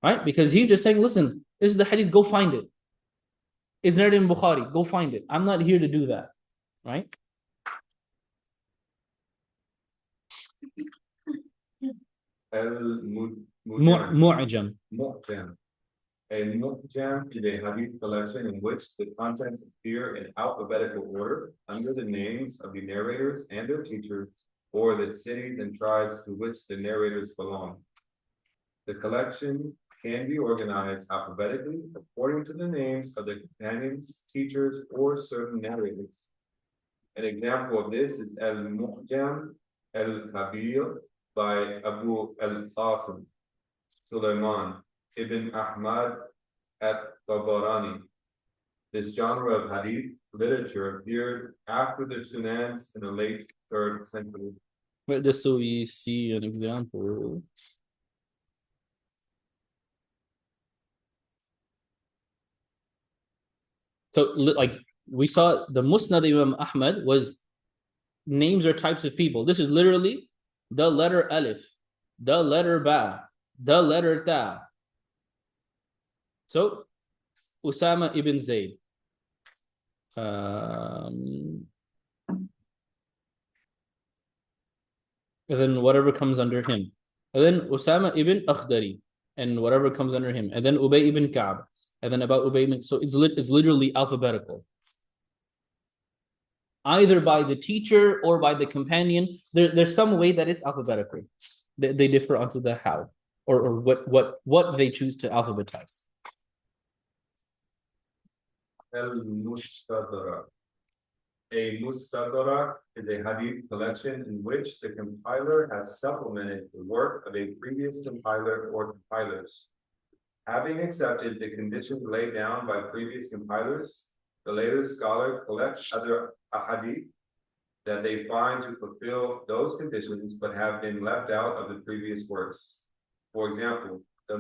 Right? Because he's just saying, listen, this is the hadith, go find it. It's there in Bukhari, go find it. I'm not here to do that. Right? Mu'jam. A mu'jam is a hadith collection in which the contents appear in alphabetical order under the names of the narrators and their teachers, or the cities and tribes to which the narrators belong. The collection can be organized alphabetically according to the names of the companions, teachers, or certain narrators. An example of this is Al-Mu'jam Al-Kabir by Abu Al-Qasim Sulaiman ibn Ahmad at-Tabarani. This genre of hadith literature appeared after the Sunans in the late 3rd century. But just so we see an example. So, like, we saw the Musnad Imam Ahmad was names or types of people. This is literally the letter Alif, the letter Ba, the letter Ta. So, Usama ibn Zayd. And then whatever comes under him. And then Usama ibn Akhdari, and whatever comes under him. And then Ubay ibn Ka'b. And then about Ubay ibn... So it's literally alphabetical. Either by the teacher or by the companion. There's some way that it's alphabetical. They differ onto the how. Or what they choose to alphabetize. Al-Mustadrak. A Mustadrak is a hadith collection in which the compiler has supplemented the work of a previous compiler or compilers. Having accepted the conditions laid down by previous compilers, the later scholar collects other hadith that they find to fulfill those conditions but have been left out of the previous works. For example, the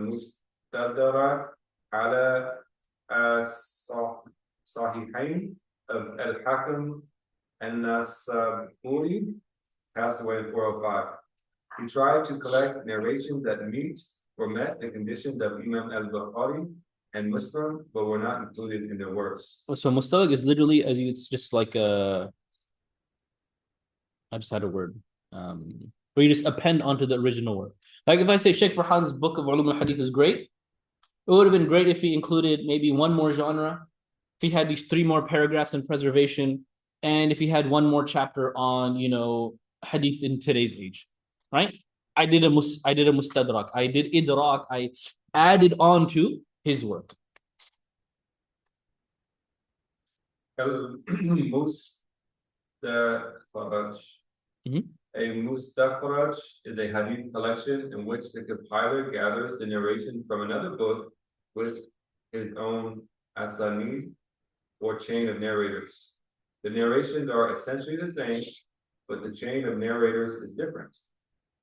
Mustadrak ala Sahihain of Al-Hakam An-Nasaburi passed away in 405. He tried to collect narrations that meet or met the conditions of Imam al-Bukhari and Muslim, but were not included in their works. So Mustadrak is literally, it's just like I just had a word. Where you just append onto the original work. Like if I say Sheikh Farhan's book of Ulum al-Hadith is great, it would have been great if he included maybe one more genre, if he had these 3 more paragraphs in preservation, and if he had one more chapter on, hadith in today's age, right? I did a mustadrak, I did idrak, I added on to his work. A mustakhraj is a hadith collection in which the compiler gathers the narration from another book with his own asanid or chain of narrators. The narrations are essentially the same, but the chain of narrators is different.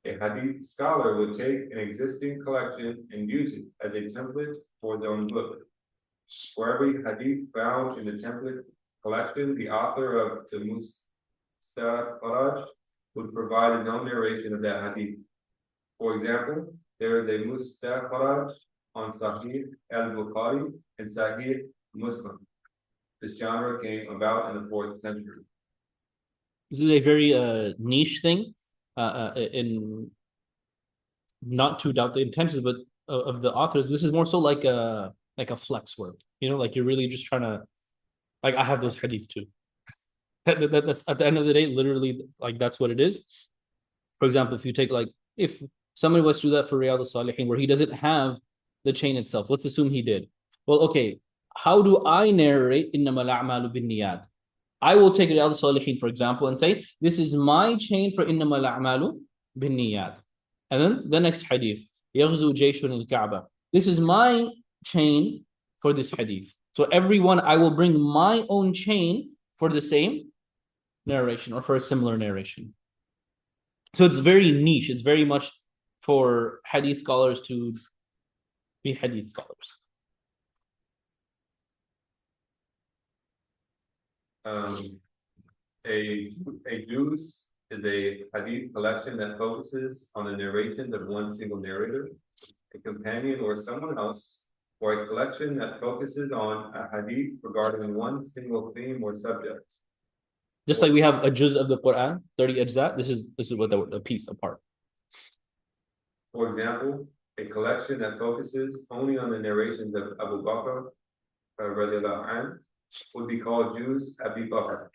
A hadith scholar would take an existing collection and use it as a template for their own book. For every hadith found in the template collection, the author of the mustakhraj would provide his own narration of that hadith. For example, there is a mustakhraj on Sahih al-Bukhari and Sahih Muslim. This genre came about in the 4th century. This is a very niche thing, in not to doubt the intentions, but of the authors. This is more so like a flex work. Like you're really just trying to, like I have those hadith too. That's at the end of the day, literally, like that's what it is. For example, if you take if somebody was to do that for Riyadh al-Salihin, where he doesn't have the chain itself, let's assume he did. Well, okay, how do I narrate innamal a'malu binniyat? I will take Riyadh al-Salihin, for example, and say, this is my chain for innamal a'malu binniyat. And then the next hadith, yaghzu jayshun al-Ka'bah. This is my chain for this hadith. So everyone, I will bring my own chain for the same narration or for a similar narration. So it's very niche. It's very much for hadith scholars to be hadith scholars. A juz is a hadith collection that focuses on the narrations of one single narrator, a companion or someone else, or a collection that focuses on a hadith regarding one single theme or subject. Just like we have a juz of the Quran, 30 ajza, this is what the piece apart. For example, a collection that focuses only on the narrations of Abu Bakr radiallahu anhu would be called Juz Abi Bakr.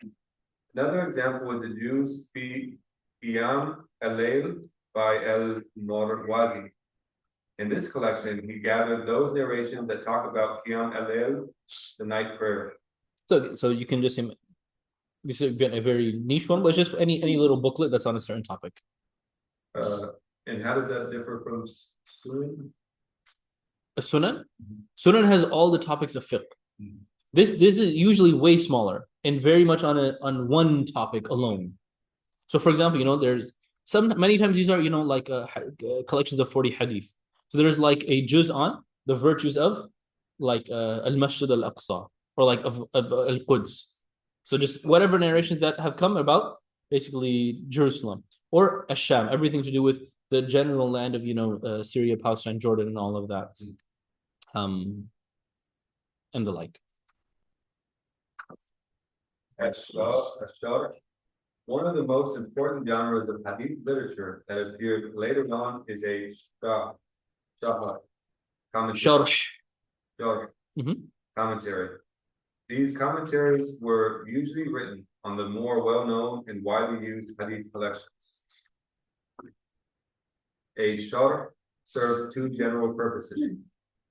Another example is the Juz fi Qiyam al-Layl by al-Marwazi. In this collection, he gathered those narrations that talk about Qiyam al-Layl, the night prayer. So you can just, this is a very niche one, but just any little booklet that's on a certain topic. And how does that differ from Sunan? A Sunan? Sunan has all the topics of fiqh. This is usually way smaller and very much on one topic alone. So for example, there's many times these are, like collections of 40 hadith. So there's like a juz on the virtues of like al-Masjid al-Aqsa or like of al-Quds. So just whatever narrations that have come about basically Jerusalem or Ash-Sham, everything to do with the general land of Syria, Palestine, Jordan, and all of that, and the like. Ash-Sharh, one of the most important genres of hadith literature that appeared later on, is a commentary. These commentaries were usually written on the more well-known and widely used hadith collections. A sharh serves two general purposes.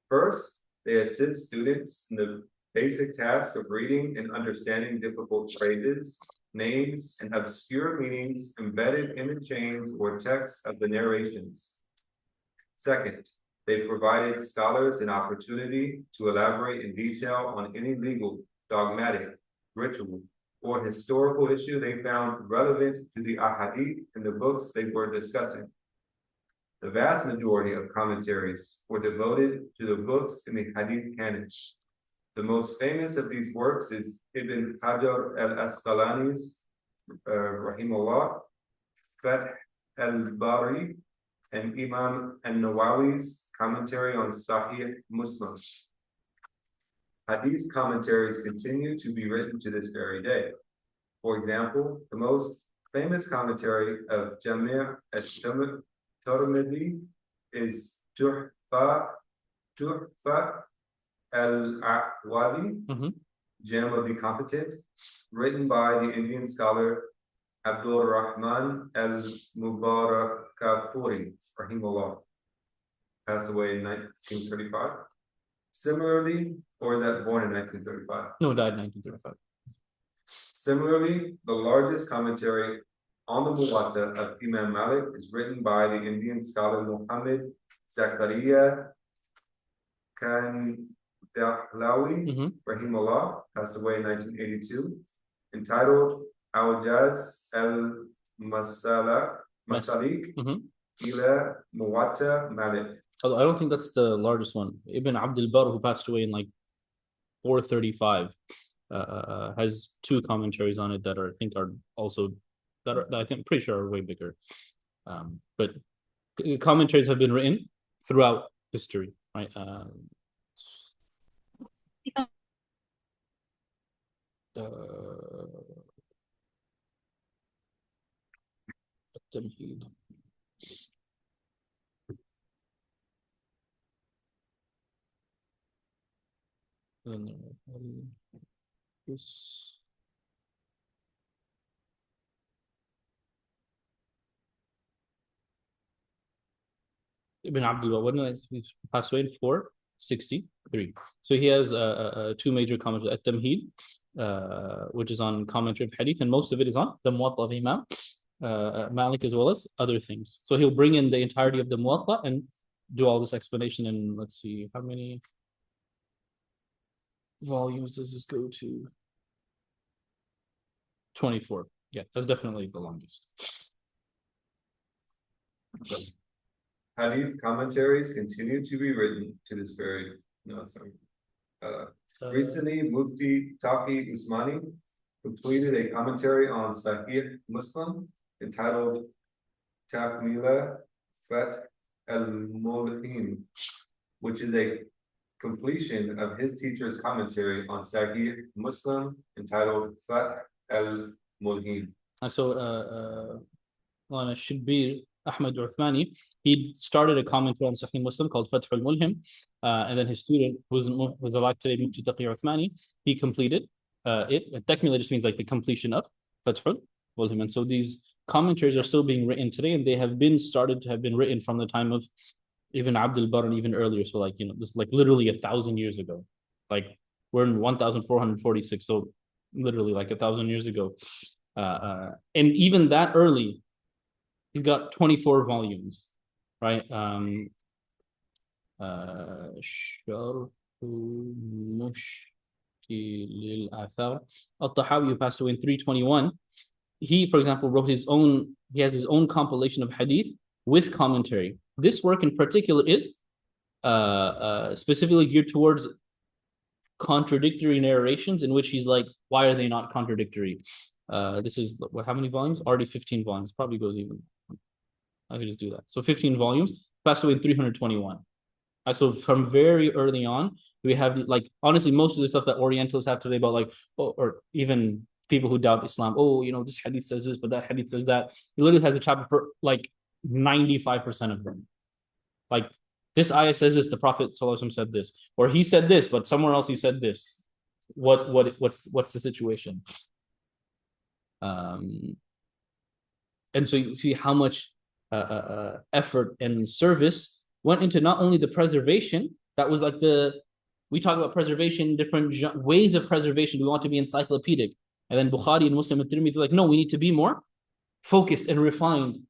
First, they assist students in the basic task of reading and understanding difficult phrases, names, and obscure meanings embedded in the chains or text of the narrations. Second, they provided scholars an opportunity to elaborate in detail on any legal, dogmatic, ritual, or historical issue they found relevant to the ahadith in the books they were discussing. The vast majority of commentaries were devoted to the books in the hadith canon. The most famous of these works is Ibn Hajar al-Asqalani's, rahimahullah, Fath al-Bari, and Imam al-Nawawi's commentary on Sahih Muslim. Hadith commentaries continue to be written to this very day. For example, the most famous commentary of Jami' al-Tirmidhi is Tuhfa al-Ahwadi, Gem of the Competent, written by the Indian scholar Abdul Rahman al-Mubarakafuri, rahimahullah, passed away in 1935. Similarly, or is that born in 1935? No, died in 1935. Similarly, the largest commentary on the Muwatta of Imam Malik is written by the Indian scholar Muhammad Zakaria Kandahlawi, rahimahullah, passed away in 1982, entitled Al-Jaz al-Masalik ila Muwatta Malik. Although I don't think that's the largest one. Ibn Abdul Barr, who passed away in like 435, has two commentaries on it that I think are pretty sure are way bigger. But commentaries have been written throughout history, right? التمهيد. Ibn Abdul Wahab, he passed away in 463. So he has two major commentaries, At-Tamheed, which is on commentary of hadith, and most of it is on the Muwatta of Imam Malik, as well as other things. So he'll bring in the entirety of the Muwatta and do all this explanation. And let's see, how many volumes does this go to? 24. Yeah, that's definitely the longest. Hadith commentaries continue to be written to this very. Recently, Mufti Taqi Usmani completed a commentary on Sahih Muslim entitled Takmila Fath al-Mulhim, which is a completion of his teacher's commentary on Sahih Muslim entitled Fath al-Mulhim. So, Lana Shibir Ahmed Uthmani, he started a commentary on Sahih Muslim called Fath al-Mulhim, and then his student, who's alive today, Mufti Taqi Uthmani, he completed it. Technically, just means like the completion of Fath al-Mulhim. And so these commentaries are still being written today, and they have been started to have been written from the time of Ibn Abdul Barr and even earlier. So like, this is like literally 1,000 years ago. Like we're in 1446, so literally like 1,000 years ago. And even that early, he's got 24 volumes, right? Sharh Mushkil al-Athar. Al-Tahawi passed away in 321. He, for example, he has his own compilation of hadith with commentary. This work in particular is specifically geared towards contradictory narrations, in which he's like, why are they not contradictory? This is how many volumes? Already 15 volumes. Probably goes even. I could just do that. So 15 volumes. Passed away in 321. So from very early on, we have like, honestly, most of the stuff that Orientalists have today about like, or even people who doubt Islam, this hadith says this, but that hadith says that. He literally has a chapter for like 95% of them. Like, this ayah says this, the Prophet ﷺ said this, or he said this, but somewhere else he said this. What's the situation? And so you see how much effort and service went into not only the preservation, that was like we talk about preservation, different ways of preservation. We want to be encyclopedic. And then Bukhari and Muslim and Tirmidhi like, no, we need to be more focused and refined.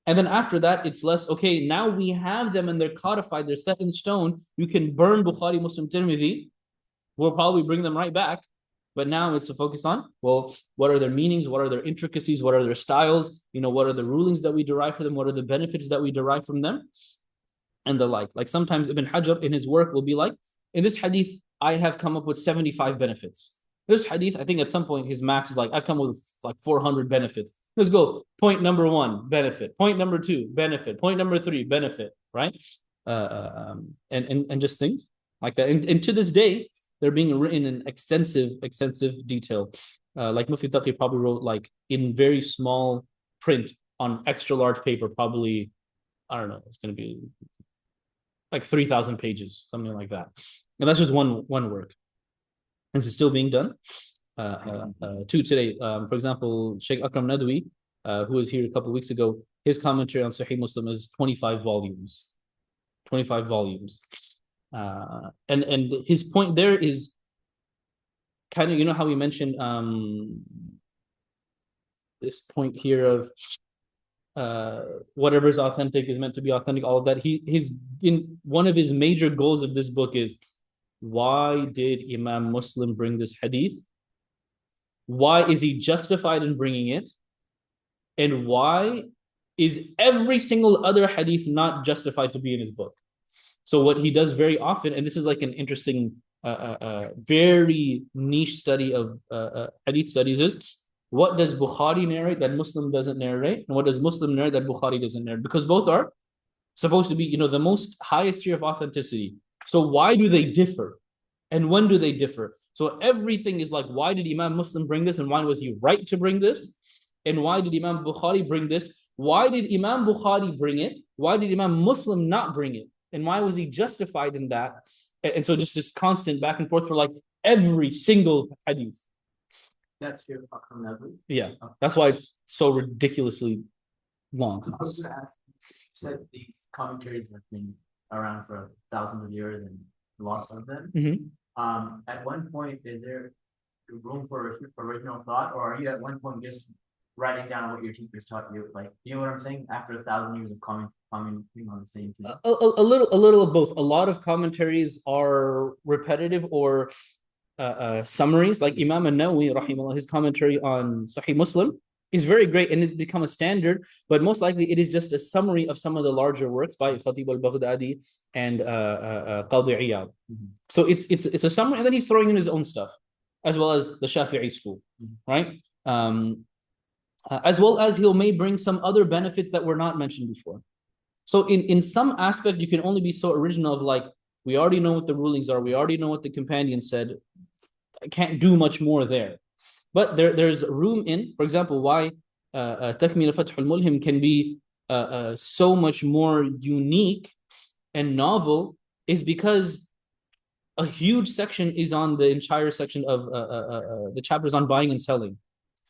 And then after that, it's less, okay, now we have them and they're codified, they're set in stone. You can burn Bukhari, Muslim, Tirmidhi. We'll probably bring them right back. But now it's to focus on, well, what are their meanings? What are their intricacies? What are their styles? What are the rulings that we derive from them? What are the benefits that we derive from them? And the like. Like sometimes Ibn Hajar in his work will be like, in this hadith, I have come up with 75 benefits. This hadith, I think at some point his max is like, I've come up with like 400 benefits. Let's go. Point number 1, benefit. Point number 2, benefit. Point number 3, benefit. Right? And just things like that. And to this day, they're being written in extensive detail. Like Mufti Taqi probably wrote like in very small print on extra large paper, probably, I don't know, it's going to be like 3,000 pages, something like that. And that's just one work. And it's still being done too today. For example, Sheikh Akram Nadwi, who was here a couple of weeks ago, his commentary on Sahih Muslim is 25 volumes. 25 volumes. And his point there is kind of, how we mentioned this point here of whatever is authentic is meant to be authentic, all of that. One of his major goals of this book is, why did Imam Muslim bring this hadith? Why is he justified in bringing it? And why is every single other hadith not justified to be in his book? So what he does very often, and this is like an interesting, very niche study of hadith studies, is what does Bukhari narrate that Muslim doesn't narrate? And what does Muslim narrate that Bukhari doesn't narrate? Because both are supposed to be, the most highest tier of authenticity. So why do they differ? And when do they differ? So everything is like, why did Imam Muslim bring this? And why was he right to bring this? And why did Imam Bukhari bring this? Why did Imam Bukhari bring it? Why did Imam Muslim not bring it? And why was he justified in that? And so just this constant back and forth for like every single hadith. That's your Akram Nadwi? Yeah, that's why it's so ridiculously long. I was going to ask, you said these commentaries have been around for thousands of years and lots of them. Mm-hmm. At one point, is there room for original thought, or are you at one point just writing down what your teachers taught you? Like, you know what I'm saying? After 1,000 years of commenting on the same thing. A little of both. A lot of commentaries are repetitive or summaries. Like Imam An-Nawawi, rahimahullah, his commentary on Sahih Muslim is very great and it's become a standard, but most likely it is just a summary of some of the larger works by Khatib al-Baghdadi and Qadi Iyad. So it's a summary, and then he's throwing in his own stuff, as well as the Shafi'i school. right? As well as he'll may bring some other benefits that were not mentioned before. So in some aspect, you can only be so original of like, we already know what the rulings are. We already know what the companion said. I can't do much more there. But there's room in, for example, why Takmil Fath al-Mulhim can be so much more unique and novel is because a huge section is on the entire section of the chapters on buying and selling.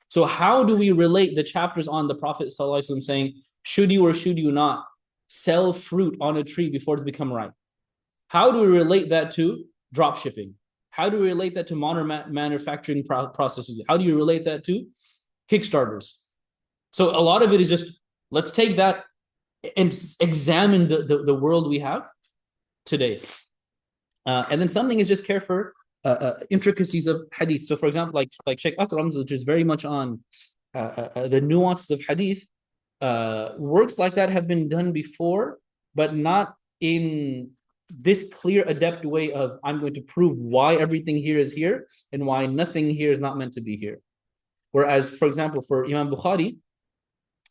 So how do we relate the chapters on the Prophet ﷺ saying, should you or should you not sell fruit on a tree before it's become ripe? How do we relate that to drop shipping? How do we relate that to modern manufacturing processes? How do you relate that to Kickstarters? So a lot of it is just, let's take that and examine the world we have today. And then something is just care for intricacies of hadith. So for example, like Sheikh Akram's, which is very much on the nuances of hadith, works like that have been done before, but not in this clear, adept way of, I'm going to prove why everything here is here and why nothing here is not meant to be here. Whereas, for example, for Imam Bukhari,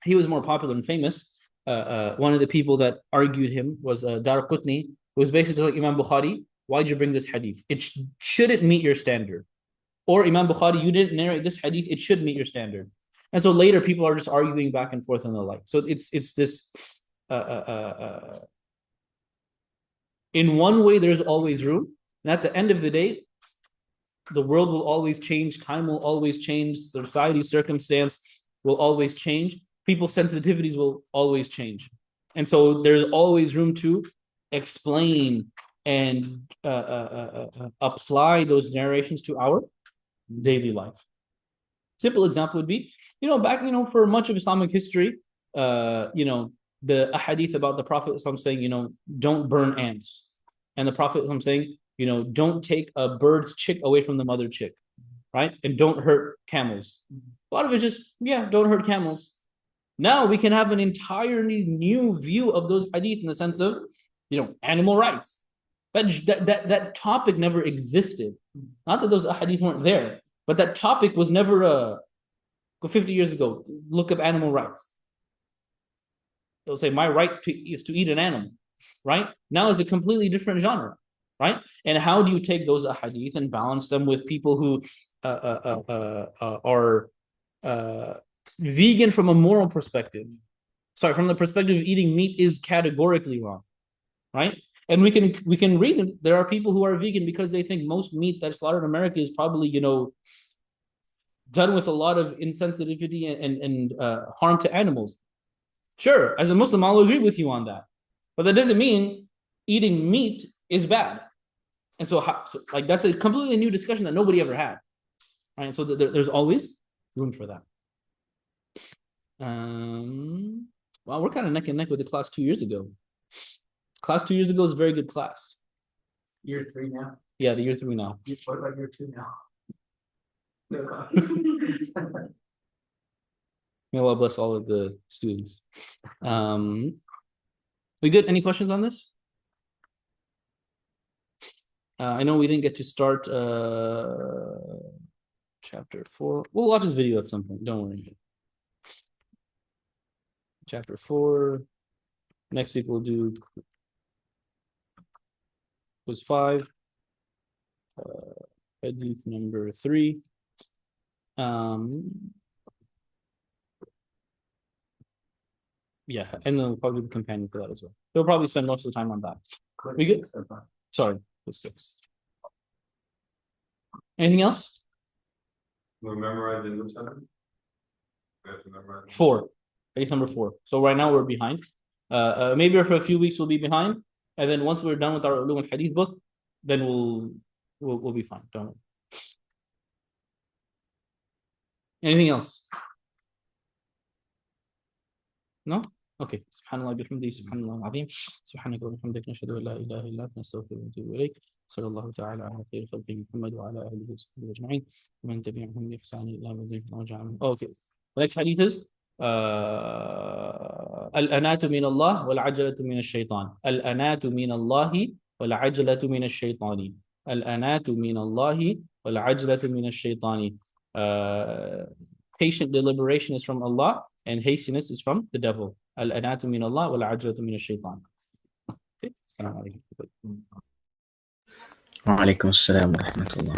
he was more popular and famous. One of the people that argued him was Daraqutni, who was basically like, Imam Bukhari, why did you bring this hadith? It shouldn't meet your standard. Or Imam Bukhari, you didn't narrate this hadith, it should meet your standard. And so later people are just arguing back and forth and the like. So it's this, in one way, there's always room. And at the end of the day, the world will always change. Time will always change. Society, circumstance will always change. People's sensitivities will always change. And so there's always room to explain and apply those narrations to our daily life. Simple example would be, back, for much of Islamic history, the ahadith about the Prophet saying, don't burn ants. And the Prophet saying, don't take a bird's chick away from the mother chick, right? And don't hurt camels. A lot of it just, don't hurt camels. Now we can have an entirely new view of those hadith in the sense of, animal rights. That topic never existed. Not that those hadith weren't there, but that topic was never 50 years ago. Look up animal rights. They'll say my right is to eat an animal, right? Now it's a completely different genre, right? And how do you take those ahadith and balance them with people who are vegan from a moral perspective? Sorry, from the perspective of eating meat is categorically wrong, right? And we can reason. There are people who are vegan because they think most meat that's slaughtered in America is probably done with a lot of insensitivity and harm to animals. Sure, as a Muslim, I'll agree with you on that. But that doesn't mean eating meat is bad. And so that's a completely new discussion that nobody ever had. Right? So there's always room for that. Well, we're kind of neck and neck with the class 2 years ago. Class 2 years ago is a very good class. Year 3 now? Yeah, the year 3 now. What about year 2 now? May Allah bless all of the students. We good? Any questions on this? I know we didn't get to start chapter 4. We'll watch this video at some point. Don't worry. Chapter 4. Next week we'll do was 5. Hadith number 3. Yeah, and then we'll probably be companion for that as well. We'll probably spend most of the time on that. We good? Sorry, it was 6. Anything else? We're memorizing which one? We have to memorize 4. Hadith number 4. So right now we're behind. Maybe for a few weeks we'll be behind, and then once we're done with our Ulum al-Hadith book, then we'll be fine. Don't worry. Anything else? No? Okay. Subhanallah bihamdihi, subhanallah al-azim. Subhanaka wa bihamdika, nashhadu an la ilaha illa anta, nastaghfiruka wa natubu ilayk. Sallallahu ta'ala ala khayri khalqihi Muhammad wa ala alihi wa sahbihi ajma'in. Wa man tabi'ahum bi ihsan ila yawm al-din. Okay. The next hadith is الأنات من الله والعجلة من الشيطان. الأنات من الله والعجلة من الشيطان. الأنات من الله والعجلة من الشيطان. Patient deliberation is from Allah, and hastiness is from the devil. Al-anatu min Allah wal ajratu min ash-shaytan. Okay. Assalamu alaikum. وعليكم السلام ورحمة الله.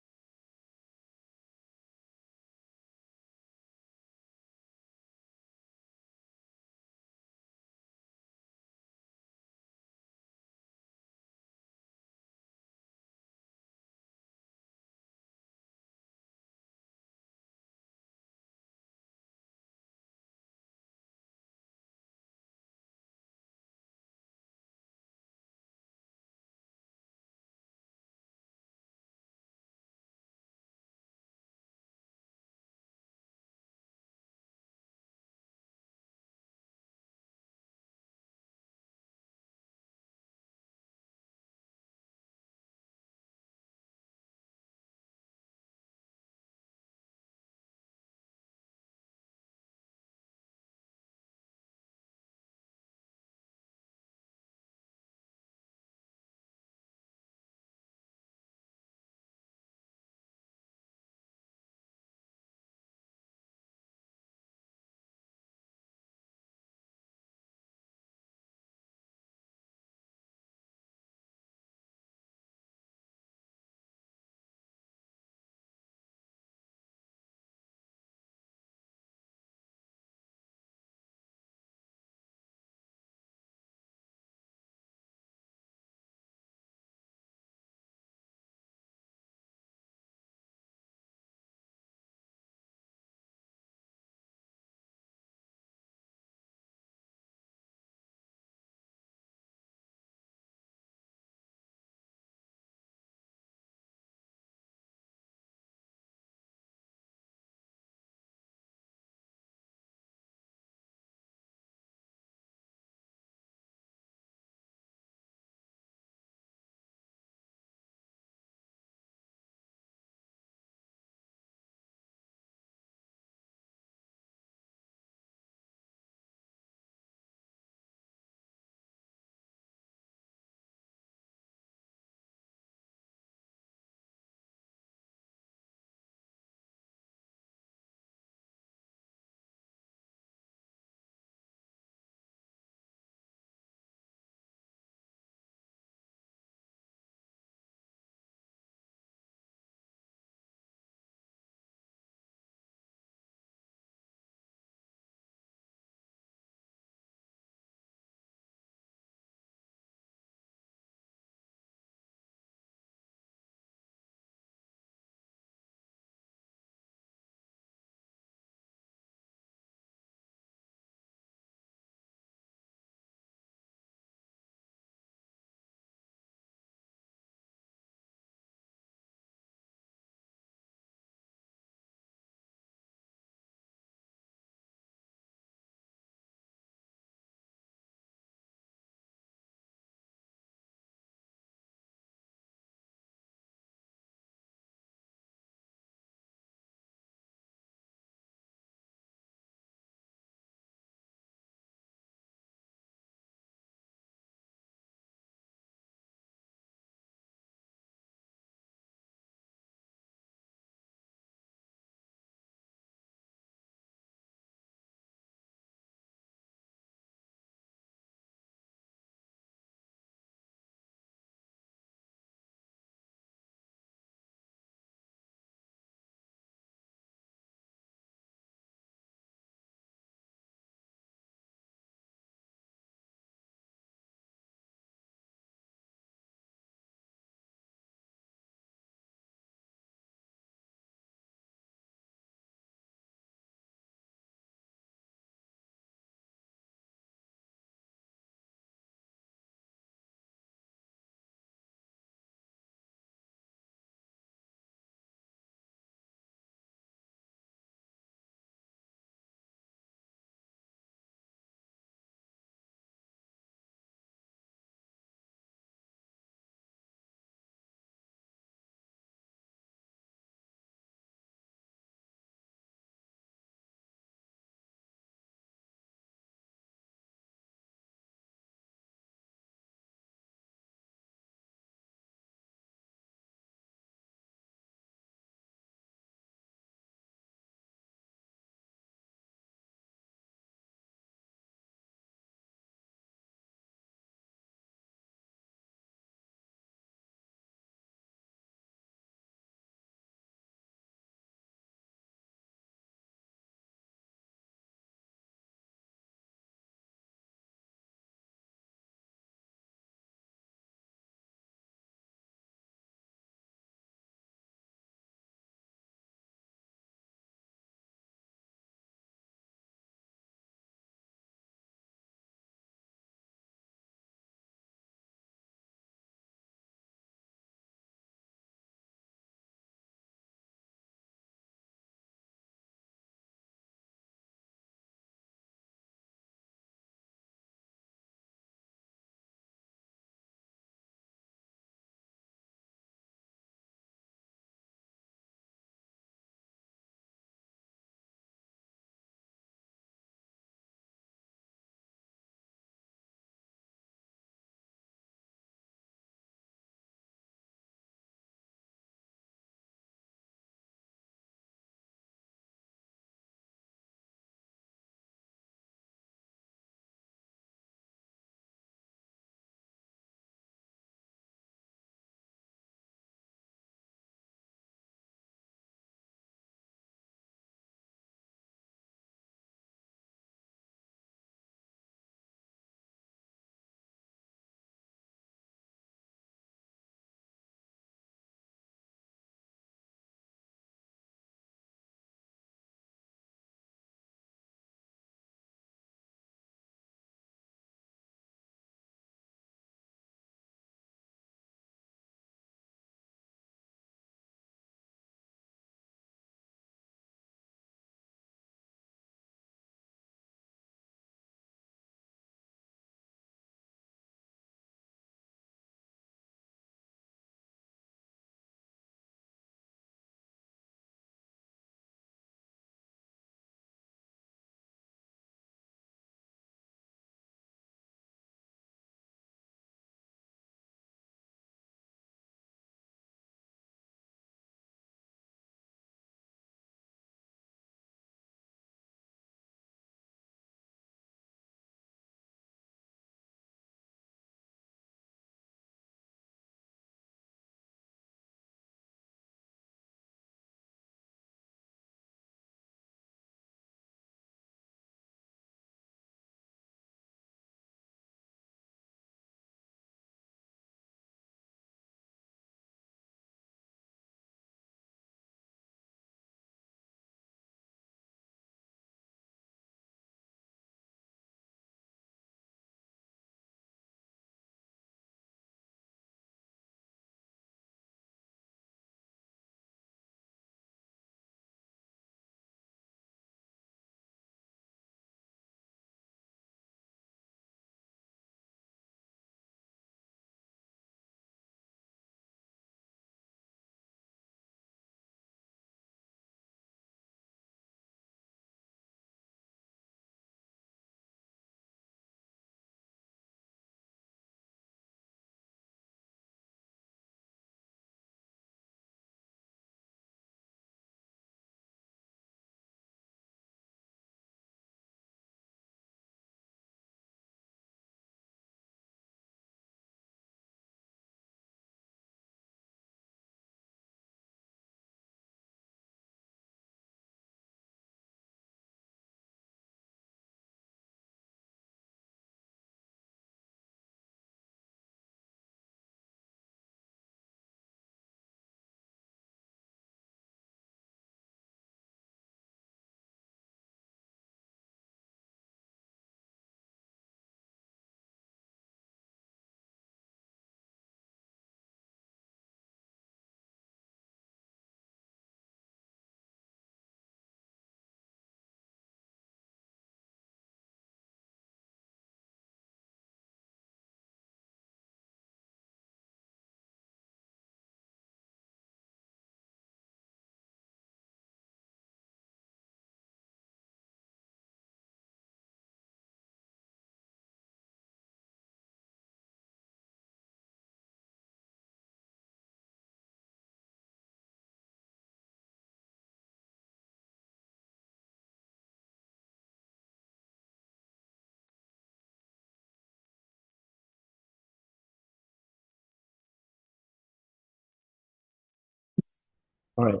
All right.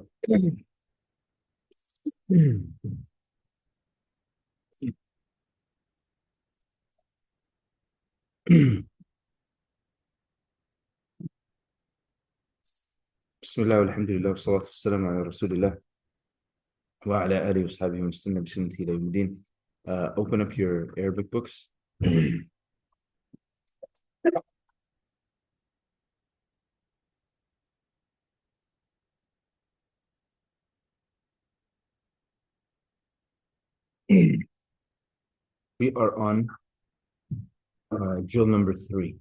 بسم الله والحمد لله والصلاة والسلام على رسول الله وعلى آله وصحبه ومن استنى بسنته إلى يوم الدين. Open up your Arabic books. We are on drill number 3.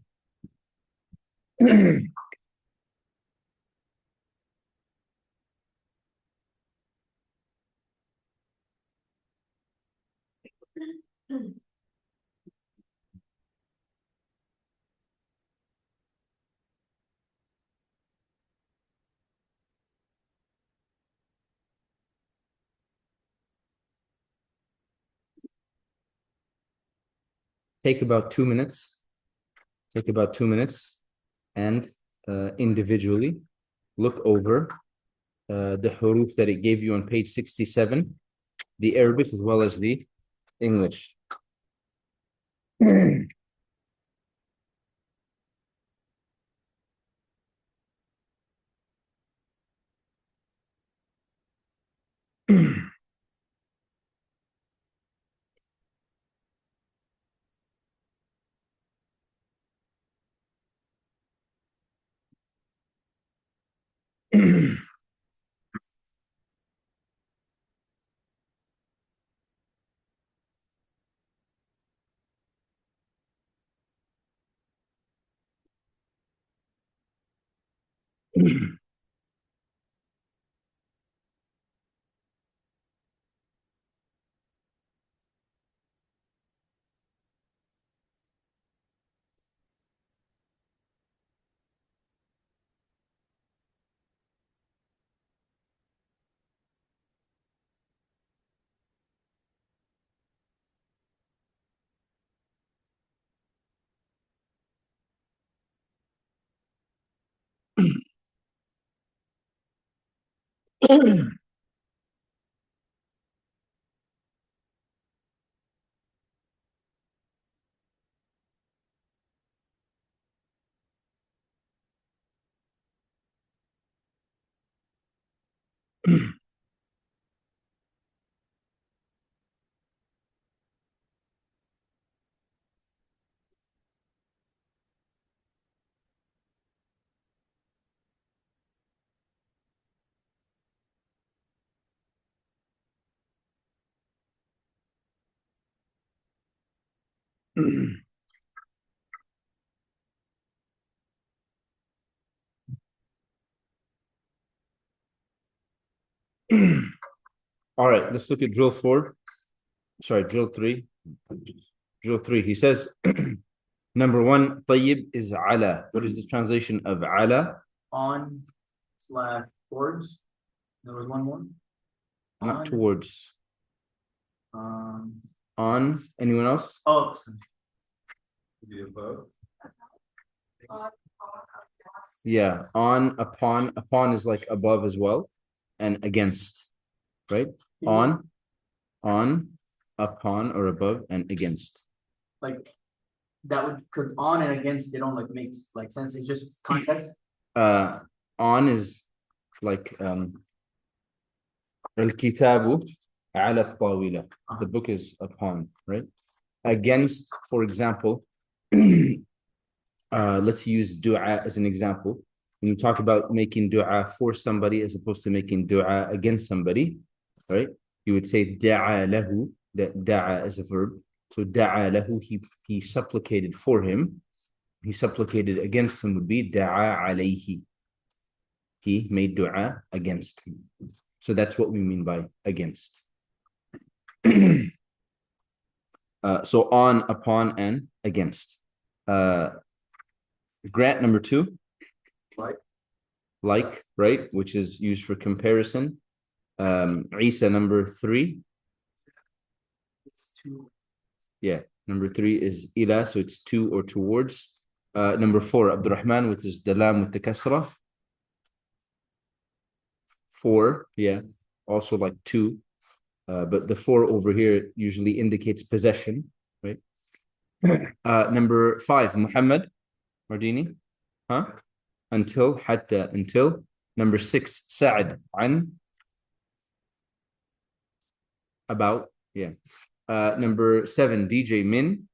Take about 2 minutes. Take about 2 minutes and individually look over the huruf that it gave you on page 67, the Arabic as well as the English. All right, let's look at drill 4. Sorry, drill 3. Drill 3. He says, number 1, طيب is ala. What is the translation of ala? On / towards. There was one more. Not On. towards. On. Anyone else? Oh. Be above. Yeah, on, upon. Upon is like above as well, and against, right? On, upon, or above, and against. Like that would, because on and against, they don't like make like sense. It's just context. On is like al-kitabu ala al-tawila. The book is upon, right? Against, for example, let's use dua as an example. When you talk about making dua for somebody as opposed to making dua against somebody, right? You would say da'a lahu, that da'a is a verb. So da'a lahu, he supplicated for him. He supplicated against him would be da'a alayhi. He made dua against him. So that's what we mean by against. So on, upon, and against. Grant number 2. Like, right? Which is used for comparison. Isa number 3. Yeah, number 3 is ila, so it's to or towards. Number 4, Abdurrahman, which is the lam with the kasra. four, yeah, also like two, but the four over here usually indicates possession, right? Number five, Muhammad, Mardini, huh? Until, hatta, until. Number six, Sa'ad, an, about, yeah. Number seven, DJ Min,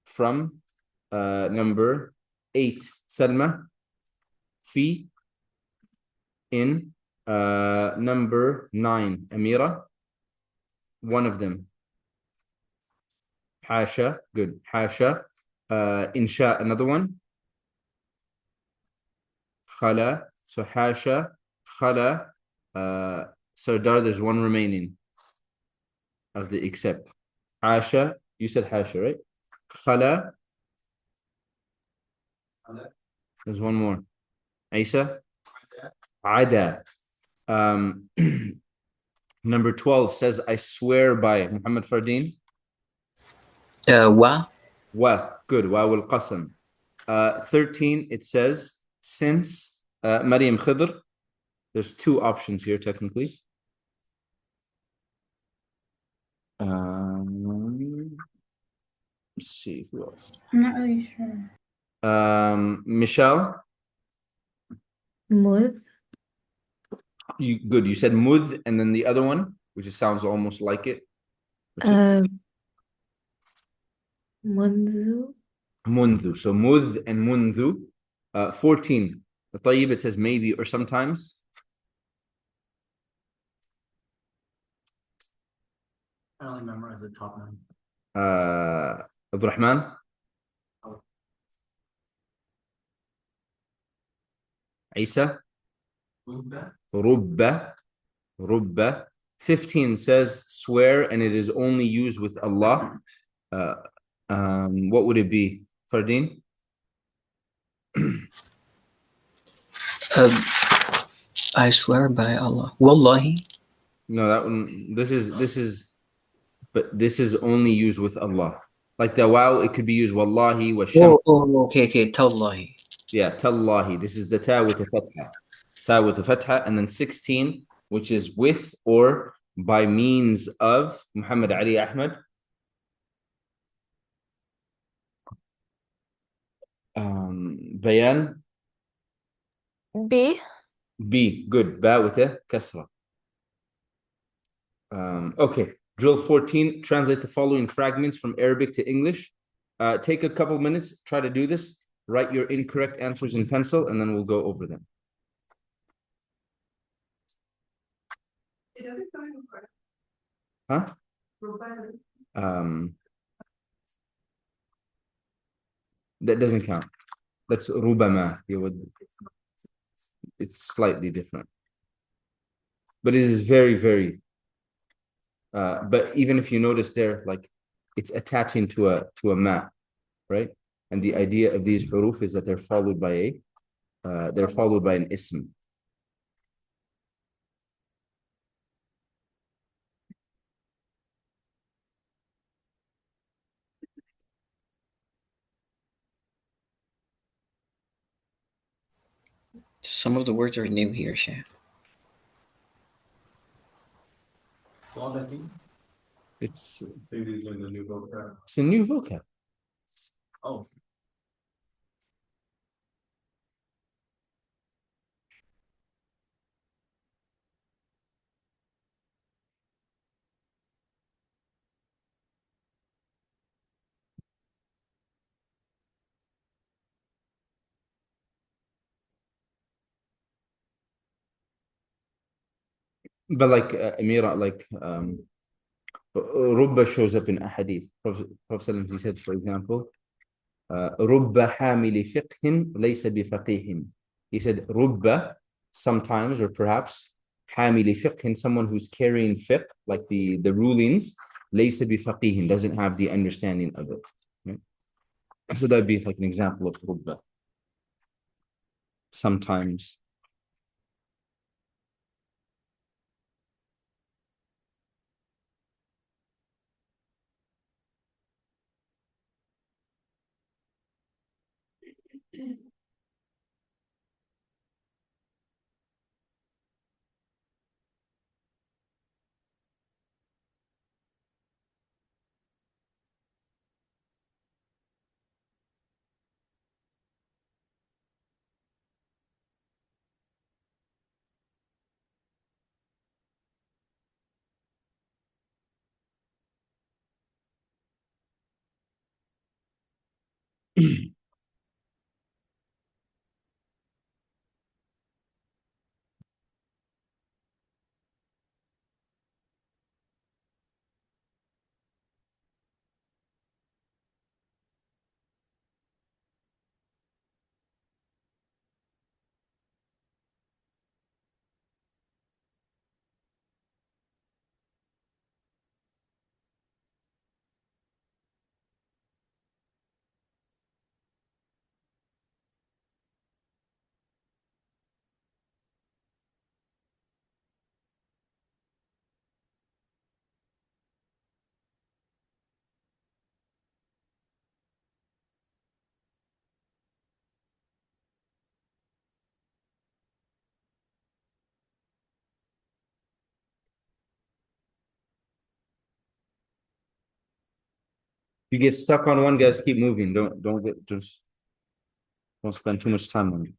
from. Number eight, Salma, fi, in. Number nine, Amira, one of them. Hasha, good. Hasha. Insha, another one. Khala, so Hasha, Khala. Sardar, there's one remaining of the except. Hasha, you said Hasha, right? Khala. There's one more. Isa. Ada. Number 12 says, I swear by Muhammad Fardeen. Wa. Wa. Good. Wa wal qasam. 13, it says, since Maryam Khidr. There's two options here, technically. Let's see, who else? I'm not really sure. Michelle? Mudh. Good. You said mudh, and then the other one, which sounds almost like it. Munzu. Mundhu. So mudh and mundhu. 14. The tayyib, it says maybe or sometimes. I only memorize the top nine. Abdul Rahman. Isa. Rubba. Rubba. 15 says swear, and it is only used with Allah. What would it be? Fardeen? I swear by Allah. Wallahi. No, that one. This is only used with Allah. Like the wow, it could be used wallahi wa shams. Okay. Tallahi. Yeah, tallahi. This is the ta with the fatha. Ta with the fatha, and then 16, which is with or by means of Muhammad Ali Ahmad. Bayan. B. B. Good. Ba with a kasra. Okay. Drill 14. Translate the following fragments from Arabic to English. Take a couple minutes. Try to do this. Write your incorrect answers in pencil, and then we'll go over them. It doesn't go in Quran. Huh? Ruba doesn't. That doesn't count. That's rubama. It's slightly different. But it is very, very. But even if you notice there, like it's attaching to a ma, right? And the idea of these huruf is that they're followed by an ism. Some of the words are new here, Sheikh. It's Maybe these are the new vocab. a new vocab. Oh. But like Amira, like Rubba shows up in a hadith. Prophet ﷺ, he said, for example, Rubba hamili fiqhin laysa bifaqihin. He said, Rubba, sometimes or perhaps, hamili fiqhin, someone who's carrying fiqh, like the rulings, laysa bifaqihin, doesn't have the understanding of it. Right? So that'd be like an example of Rubba. Sometimes. You get stuck on one, guys, keep moving. Don't spend too much time on it.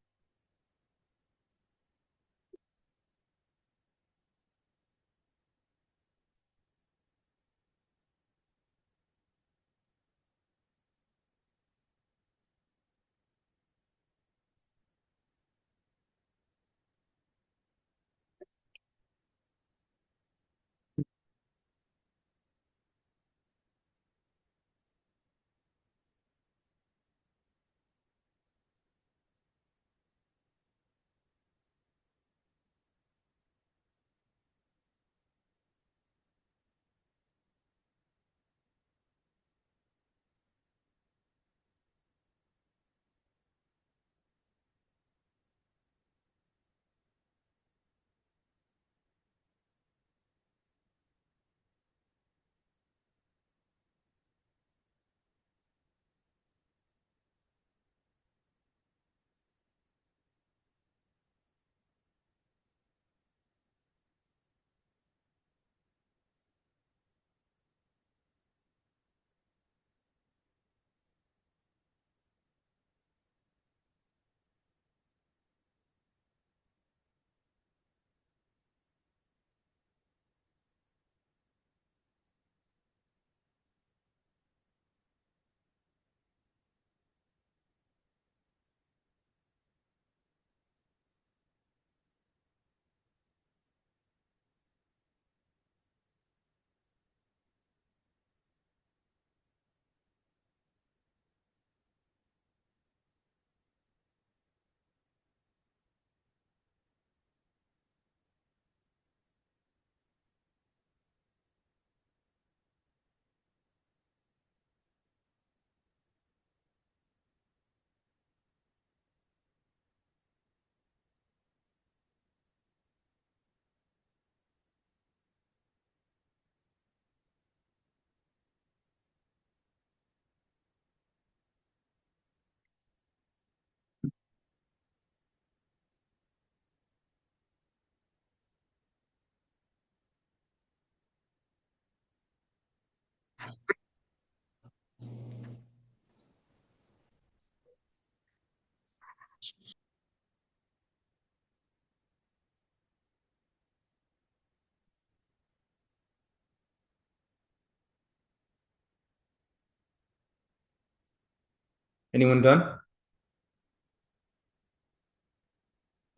Anyone done?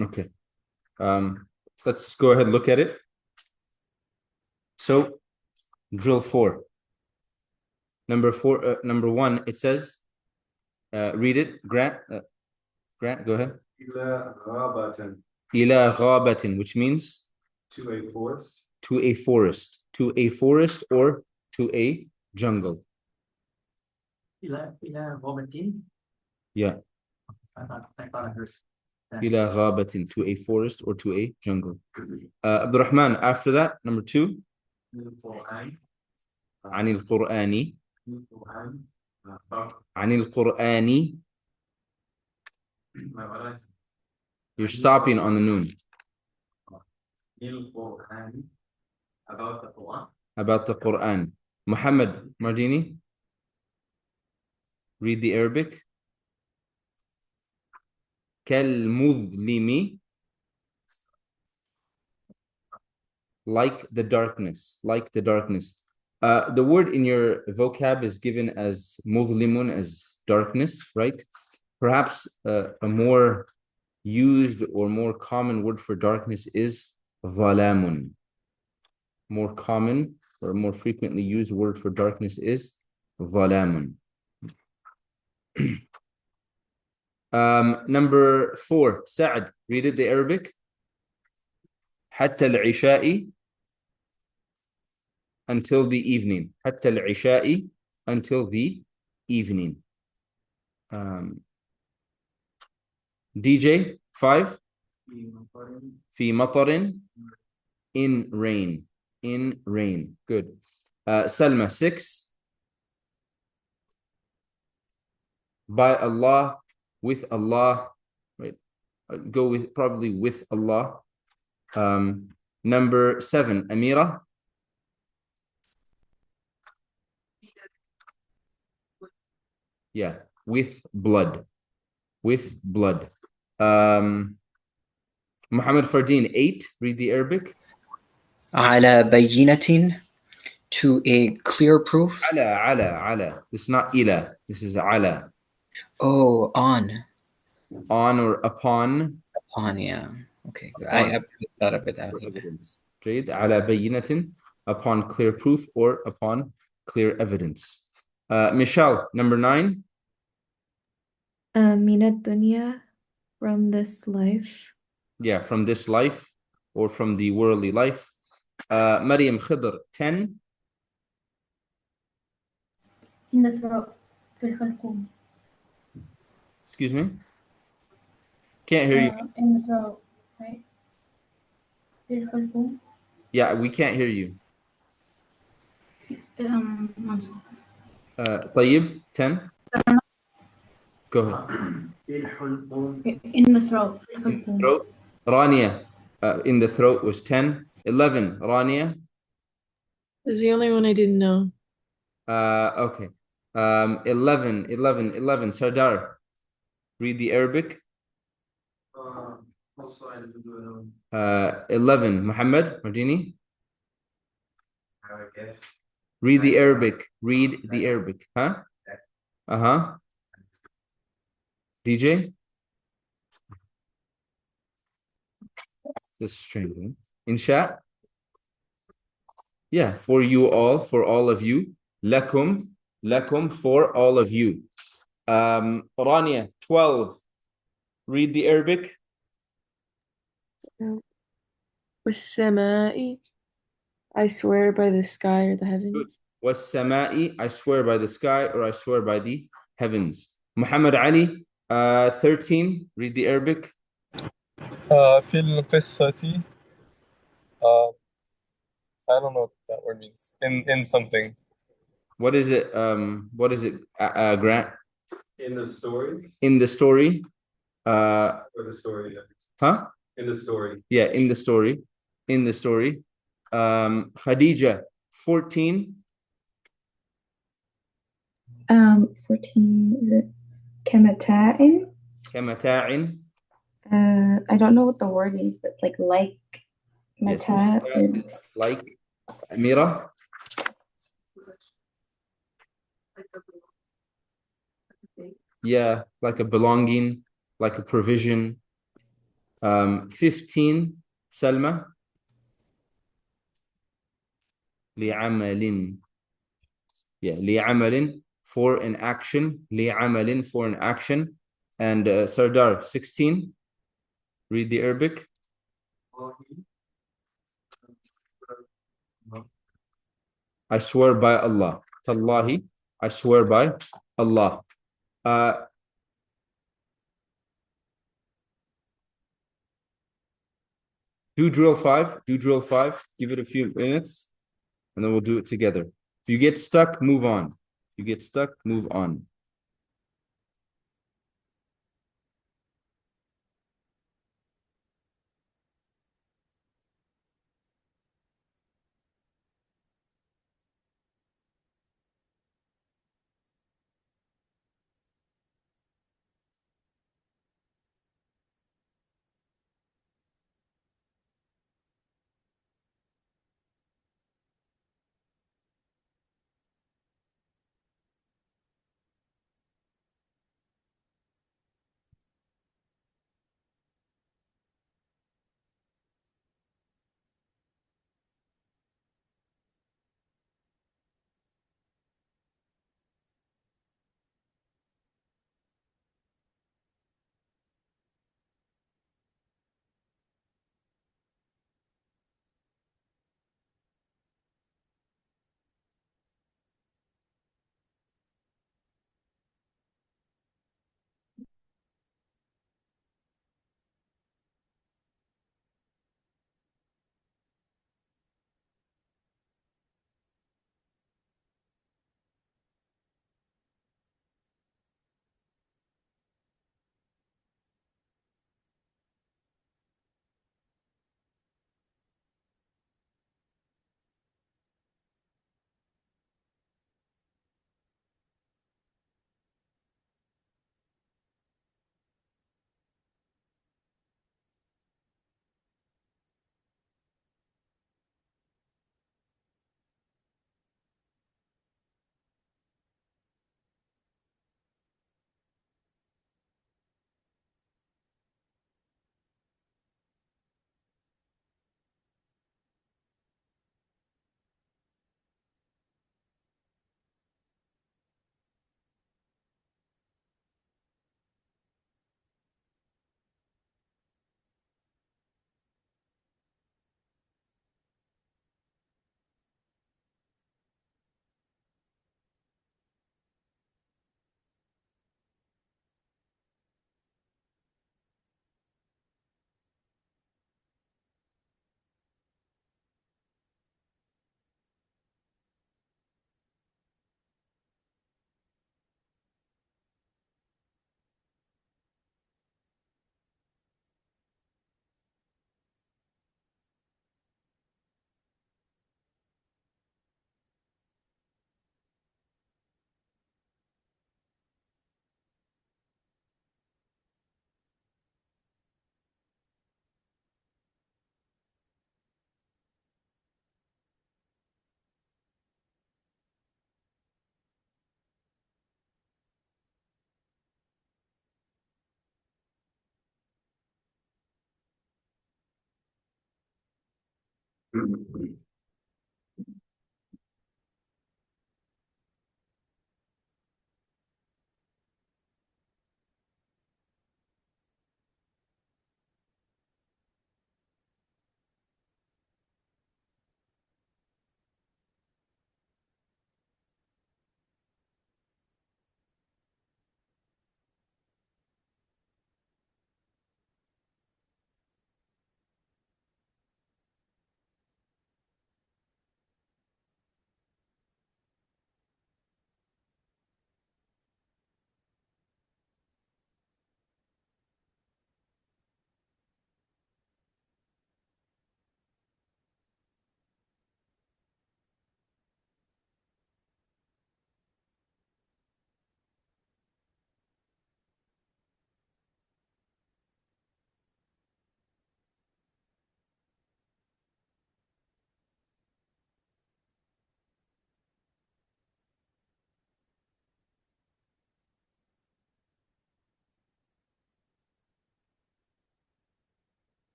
Okay. Let's go ahead and look at it. So, drill 4. Number 1, it says, read it. Grant, go ahead. إلى غابة. إلى غابة, which means To a forest. to a forest. To a forest or to a jungle. إلى غابة. Yeah. I thought I heard that. إلى غابة, to a forest or to a jungle. Abdurrahman, after that, number 2. عن القرآن. عن القرآن. You're stopping on the noon. About the Quran. About the Quran. Muhammad Mardini, read the Arabic. كالمظلم, like the darkness. Like the darkness. The word in your vocab is given as مظلم, as darkness, right? Perhaps a more used or more common word for darkness is ظلام. More common or more frequently used word for darkness is ظلام. Number 4, Sa'ad, read it, the Arabic. حتى العشاء, until the evening. حتى العشاء, until the evening. DJ 5, في مطر, in rain. In rain. Good. Salma 6, by Allah, with Allah. Right. Go with probably with Allah. Number 7, Amira. Yeah, with blood. With blood. Muhammad Fardeen 8, read the Arabic. على بينة, to a clear proof. على. This is not ila. This is ala. Oh, on. On or upon. Upon, yeah. Okay. I thought of it out. Evidence. جيد. على بينة, upon clear proof or upon clear evidence. Michelle, number 9. من الدنيا, from this life. Yeah, from this life or from the worldly life. Maryam Khidr 10. In the throat. في الحلقوم. Excuse me? Can't hear you. In the throat, right? في الحلقوم. Yeah, we can't hear you. One second. طيب 10. Go ahead. In the throat. في الحلقوم. Throat. Rania, in the throat was 10. 11, Rania. This is the only one I didn't know. Okay. 11, Sardar. Read the Arabic. 11, Muhammad Mardini. I guess. Read the Arabic. Read the Arabic. Huh? Uh-huh. DJ? This is strange. Huh? Insha? Yeah, for you all, for all of you. Lakum, for all of you. Rania, 12. Read the Arabic. والسماء, I swear by the sky or the heavens. Was-sama'i, I swear by the sky or I swear by the heavens. Muhammad Ali, 13. Read the Arabic. في القصة. I don't know what that word means. In something. What is it? Grant? In the story. In the story. Or the story. Huh? In the story. Yeah, in the story. In the story. Khadija, 14. 14, is it كمتاع? كمتاع. I don't know what the word means, but like Yes, mata is like. Amira. Yeah, like a belonging, like a provision. 15, Salma. لعمل. Yeah, لعمل, for an action. لعمل, for an action. And Sardar, 16. Read the Arabic. I swear by Allah. Tallahi, I swear by Allah. Do drill 5. Do drill 5. Give it a few minutes, and then we'll do it together. If you get stuck, move on. If you get stuck, move on.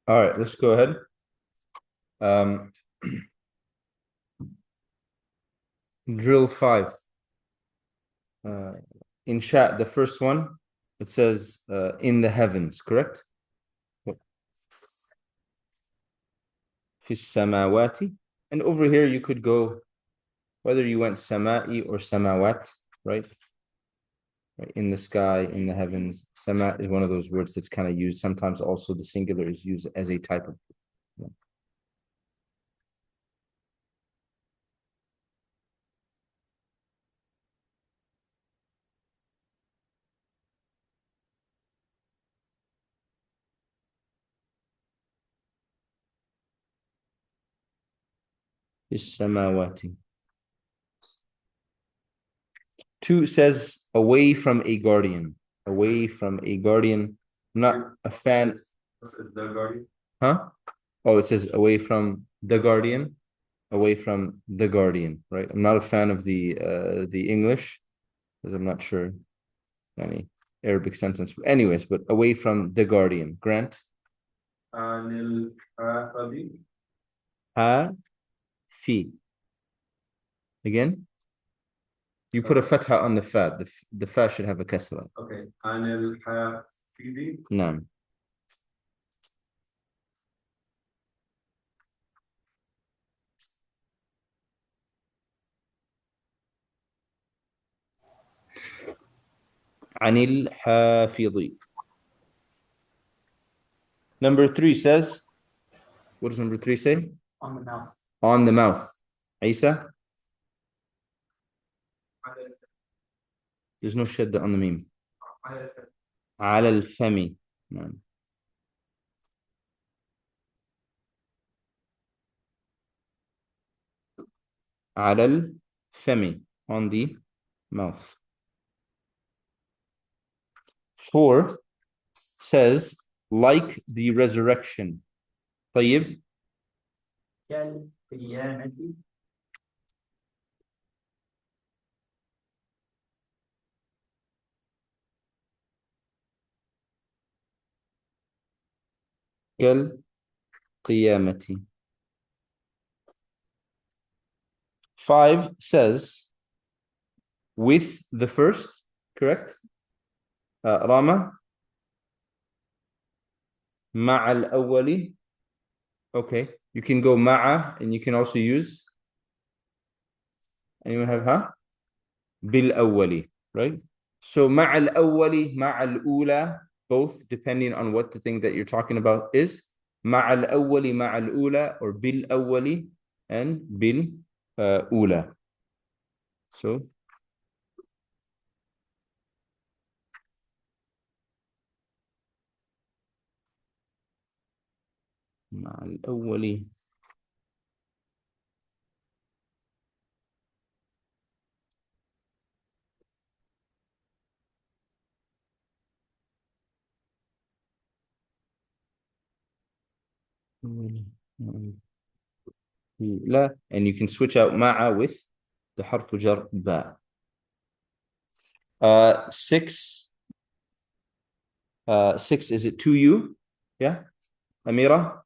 All right, let's go ahead. Drill 5. In chat, the first one, it says in the heavens, correct? في السماوات. And over here, you could go, whether you went sama'i or samawat, right? Right? In the sky, in the heavens. Sama is one of those words that's kind of used. Sometimes also the singular is used as a type of. Samawati. 2 says away from a guardian. Away from a guardian. I'm not a fan. The guardian? Huh? Oh, it says away from the guardian. Away from the guardian, right? I'm not a fan of the English, because I'm not sure any Arabic sentence. Anyways, but away from the guardian. Grant. Ha fi. Again? You put a fatha on the fa. The fa should have a kasra. Okay. Anil hafidi. No. Anil hafidi. Number 3 says, what does number 3 say? On the mouth. On the mouth. Isa? There's no shadda on the meme. على الفم. نعم. على الفم. On the mouth. 4 says, like the resurrection. طيب. كالقيامة. كالقيامة. 5 says, with the first, correct? Rama. مع الأول. Okay, you can go ma'a, and you can also use. Anyone have ha? بالأول, right? So مع الأول, مع الأولى, both depending on what the thing that you're talking about is. مع الأول, مع الأولى, or بالأول and بالأولى. So مع الأول. لا, and you can switch out ma'a with The حرف جر با. 6. 6, is it 2U? Yeah? Amira?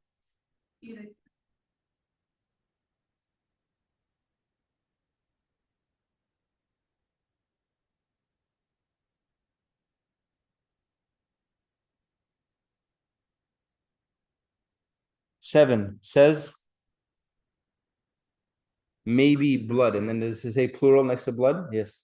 Seven says maybe blood. And then does it say plural next to blood? Yes.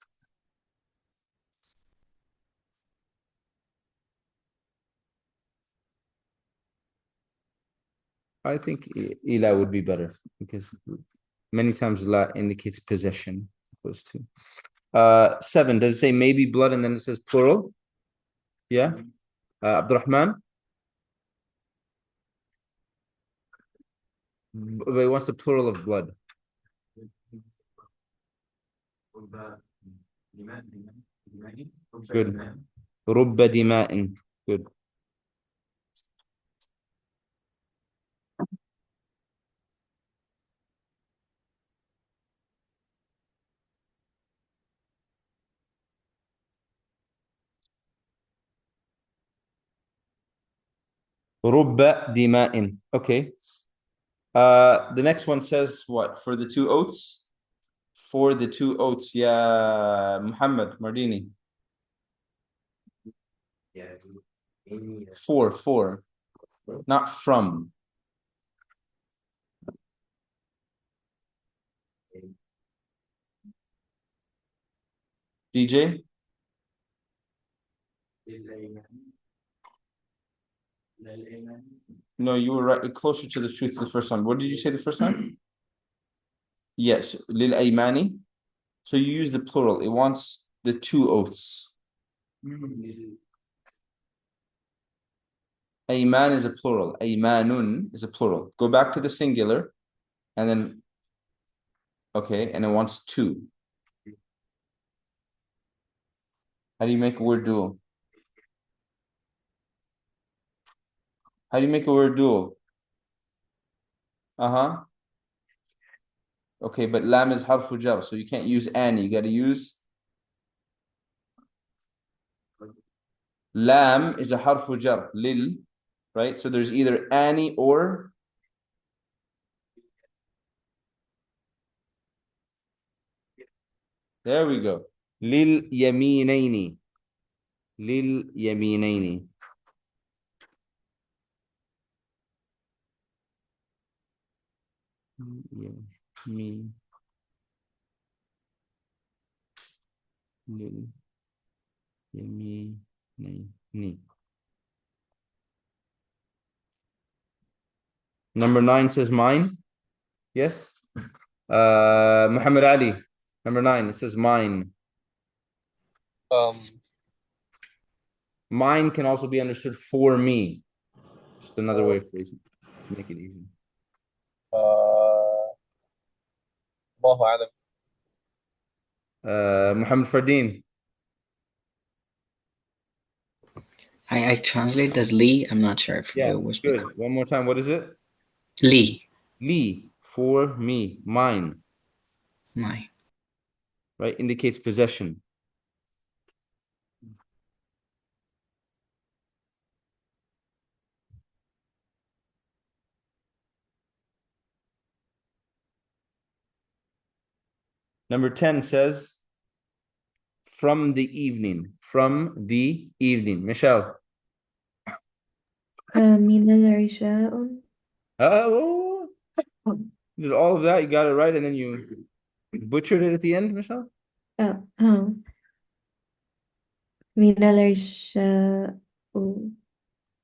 I think ila would be better because many times la indicates possession opposed to. 7, does it say maybe blood and then it says plural? Yeah. Abdurrahman? But it wants the plural of blood. Good. رب دماء. Good. رب دماء. Okay. The next one says what? For the 2 oaths? For the 2 oaths, yeah, Muhammad Mardini. Yeah. For, not from. DJ? No, you were right, closer to the truth the first time. What did you say the first time? Yes, lil aymani. So you use the plural. It wants the 2 oaths. Ayman is a plural. Aymanun is a plural. Go back to the singular, and then okay, and it wants 2. How do you make a word dual? How do you make a word dual? Okay, but lam is harfu jar, so you can't use an. You got to use lam is a harfu jar, lil, right? So there's either ani or there we go. Lil yaminaini. Lil yaminaini. Me. Lil yaminaini. Number 9 says mine. Yes. Muhammad Ali. Number 9, it says mine. Mine can also be understood for me. Just another way of phrasing it to make it easy. الله أعلم. Muhammad Fardeen. I translate as Lee. I'm not sure if it was good. One more time. What is it? Lee. Lee, for me, mine. Mine. Right? Indicates possession. Number 10 says, from the evening. From the evening. Michelle. من العشاء. Oh, did all of that? You got it right, and then you butchered it at the end, Michelle? من العشاء.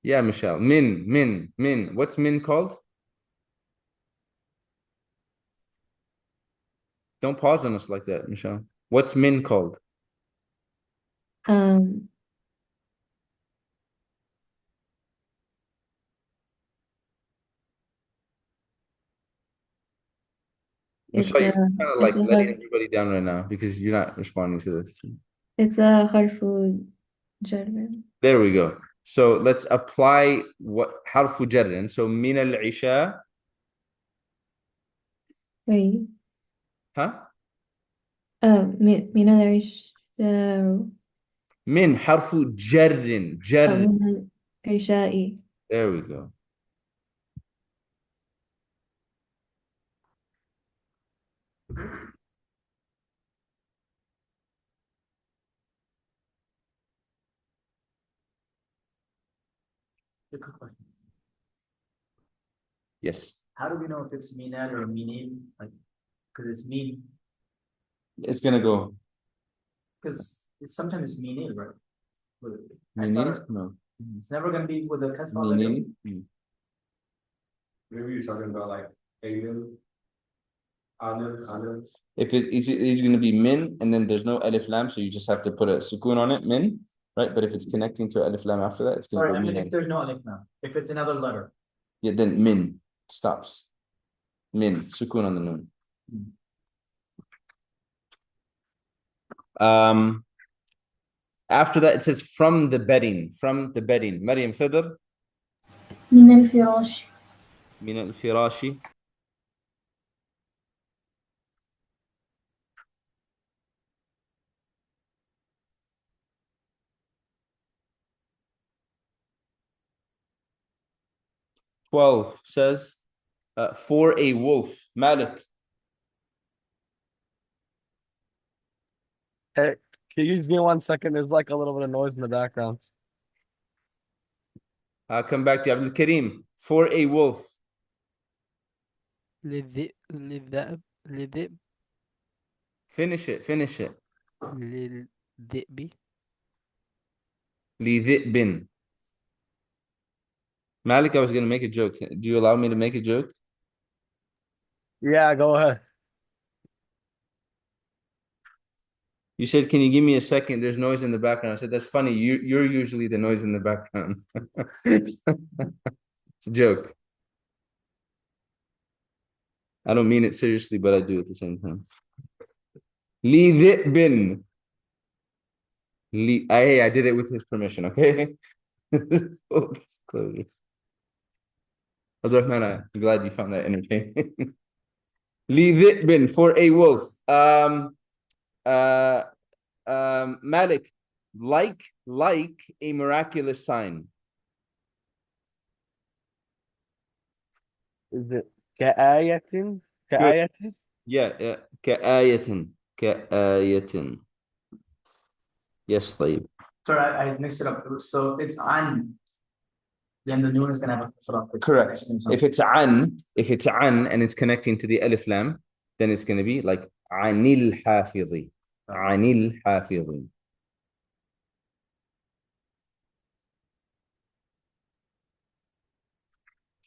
Yeah, Michelle. Min. What's min called? Don't pause on us like that, Michelle. What's min called? Michelle, you're kind of like letting everybody down right now because you're not responding to this. It's a harfu jar. There we go. So let's apply what harfu jarrin. So min al-isha. Wait. Huh? من العشاء من حرف جر جر. من العشاء. There we go. Good question. Yes. How do we know if it's minal or minin? Like, because it's mean, It's gonna go. because it's sometimes minil, right? I Minil? thought No. it's never gonna be with a kasra. Minil? Maybe you're talking about like Aiden, Anil. If it's going to be min and then there's no alif lam, so you just have to put a sukoon on it, min, right? But if it's connecting to alif lam after that, it's going Sorry, to I go mean min. if there's no alif now, if it's another letter. Yeah, then min stops. Min, sukoon on the noon. After that, it says from the bedding. From the bedding. Maryam Fidr. من الفراش. من الفراش. "12 says for a wolf. Malik. Hey, can you just give me 1 second? There's like a little bit of noise in the background. I'll come back to you. Abdul Kareem. For a wolf. للذئب لذئب Finish it. Finish it. للذئب لذئب. Malik, I was going to make a joke. Do you allow me to make a joke? Yeah, go ahead. You said, can you give me a second? There's noise in the background. I said, that's funny. You're usually the noise in the background. It's a joke. I don't mean it seriously, but I do at the same time. Li bin. Hey, I did it with his permission, okay? Abdurrahman, I'm glad you found that entertaining. Li bin, for a wolf. Malik, like a miraculous sign. Is it كآية؟ كآية؟ Yeah. كآية. كآية. Yes, طيب. Sorry, I mixed it up. So if it's an, then the noon is gonna have a kasra. Correct. If it's an and it's connecting to the alif lam, then it's going to be like anil hafidhi. Anil hafidhi.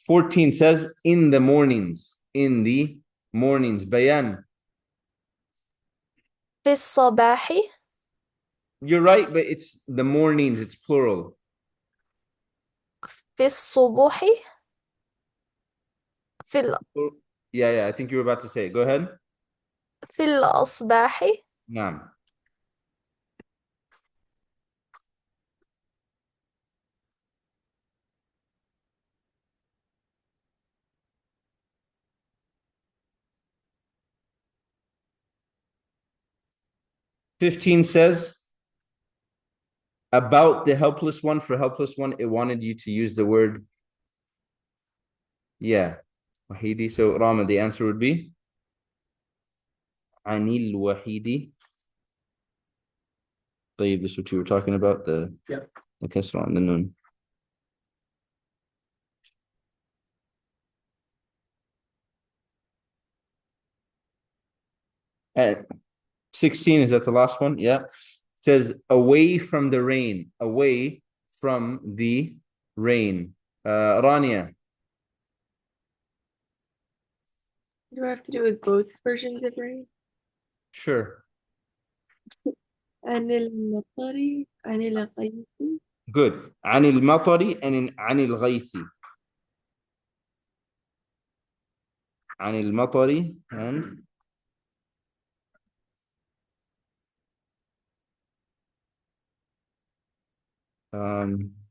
"14 says in the mornings. In the mornings. Bayan. في الصباح. You're right, but it's the mornings, it's plural. في الصبح. Yeah, I think you were about to say it. Go ahead. في الأصباح. نعم. "15 says about the helpless one. For helpless one, it wanted you to use the word. Yeah. Wahidi. So Rama, the answer would be Anil Wahidi. طيب, this is what you were talking about, the kasra on the noon. At 16, is that the last one? Yeah. It says away from the rain. Away from the rain. Rania. Do I have to do with both versions of rain? Sure. عن المطر عن الغيث. Good. عن المطر and عن الغيث. عن المطر and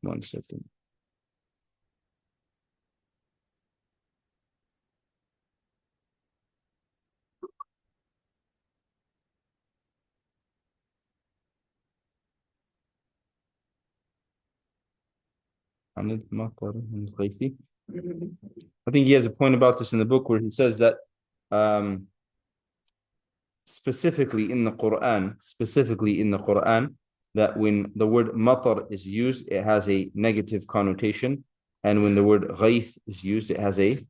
1 second. عن المطر من الغيث. I think he has a point about this in the book where he says that specifically in the Quran, that when the word matar is used, it has a negative connotation, and when the word ghayth is used, it has a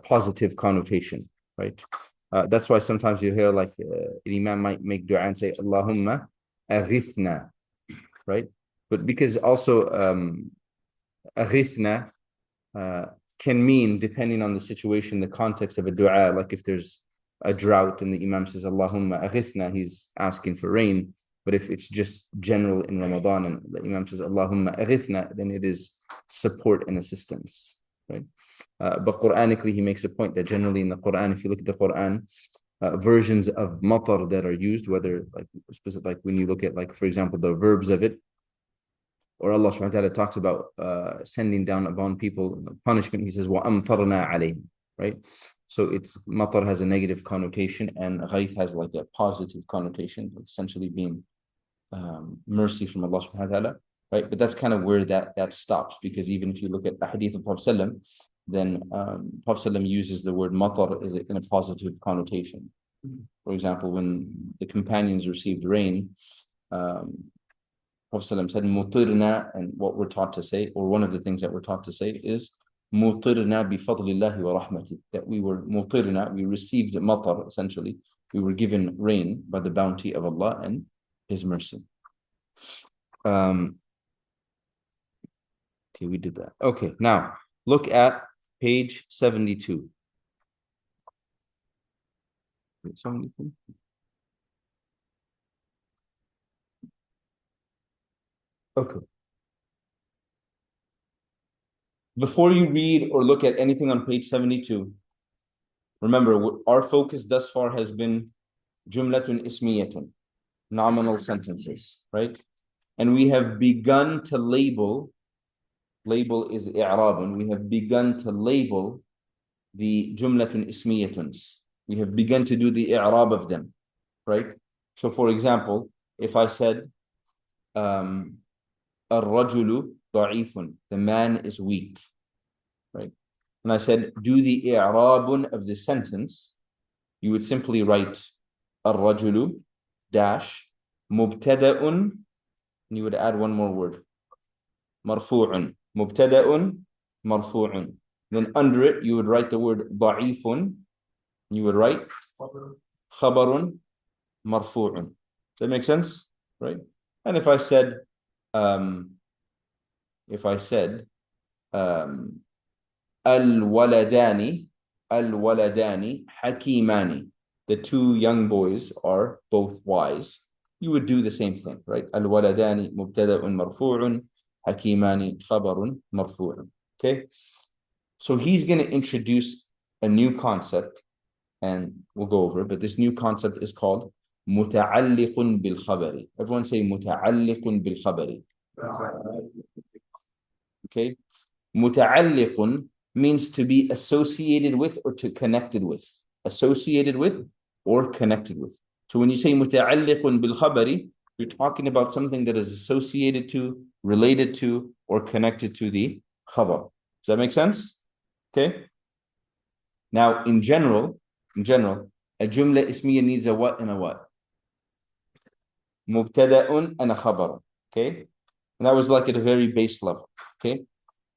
positive connotation, right? That's why sometimes you hear like an imam might make dua and say Allahumma aghithna, right? But because also aghithna can mean, depending on the situation, the context of a dua, like if there's a drought and the imam says Allahumma aghithna, he's asking for rain. But if it's just general in Ramadan and the imam says Allahumma aghithna, then it is support and assistance, right? But Quranically, he makes a point that generally in the Quran, if you look at the Quran, versions of matar that are used, whether like specific, like when you look at, like, for example, the verbs of it, or Allah subhanahu wa ta'ala talks about sending down upon people punishment, he says وَأَمْطَرْنَا عَلَيْهِمْ, right? So it's matar has a negative connotation and ghayth has like a positive connotation, essentially being mercy from Allah subhanahu wa ta'ala, right? But that's kind of where that stops, because even if you look at the hadith of Prophet ﷺ, then Prophet ﷺ uses the word matar in a positive connotation. For example, when the companions received rain, Prophet ﷺ said mutirna, and what we're taught to say, or one of the things that we're taught to say is mutirna bi fadlillahi wa rahmati, that we were mutirna, we received matar, essentially we were given rain by the bounty of Allah and His mercy. Okay, we did that. Okay, now look at page 72. 72. Okay. Before you read or look at anything on page 72, remember our focus thus far has been jumlatun ismiyatun, nominal sentences, right? And we have begun to label is i'rabun, we have begun to label the jumlatun ismiyatuns. We have begun to do the i'rab of them, right? So for example, if I said الرجل ضعيف, the man is weak, right? And I said do the i'rabun of the sentence, you would simply write الرجل dash مبتدأ, and you would add one more word, مرفوع, مبتدأ مرفوع. Then under it you would write the word ضعيف, and you would write خبر مرفوع. Does that make sense? Right? And if I said الولدان حكيمان, the two young boys are both wise, you would do the same thing, right? الولدان مبتدأ مرفوع حكيمان خبر مرفوع. Okay, so he's going to introduce a new concept and we'll go over it, but this new concept is called متعلق بالخبر. Everyone say متعلق بالخبر. Okay, متعلق means to be associated with or to connected with, associated with or connected with. So when you say متعلق بالخبر, you're talking about something that is associated to, related to, or connected to the khabar. Does that make sense? Okay. Now, in general, a jumla ismiya needs a what and a what? Mubtada'un and a khabar. Okay. And that was like at a very base level. Okay.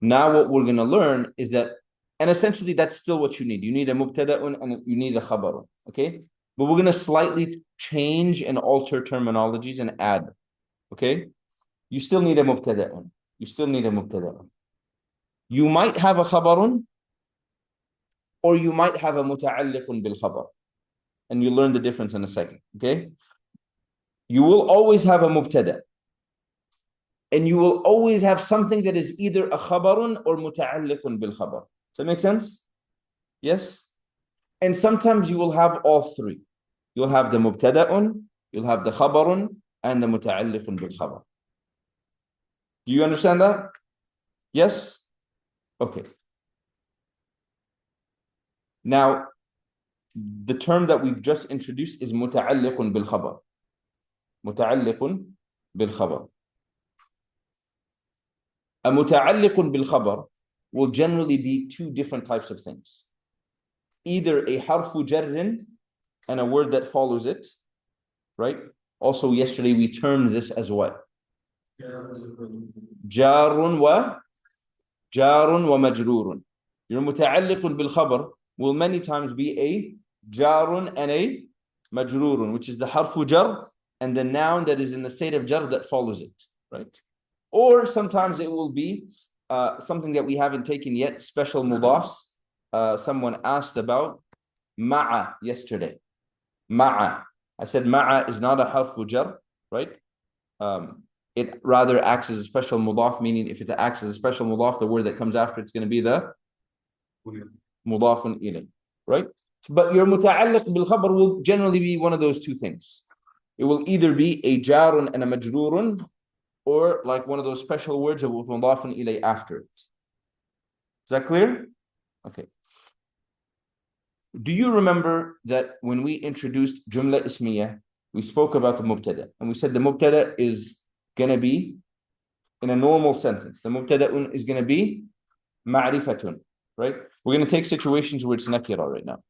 Now what we're going to learn is that, and essentially that's still what you need. You need a mubtada'un and you need a khabar. Okay. But we're going to slightly change and alter terminologies and add. Okay. You still need a mubtada'un. You might have a khabarun, or you might have a muta'alliqun bil khabar. And you'll learn the difference in a second. Okay. You will always have a mubtada. And you will always have something that is either a khabarun or muta'alliqun bil khabar. Does that make sense? Yes? And sometimes you will have all three. You'll have the mubtada'un, you'll have the khabarun, and the muta'alliqun bil khabar. Do you understand that? Yes? Okay. Now, the term that we've just introduced is muta'alliqun bil khabar. Muta'alliqun bil khabar. A muta'alliqun bil khabar will generally be two different types of things. Either a harfu jarrin and a word that follows it, right? Also, yesterday we termed this as what? Jarun wa majrurun. Your muta'alliqun bil khabar will many times be a jarun and a majrurun, which is the harfu jar and the noun that is in the state of jar that follows it, right? Or sometimes it will be something that we haven't taken yet, special mudafs. Someone asked about ma'a yesterday. Ma'a. I said ma'a is not a harfu jar, right? It rather acts as a special mudaf, meaning if it acts as a special mudaf, the word that comes after it's going to be the mudafun ilay, right? But your muta'alliq bil khabar will generally be one of those two things. It will either be a jarun and a majrurun, or like one of those special words with mudafun ilay after it. Is that clear? Okay. Do you remember that when we introduced jumla ismiyah, we spoke about the mubtada, and we said the mubtada is going to be in a normal sentence. The mubtada is going to be ma'rifatun, right? We're going to take situations where it's nakira right now.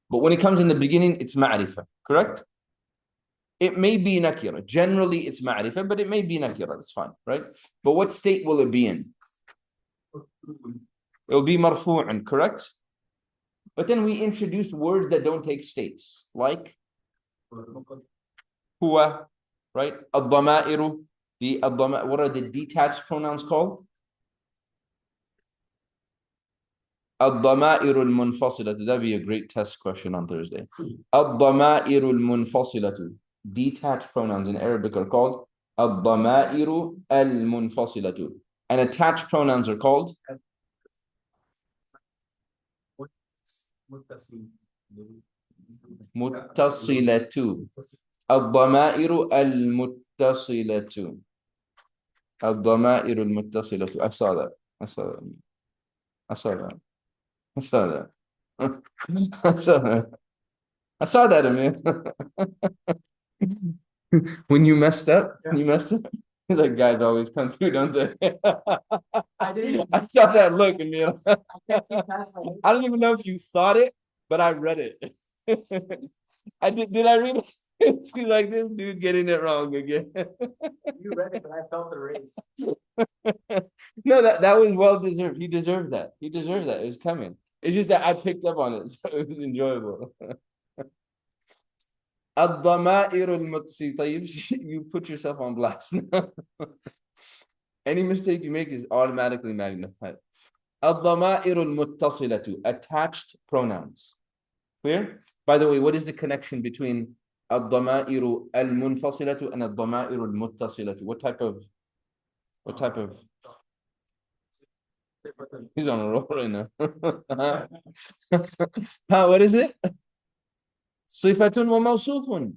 But when it comes in the beginning, it's ma'rifah, correct? It may be nakira. Generally, it's ma'rifah, but it may be nakira. That's fine, right? But what state will it be in? It'll be marfu'an, correct? But then we introduced words that don't take states, like huwa, right? Ad-dama'iru, what are the detached pronouns called? Ad-dama'iru al-munfasilatu. That'd be a great test question on Thursday. Ad-dama'iru al-munfasilatu. Detached pronouns in Arabic are called ad-dama'iru al-munfasilatu. And attached pronouns are called muttasilatu. Ad-dama'iru al-muttasilatu. Ad-dama'iru al-muttasilatu. I saw that. I saw that, Amir. When you messed up, like guys always come through, don't they? I saw that look, Amir. I don't even know if you thought it, but I read it. I did I read it? She's like, this dude getting it wrong again. You read it, but I felt the race. No, that was well deserved. He deserved that. He deserved that. It was coming. It's just that I picked up on it, so it was enjoyable. You put yourself on blast now. Any mistake you make is automatically magnified. Attached pronouns. Clear? By the way, what is the connection between الضمائر المنفصلة and الضمائر المتصلة? What type of He's on a roll right now. What is it? صفة وموصوف.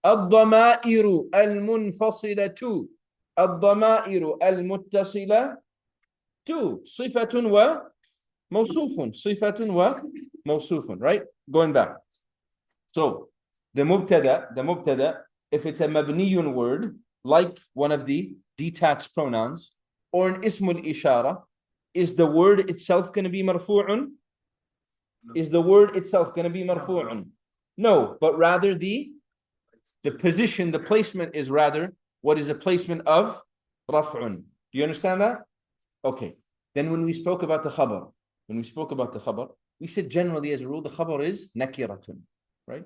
الضمائر المنفصلة الضمائر المتصلة صفة وموصوف. صفة وموصوف. Right? Going back. So the mubtada, if it's a mabniyun word, like one of the detached pronouns, or an ismul ishara, is the word itself going to be marfu'un? Is the word itself going to be marfu'un? No, but rather the position, the placement is rather what is the placement of raf'un. Do you understand that? Okay. Then when we spoke about the khabar, we said generally as a rule the khabar is nakiratun, right?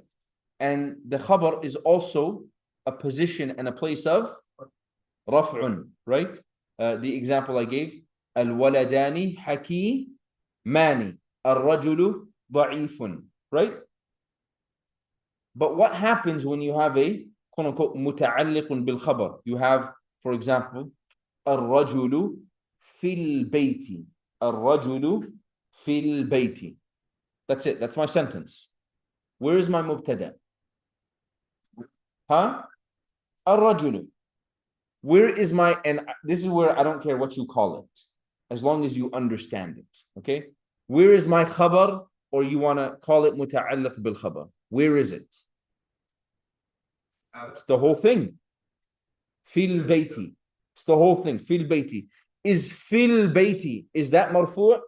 And the khabar is also a position and a place of raf'un, right? The example I gave, al-waladani hakimani, ar-rajulu da'ifun, right? But what happens when you have a quote unquote muta'alliqun bil khabar? You have, for example, ar-rajulu fil bayti. Ar-rajulu fil bayti. That's it. That's my sentence. Where is my mubtada? Ar-rajulu. Where is my, and this is where I don't care what you call it, as long as you understand it. Okay? Where is my khabar, or you want to call it muta'alliq bil khabar? Where is it? It's the whole thing. Fil bayti. It's the whole thing. Fil bayti. Is fil bayti, is that marfu'?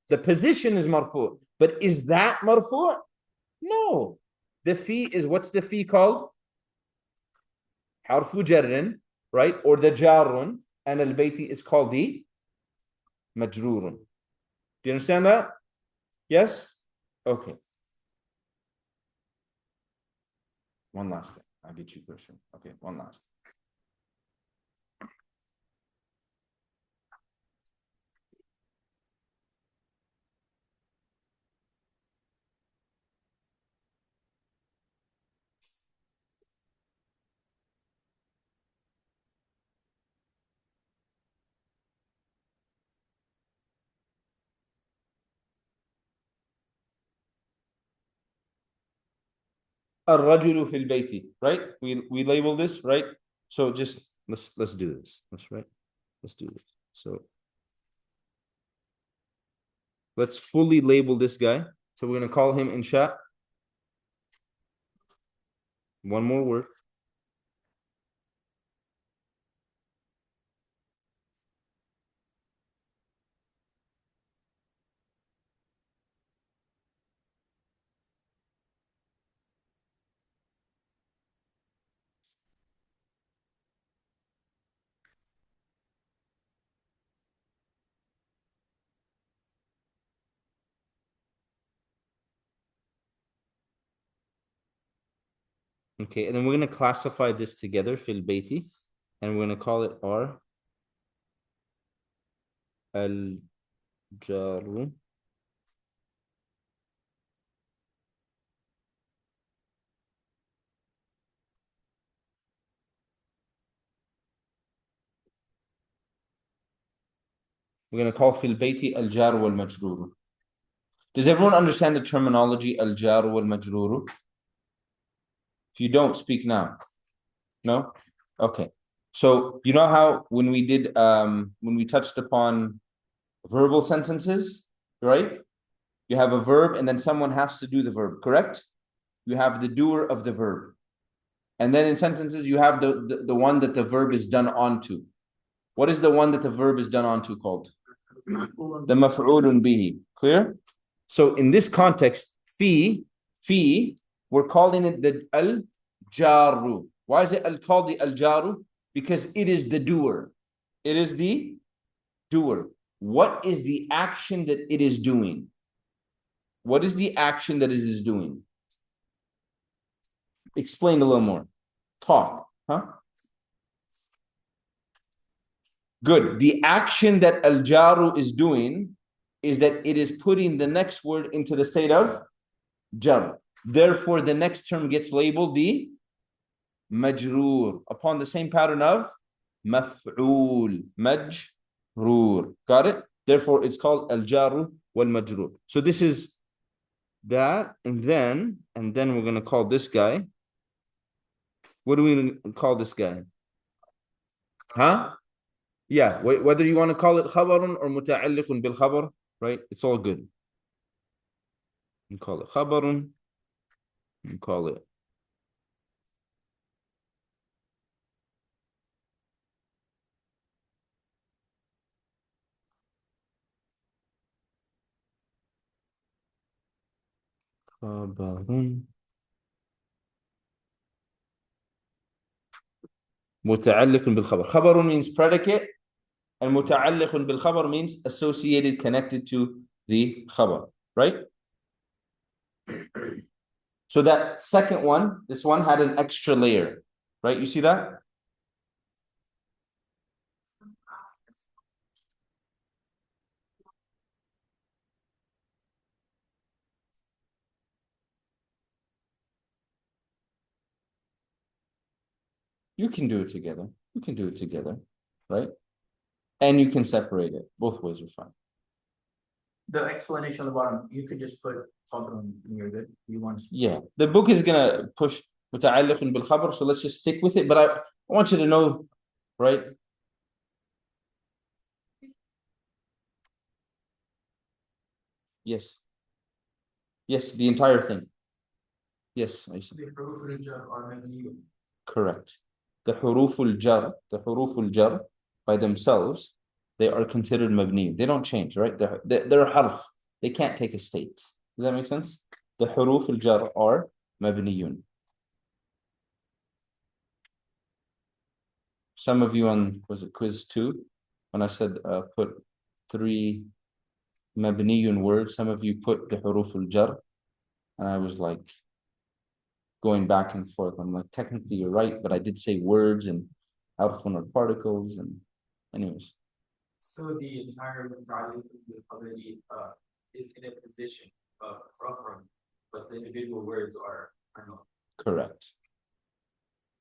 The position is marfu', but is that marfu'? No. The fi is, what's the fi called? Harfu jarrin, right? Or the jarrun, and al-bayti is called the majrurun. Do you understand that? Yes? Okay. One last thing. I'll get you a question. Okay, one last. الرجل في البيت, right? We label this, right? So just let's do this. Let's do this. So let's fully label this guy. So we're going to call him insha. One more word. Okay, and then we're going to classify this together, fil bayti, and we're going to call it R al jaru. We're going to call fil bayti al jar wal majrur. Does everyone understand the terminology al jar wal majrur? If you don't, speak now. No? Okay. So you know how when we touched upon verbal sentences, right? You have a verb and then someone has to do the verb, correct? You have the doer of the verb. And then in sentences, you have the one that the verb is done onto. What is the one that the verb is done onto called? The maf'ulun bihi. Clear? So in this context, fi, we're calling it the al-jaru. Why is it called the al-jaru? Because it is the doer. It is the doer. What is the action that it is doing? What is the action that it is doing? Explain a little more. Talk. Huh? Good. The action that al-jaru is doing is that it is putting the next word into the state of jar. Therefore, the next term gets labeled the majroor upon the same pattern of maf'ul, majroor. Got it? Therefore, it's called al-jaru wal majroor. So this is that, and then we're going to call this guy. What do we call this guy? Huh? Yeah, whether you want to call it khabarun or muta'alliqun bil khabar, right? It's all good. You call it khabarun. You call it khabarun. Muta'alliqun bil khabar. Khabarun means predicate, and muta'alliqun bil khabar means associated, connected to the khabar, right? So that second one, this one had an extra layer, right? You see that? You can do it together. You can do it together, right? And you can separate it. Both ways are fine. The explanation on the bottom, you could just put khabarun and you're good. You want Yeah, the book is gonna push muta'alliqun bil khabar, so let's just stick with it. But I want you to know, right? Yes. Yes, the entire thing. Yes, I see. Correct. the huruf al-jar by themselves, they are considered mabni. They don't change, right? They're harf. They can't take a state. Does that make sense? The huruf al-jar are mabniyun. Some of you on, was it quiz 2? When I said put 3 mabniyun words, some of you put the huruf al-jar. And I was like going back and forth. I'm like, technically you're right, but I did say words and harfun or particles and anyways. So the entire Muta'alliq already is in a position of reference, but the individual words are not. Correct.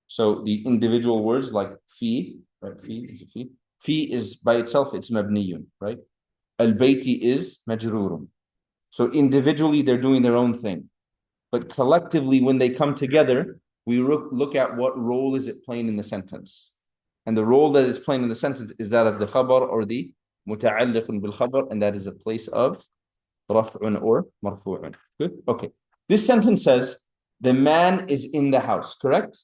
So the individual words like fi, right? Fi is by itself, it's mabniyun, right? Al-bayti is majrurun. So individually, they're doing their own thing. But collectively, when they come together, we look at what role is it playing in the sentence. And the role that it's playing in the sentence is that of the khabar or the muta'alliqun bil khabar, and that is a place of raf'un or marfu'un. Good? Okay. This sentence says, the man is in the house, correct?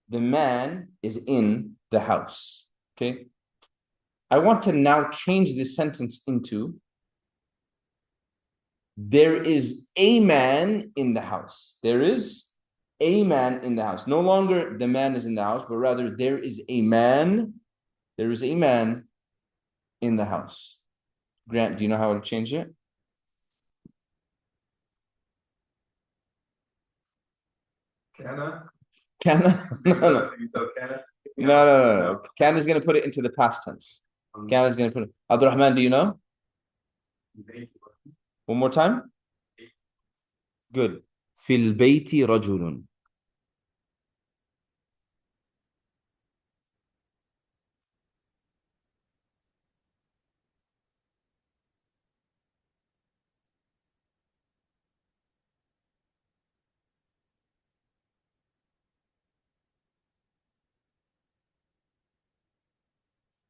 The man is in the house. Okay. I want to now change this sentence into, there is a man in the house. There is a man in the house. No longer the man is in the house, but rather there is a man. There is a man in the house. Grant, do you know how to change it? Kana? Kana? No. Kana? No. Kana is going to put it into the past tense. Kana is going to put it. Abdurrahman, do you know? One more time. Good. Fil bayti rajulun.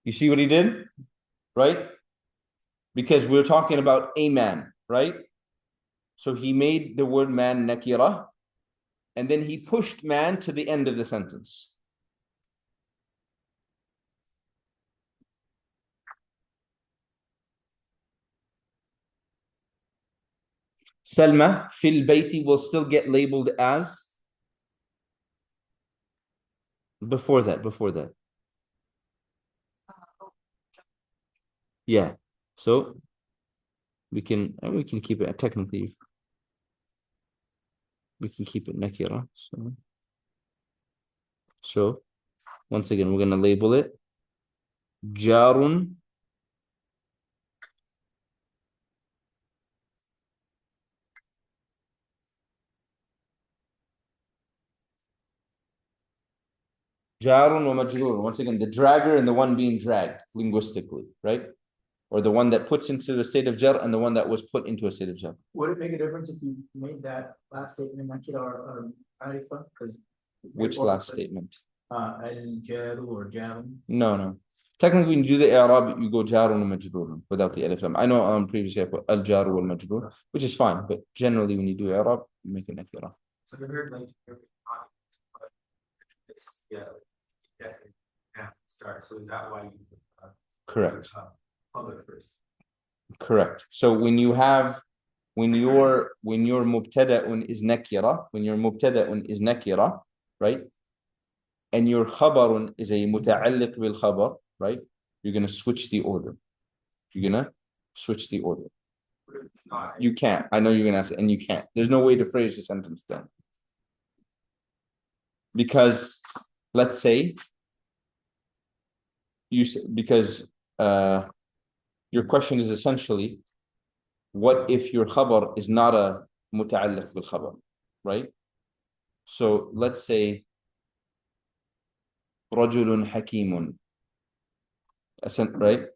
You see what he did? Right? Because we're talking about a man, right? So he made the word man nakira, and then he pushed man to the end of the sentence. Salma fil bayti will still get labeled as before that. Yeah. So we can keep it technically. We can keep it nakira. So once again, we're gonna label it jarun wa majrurun. Once again, the dragger and the one being dragged linguistically, right? Or the one that puts into the state of jar and the one that was put into a state of jar. Would it make a difference if you made that last statement nakira or arifa? Because which last statement? Al-jaru or jarun. No. Technically, when you do the i'rab, you go jarun wa majrurun without the alif lam. I know previously I put al-jaru wal majrur, which is fine, but generally when you do i'rab, you make it nakira. So the heard like yeah, definitely start. So is that why you correct? Public first. Correct. So when your mubtada'un is nakira, right? And your khabarun is a muta'alliq bil khabar, right? You're gonna switch the order. You can't. I know you're gonna ask it, and you can't. There's no way to phrase the sentence then. Because let's say your question is essentially, what if your khabar is not a muta'alliq bil khabar, right? So let's say rajulun hakimun, right?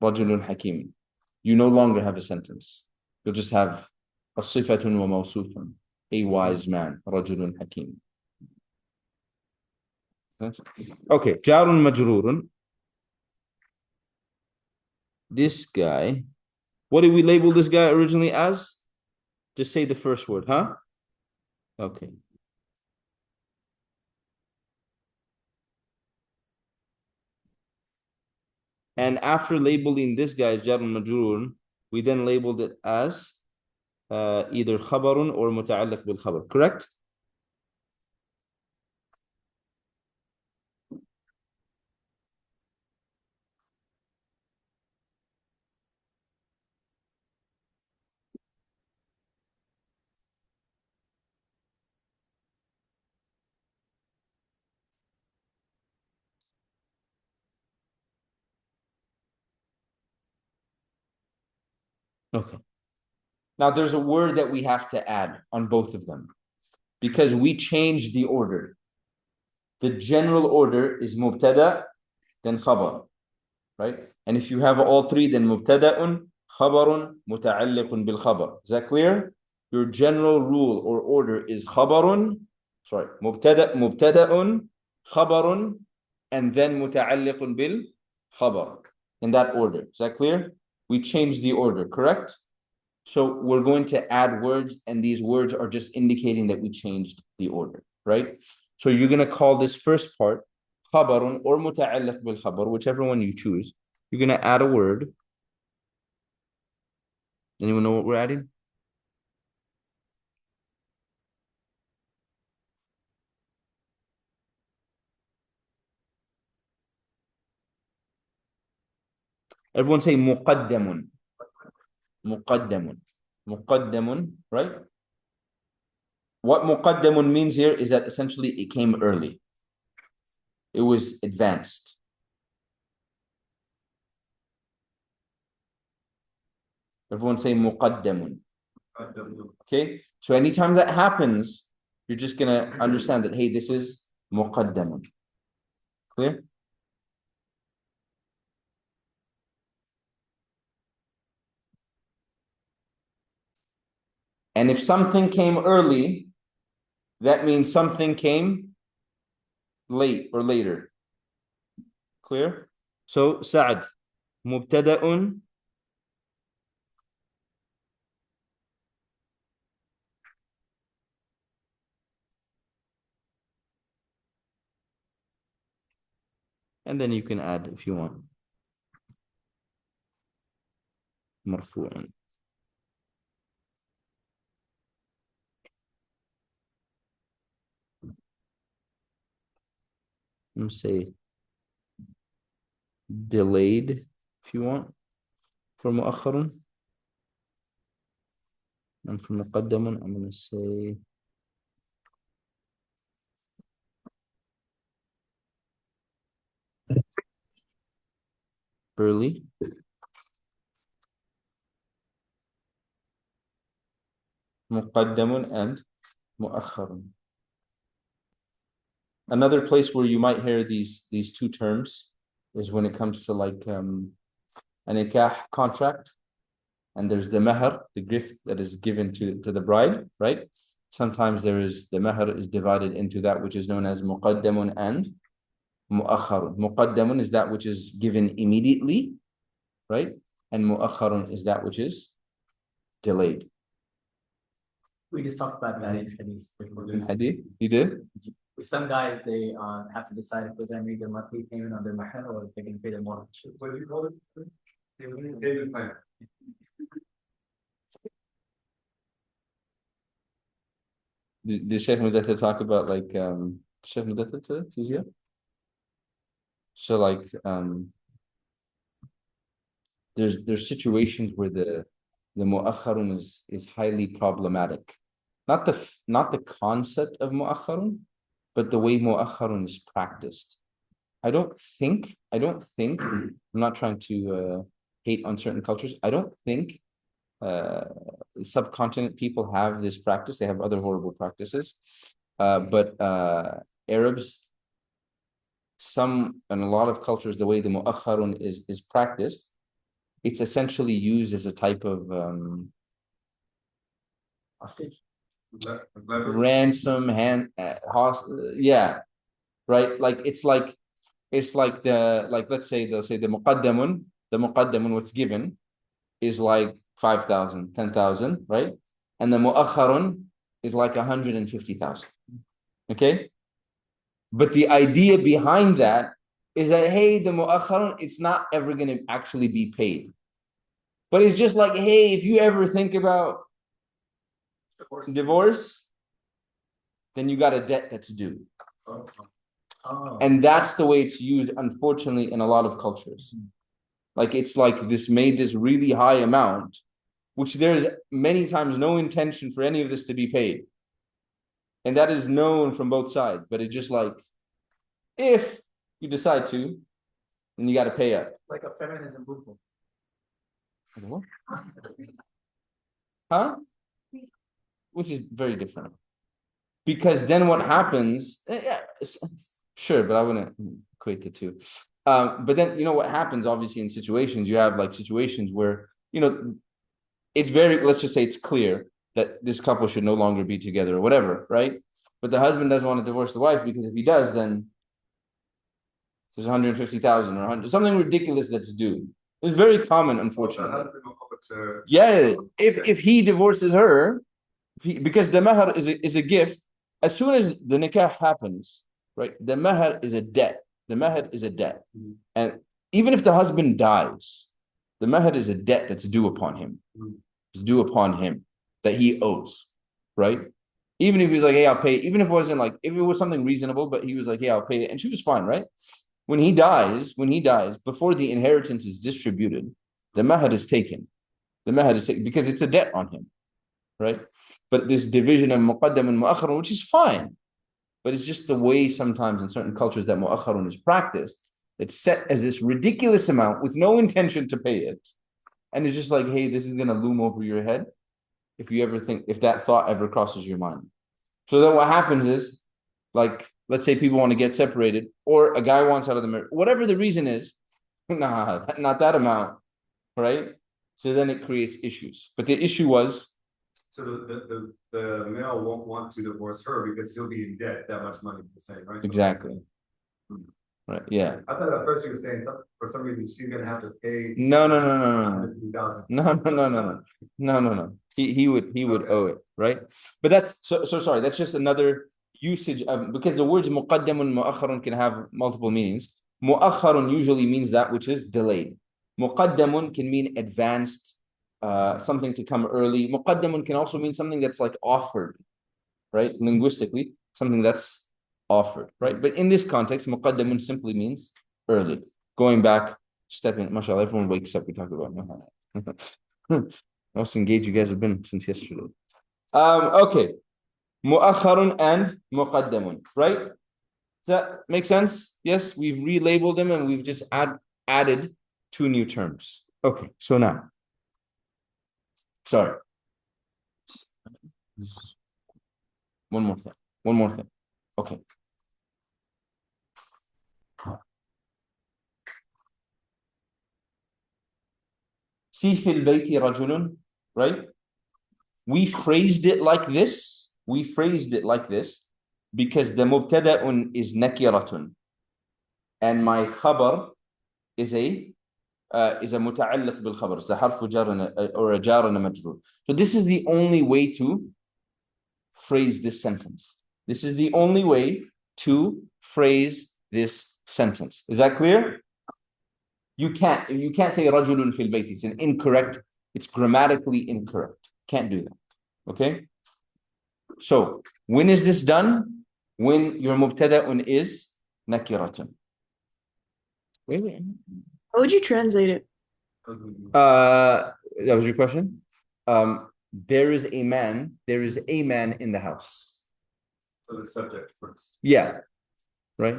Rajulun hakim. You no longer have a sentence. You'll just have a sifatun wa mawsufun, a wise man, rajulun hakim. Okay, jarun majrurun. This guy, what did we label this guy originally as? Just say the first word, huh? Okay. And after labeling this guy as jar majrur, we then labeled it as either khabarun or muta'alliq bil khabar, correct? Okay. Now there's a word that we have to add on both of them because we changed the order. The general order is mubtada, then khabar, right? And if you have all three, then mubtada'un, khabarun, muta'alliqun bil khabar. Is that clear? Your general rule or order is mubtada'un, khabarun, and then muta'alliqun bil khabar. In that order. Is that clear? We changed the order, correct? So we're going to add words, and these words are just indicating that we changed the order, right? So you're going to call this first part khabarun or muta'alliq bil khabar, whichever one you choose. You're going to add a word. Anyone know what we're adding? Everyone say muqaddamun. Muqaddamun. Muqaddamun, right? What muqaddamun means here is that essentially it came early. It was advanced. Everyone say muqaddamun. Okay? So anytime that happens, you're just going to understand that, hey, this is muqaddamun. Clear? And if something came early, that means something came late or later. Clear? So, Sa'ad, mubtada'un, and then you can add if you want. Marfu'un. Let's say delayed if you want for mu'akhkharun. And for muqaddamun, I'm going to say early. Muqaddamun and mu'akhkharun. Another place where you might hear these two terms is when it comes to like a nikah contract, and there's the mahr, the gift that is given to the bride, right? Sometimes there is the mahr is divided into that which is known as muqaddamun and mu'akhkharun. Muqaddamun is that which is given immediately, right? And mu'akhkharun is that which is delayed. We just talked about that in Hadith. In Hadith? You did? Some guys, they have to decide if they're going to make their monthly payment on their mahr or if they can pay their mortgage. What do you call it? Payment plan. Did Sheikh Mudathir talk about like Sheikh Mudathir today? He's here? So like there's situations where the mu'akhkharun is highly problematic. Not the concept of mu'akhkharun, but the way mu'akhkharun is practiced. I don't think, I'm not trying to hate on certain cultures. I don't think subcontinent people have this practice. They have other horrible practices. But Arabs, some and a lot of cultures, the way the mu'akhkharun is practiced, it's essentially used as a type of hostage, ransom, yeah, right. Like it's like the let's say they'll say the muqaddamun what's given is like 5,000, 10,000, right? And the mu'akhkharun is like 150,000. Okay, but the idea behind that is that, hey, the mu'akharun, it's not ever going to actually be paid. But it's just like, hey, if you ever think about divorce, then you got a debt that's due. And that's the way it's used, unfortunately, in a lot of cultures. Like it's like this made this really high amount, which there's many times no intention for any of this to be paid. And that is known from both sides. But it's just like, if you decide to, then you got to pay up. Like a feminism book. What? Huh? Which is very different. Because then what happens, sure, but I wouldn't equate the two. But then, you know, what happens, obviously, in situations, you have like situations where, you know, it's very, let's just say it's clear that this couple should no longer be together or whatever, right? But the husband doesn't want to divorce the wife because if he does, then there's 150,000 or 100, something ridiculous that's due. It's very common, unfortunately. Yeah, if he divorces her, because the mahar is a gift, as soon as the nikah happens, right? The mahar is a debt. The mahar is a debt, and even if the husband dies, the mahar is a debt that's due upon him. It's due upon him that he owes, right? Even if he's like, hey, I'll pay it. Even if it wasn't like, if it was something reasonable, but he was like, yeah, I'll pay it, and she was fine, right? When he dies, before the inheritance is distributed, the mahar is taken. The mahar is taken because it's a debt on him, right? But this division of muqaddam and mu'akharun, which is fine, but it's just the way sometimes in certain cultures that mu'akharun is practiced. It's set as this ridiculous amount with no intention to pay it. And it's just like, hey, this is going to loom over your head if that thought ever crosses your mind. So then what happens is, like, let's say people want to get separated, or a guy wants out of the marriage, whatever the reason is, nah, not that amount, right? So then it creates issues. But the issue was, so the male won't want to divorce her because he'll be in debt that much money for the same, right? Exactly. Right. Yeah. I thought at first you were saying for some reason she's gonna have to pay. No. He would owe it, right? But that's so sorry. That's just another usage of, because the words muqaddamun mu'akharun can have multiple meanings. Mu'akharun usually means that which is delayed. Muqaddamun can mean advanced, something to come early. Muqaddamun can also mean something that's like offered, right? Linguistically, something that's offered, right? But in this context, muqaddamun simply means early. Going back, stepping, mashallah, everyone wakes up, we talk about how engaged you guys have been since yesterday. Okay. Mu'akharun and muqaddamun, right? Does that make sense? Yes, we've relabeled them and we've just added two new terms. Okay, so now, sorry. One more thing. Okay. See fil bayti rajulun, right? We phrased it like this. Because the mubtada'un is nakiratun, and my khabar is a muta'alliq bil khabar. It's a harfu jar or a jar and a majrur. So this is the only way to phrase this sentence. This is the only way to phrase this sentence. Is that clear? You can't say rajulun fil bayt. It's it's grammatically incorrect. Can't do that. Okay? So when is this done? When your mubtada'un is nakiratun. Wait. How would you translate it? That was your question? There is a man in the house. So the subject first. Yeah. Right?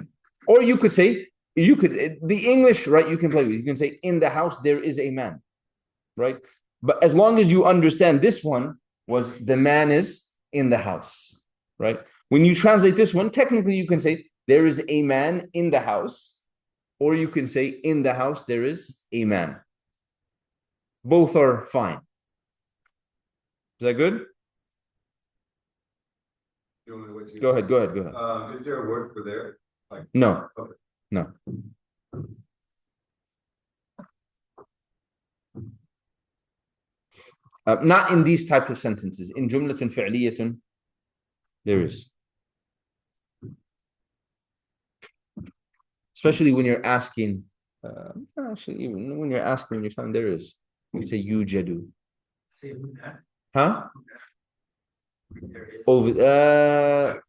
Or you could say, the English, right, you can play with. You can say, in the house there is a man. Right? But as long as you understand this one was the man is in the house. Right? When you translate this one, technically you can say, there is a man in the house. Or you can say, in the house there is a man. Both are fine. Is that good? Go ahead. Is there a word for there? Like, no. Okay. No. Not in these types of sentences. In jumlatun fi'liyatun, there is. Especially when you're asking, actually, even when you're asking, when you're telling there is, we say yujadu. Huh? Over,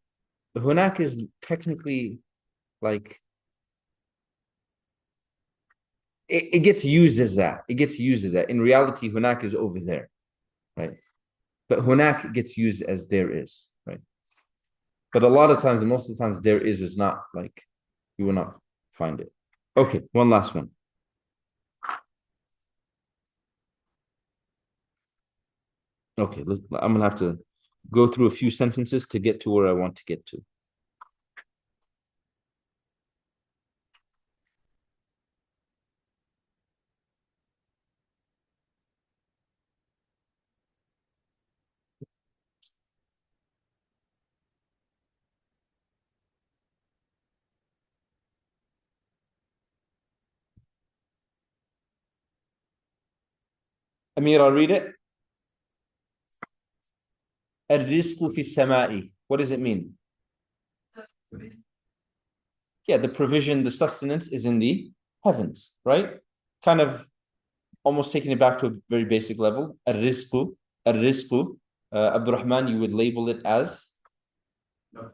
hunak is technically like, it gets used as that. It gets used as that. In reality, hunak is over there, right? But hunak gets used as there is, right? But a lot of times, and most of the times, there is not like, you will not find it. Okay, one last one. Okay, I'm gonna have to go through a few sentences to get to where I want to get to. Amir, I'll read it. الرزق في السماء. What does it mean? Yeah, the provision, the sustenance is in the heavens, right? Kind of almost taking it back to a very basic level. الرزق, الرزق. Abdurrahman, you would label it as? You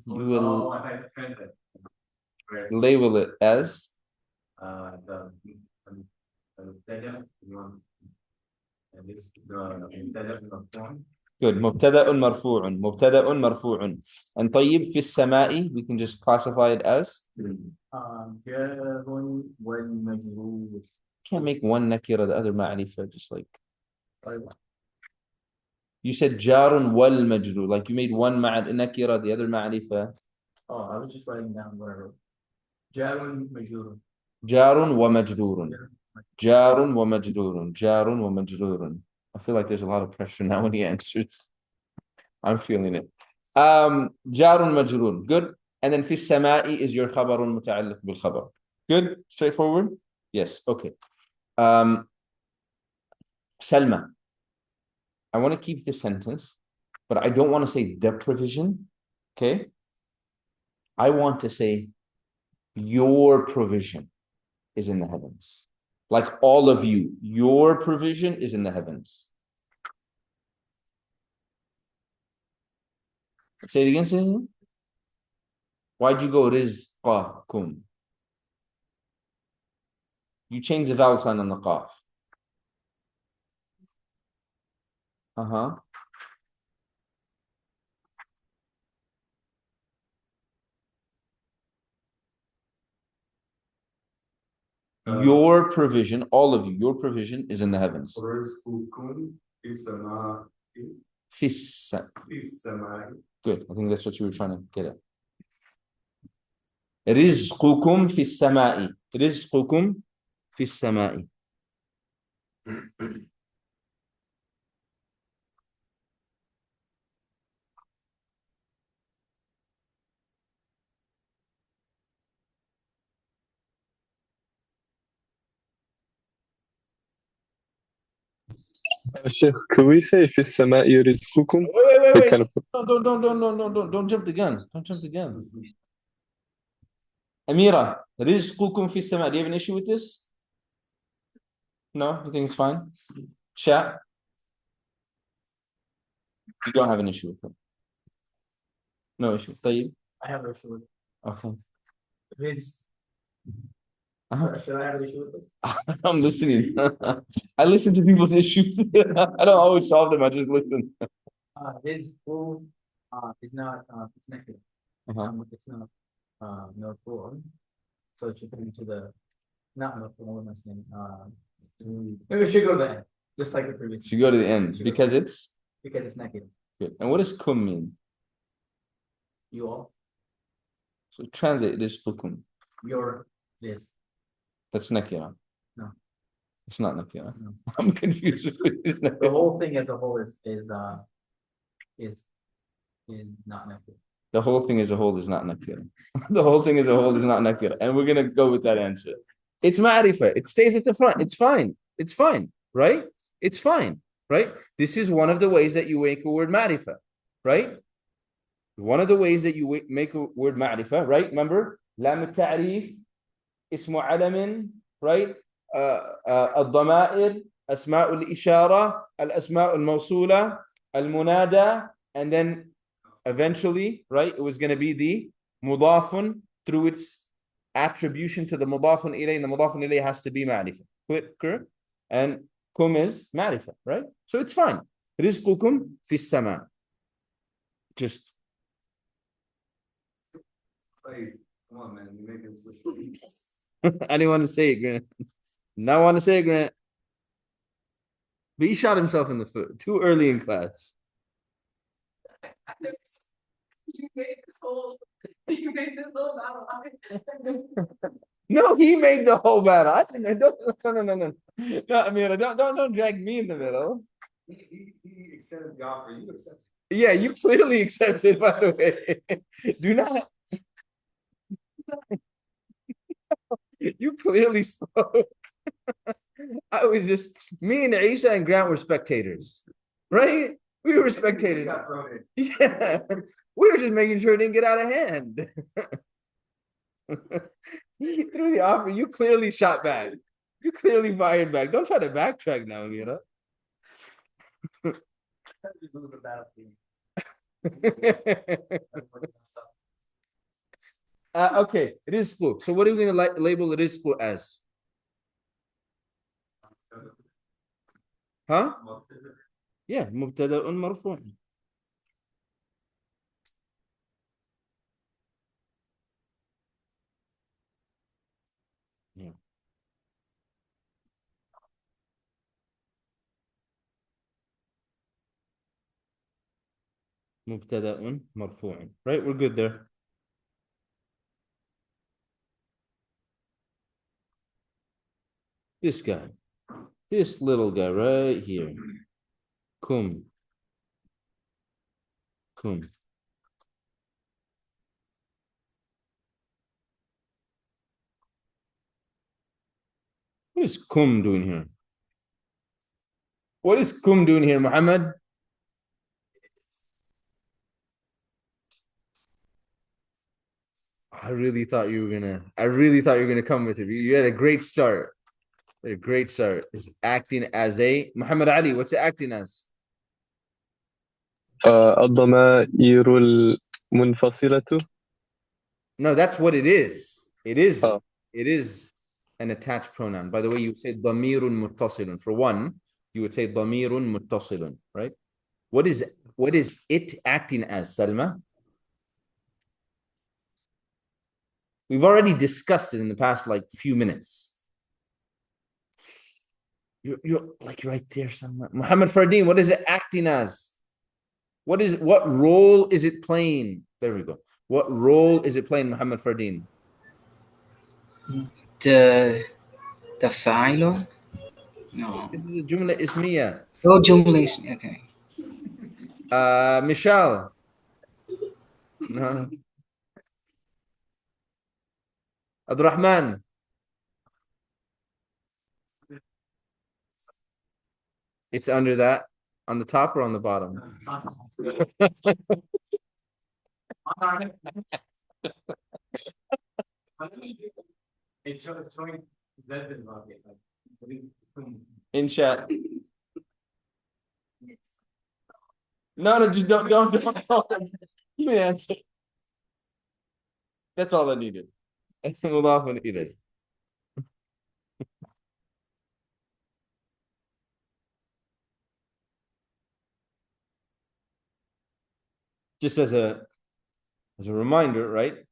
will label it as? Good. مبتدأ مرفوع. مبتدأ مرفوع. And طيب في السماء, we can just classify it as? Can't make one nakira, the other ma'rifa, just like. You said jarun wal majrur, like you made one nakira, the other ma'rifa. Oh, I was just writing down what I wrote. Jarun majrur. Jarun wa majrurun. Jarun wa majrurun. Jarun wa majrurun. I feel like there's a lot of pressure now when he answers. I'm feeling it. Jarun majrurun. Good. And then fi sama'i is your khabarun muta'alliq bil khabar. Good. Straightforward. Yes. Okay. Salma. I want to keep this sentence, but I don't want to say the provision. Okay. I want to say your provision is in the heavens. Like all of you, your provision is in the heavens. Say it again, say it again. Why'd you go rizqakum? You change the vowel sign on the qaf. Your provision, all of you, your provision is in the heavens. Good. I think that's what you were trying to get at. Rizqukum fi samai. Rizqukum fi samai. Sheikh, could we say في السماء رزقكم? Wait. Kind of... Don't jump the gun. Don't jump the gun. Amira, rizqukum fi sama. Do you have an issue with this? No? You think it's fine? Chat? You don't have an issue with it? No issue. طيب. I have an issue with it. Okay. Should I have an issue with this? I'm listening. I listen to people's issues. I don't always solve them. I just listen. His food is not it's negative. It's not no food. So it should be into the not no food. What am I saying? Maybe we should go there, just like the previous. Should go to the end because it's negative. Good. And what does kum mean? You all. So translate this kum. Your this. That's nakira. No. It's not nakira. No. I'm confused. The whole thing as a whole is not nakira. The whole thing as a whole is not nakira. The whole thing as a whole is not nakira. And we're gonna go with that answer. It's ma'rifa. It stays at the front. It's fine. It's fine. Right? It's fine. Right? This is one of the ways that you make a word ma'rifa. Right? One of the ways that you make a word ma'rifah, right? Remember, lam al-ta'rif, ismu alamin, right? Al-dhama'ir, asma' al-ishara, al-asma' al-mawsula, al-munada, and then eventually, right, it was going to be the mudafun through its attribution to the mudafun ilay, and the mudafun ilay has to be ma'rifah. Clear? And kum is ma'rifah, right? So it's fine. Rizqukum fi sama. Just Hey, come on, man, you're making this. I didn't want to say it, Grant. Not want to say it, Grant. But he shot himself in the foot too early in class. You made this whole battle. No, he made the whole battle. I didn't. No. No, I mean, don't drag me in the middle. He extended the offer, you accepted. Yeah, you clearly accepted, by the way. Do not. You clearly spoke. I was just, me and Aisha and Grant were spectators, right? We were spectators. Yeah, we were just making sure it didn't get out of hand. He threw the offer. You clearly shot back. You clearly fired back. Don't try to backtrack now, you know? Okay, rizqu. So what are we going to label rizqu as? Huh? Yeah, mubtada'un marfu'. Yeah. Mubtada'un marfu'un. Right, we're good there. This guy. This little guy right here. Kum. Kum. What is kum doing here? What is kum doing here, Muhammad? I really thought you were gonna come with it. You had a great start. A great start. Is acting as a Muhammad Ali. What's it acting as? الضمائر المنفصلة. No, that's what it is. It is an attached pronoun. By the way, you say damirun muttasilun. For one, you would say damirun muttasilun, right? What is it acting as, Salma? We've already discussed it in the past few minutes. You're like right there, Salma. Muhammad Fardeen, what is it acting as? What role is it playing? There we go. What role is it playing, Muhammad Fardeen? The fa'ilun? No. This is a jumla ismiya. Oh, jumla ismiya, okay. Michelle. No. Abdurrahman. It's under that, on the top or on the bottom? In chat. No, just don't. Give me the answer. That's all I needed. Just as a reminder, right?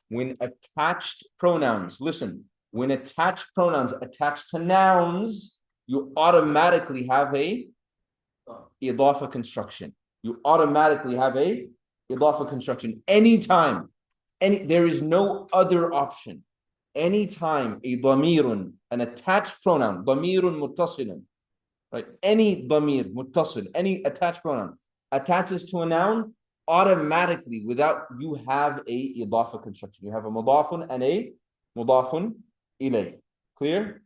When attached pronouns, listen, when attached pronouns attached to nouns, you automatically have a idafa construction. You automatically have a idafa construction. Anytime, there is no other option. Anytime a damirun, an attached pronoun, damirun muttasilun, right? Any damir, muttasil, any attached pronoun attaches to a noun, automatically, without, you have a idafa construction. You have a mudafun and a mudafun ilay. Clear?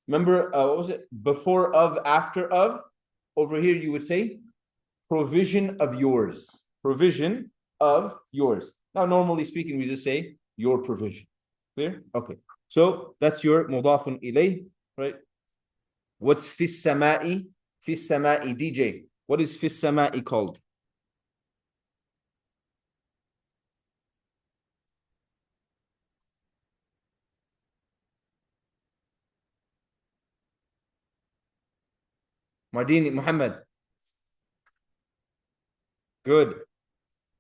Remember, what was it? Before of, after of. Over here, you would say provision of yours. Provision of yours. Now, normally speaking, we just say your provision. Clear? Okay. So that's your mudafun ilayh, right? What's fis sama'i? Fis sama'i, DJ. What is fis sama'i called? Mardini, Muhammad. Good.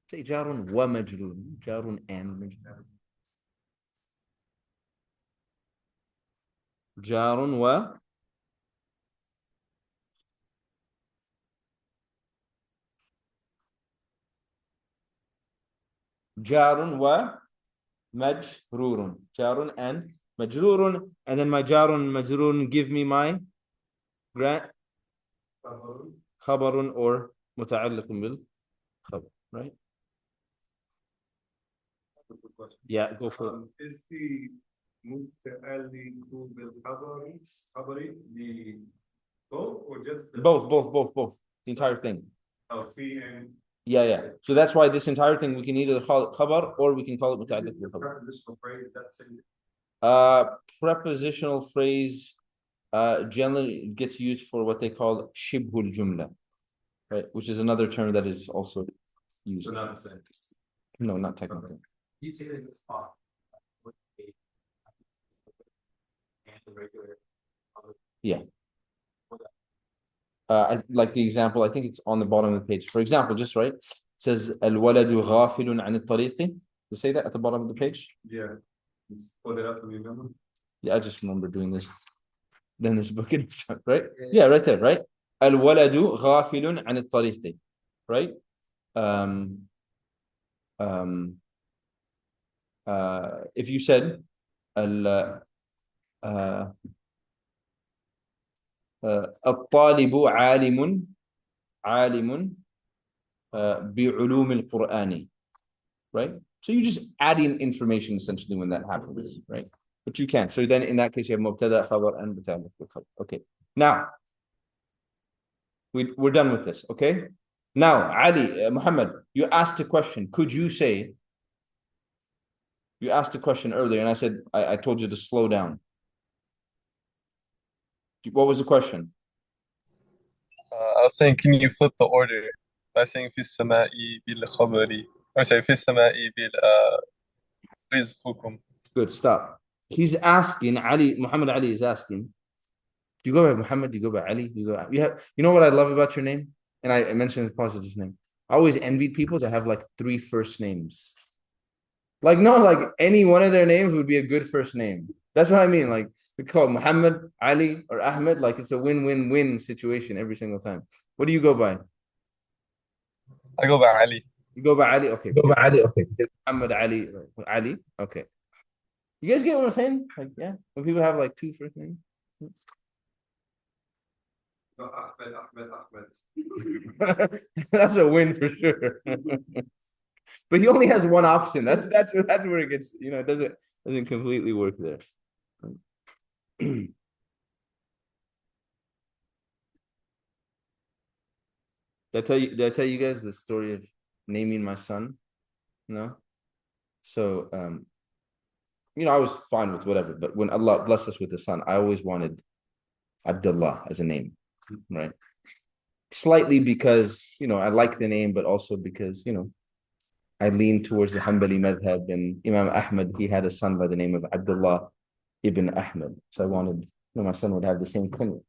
Say jarun wa majrun. Jarun and majrun. Jarun wa jarun wa majrurun. Jarun and majrurun. And then my jarun majrurun give me my grant khabarun or muta'alliqun bil khabar, right? Yeah, go for it. Is the muta'alliqu bil khabari the both or just the Both. The entire thing. fi and Yeah. So that's why this entire thing we can either call it khabar or we can call it muta'alliq bil khabar. prepositional phrase that's in Prepositional phrase generally gets used for what they call shibhul jumla, right? Which is another term that is also used. so not the same. No, not technically. You say that it's possible. And the regular. Yeah. Like the example, I think it's on the bottom of the page. For example, just right, it says al-waladu ghafilun an al-tariqi. You say that at the bottom of the page? Yeah. Just put it up for me, remember? Yeah, I just remember doing this. Then this book, right? Yeah, right there, right? Al-waladu ghafilun an al-tariqi. Right? If you said الطالب عالم بعلوم القرآن, right? So you just add in information essentially when that happens, right? But you can. So then in that case you have mubtada, khabar, and muta'alliq bil khabar. Okay. Now we're done with this. Okay. Now Ali, Muhammad, you asked a question. Could you say? You asked a question earlier, and I said I told you to slow down. What was the question? I was saying, can you flip the order by saying fi sama'i bil khabari, or say fi sama'i bil rizqukum? Good. Stop. He's asking Ali. Muhammad Ali is asking. Do you go by Muhammad? Do you go by Ali? Do you go? You know what I love about your name? And I mentioned the positive name. I always envied people to have like 3 first names. Like any one of their names would be a good first name. That's what I mean. Like we call Muhammad, Ali, or Ahmed. Like it's a win-win-win situation every single time. What do you go by? I go by Ali. You go by Ali? Okay. Go by Ali, okay. Muhammad, Ali. Ali? Okay. You guys get what I'm saying? Like, yeah. When people have like 2 first names. No, Ahmed. That's a win for sure. But he only has one option. That's where it gets, it doesn't completely work there. Did I tell you guys the story of naming my son? No? So I was fine with whatever, but when Allah blessed us with a son, I always wanted Abdullah as a name, right? Slightly because, I like the name, but also because, I lean towards the Hanbali madhab, and Imam Ahmad, he had a son by the name of Abdullah ibn Ahmad. So I wanted, my son would have the same kunya.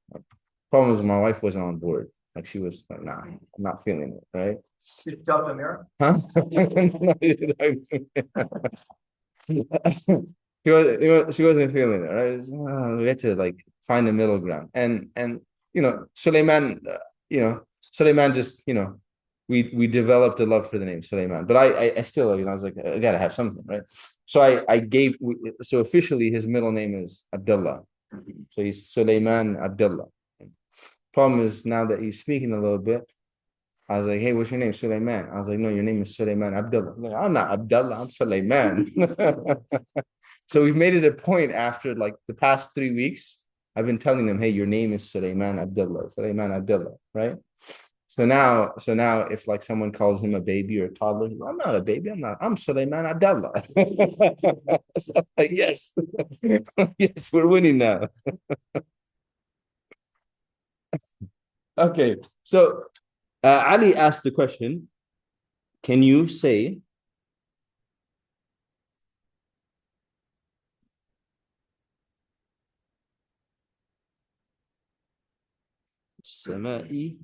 Problem is my wife wasn't on board. Like she was like, nah, I'm not feeling it, right? She dubbed Amira? Huh? She wasn't feeling it, right? We had to like find a middle ground. And Sulaiman, Sulaiman just, we developed a love for the name Sulaiman. But I still, I was like, I gotta have something, right? So so officially his middle name is Abdullah. So he's Sulaiman Abdullah. Problem is now that he's speaking a little bit, I was like, hey, what's your name? Sulaiman. I was like, no, your name is Sulaiman Abdullah. I'm like, I'm not Abdullah, I'm Sulaiman. So we've made it a point after like the past 3 weeks, I've been telling them, hey, your name is Sulaiman Abdullah, right? So now if like someone calls him a baby or a toddler, I'm not a baby, I'm Sulaiman Abdullah. So, yes. Yes, we're winning now. Okay, so Ali asked the question, can you say Sama'i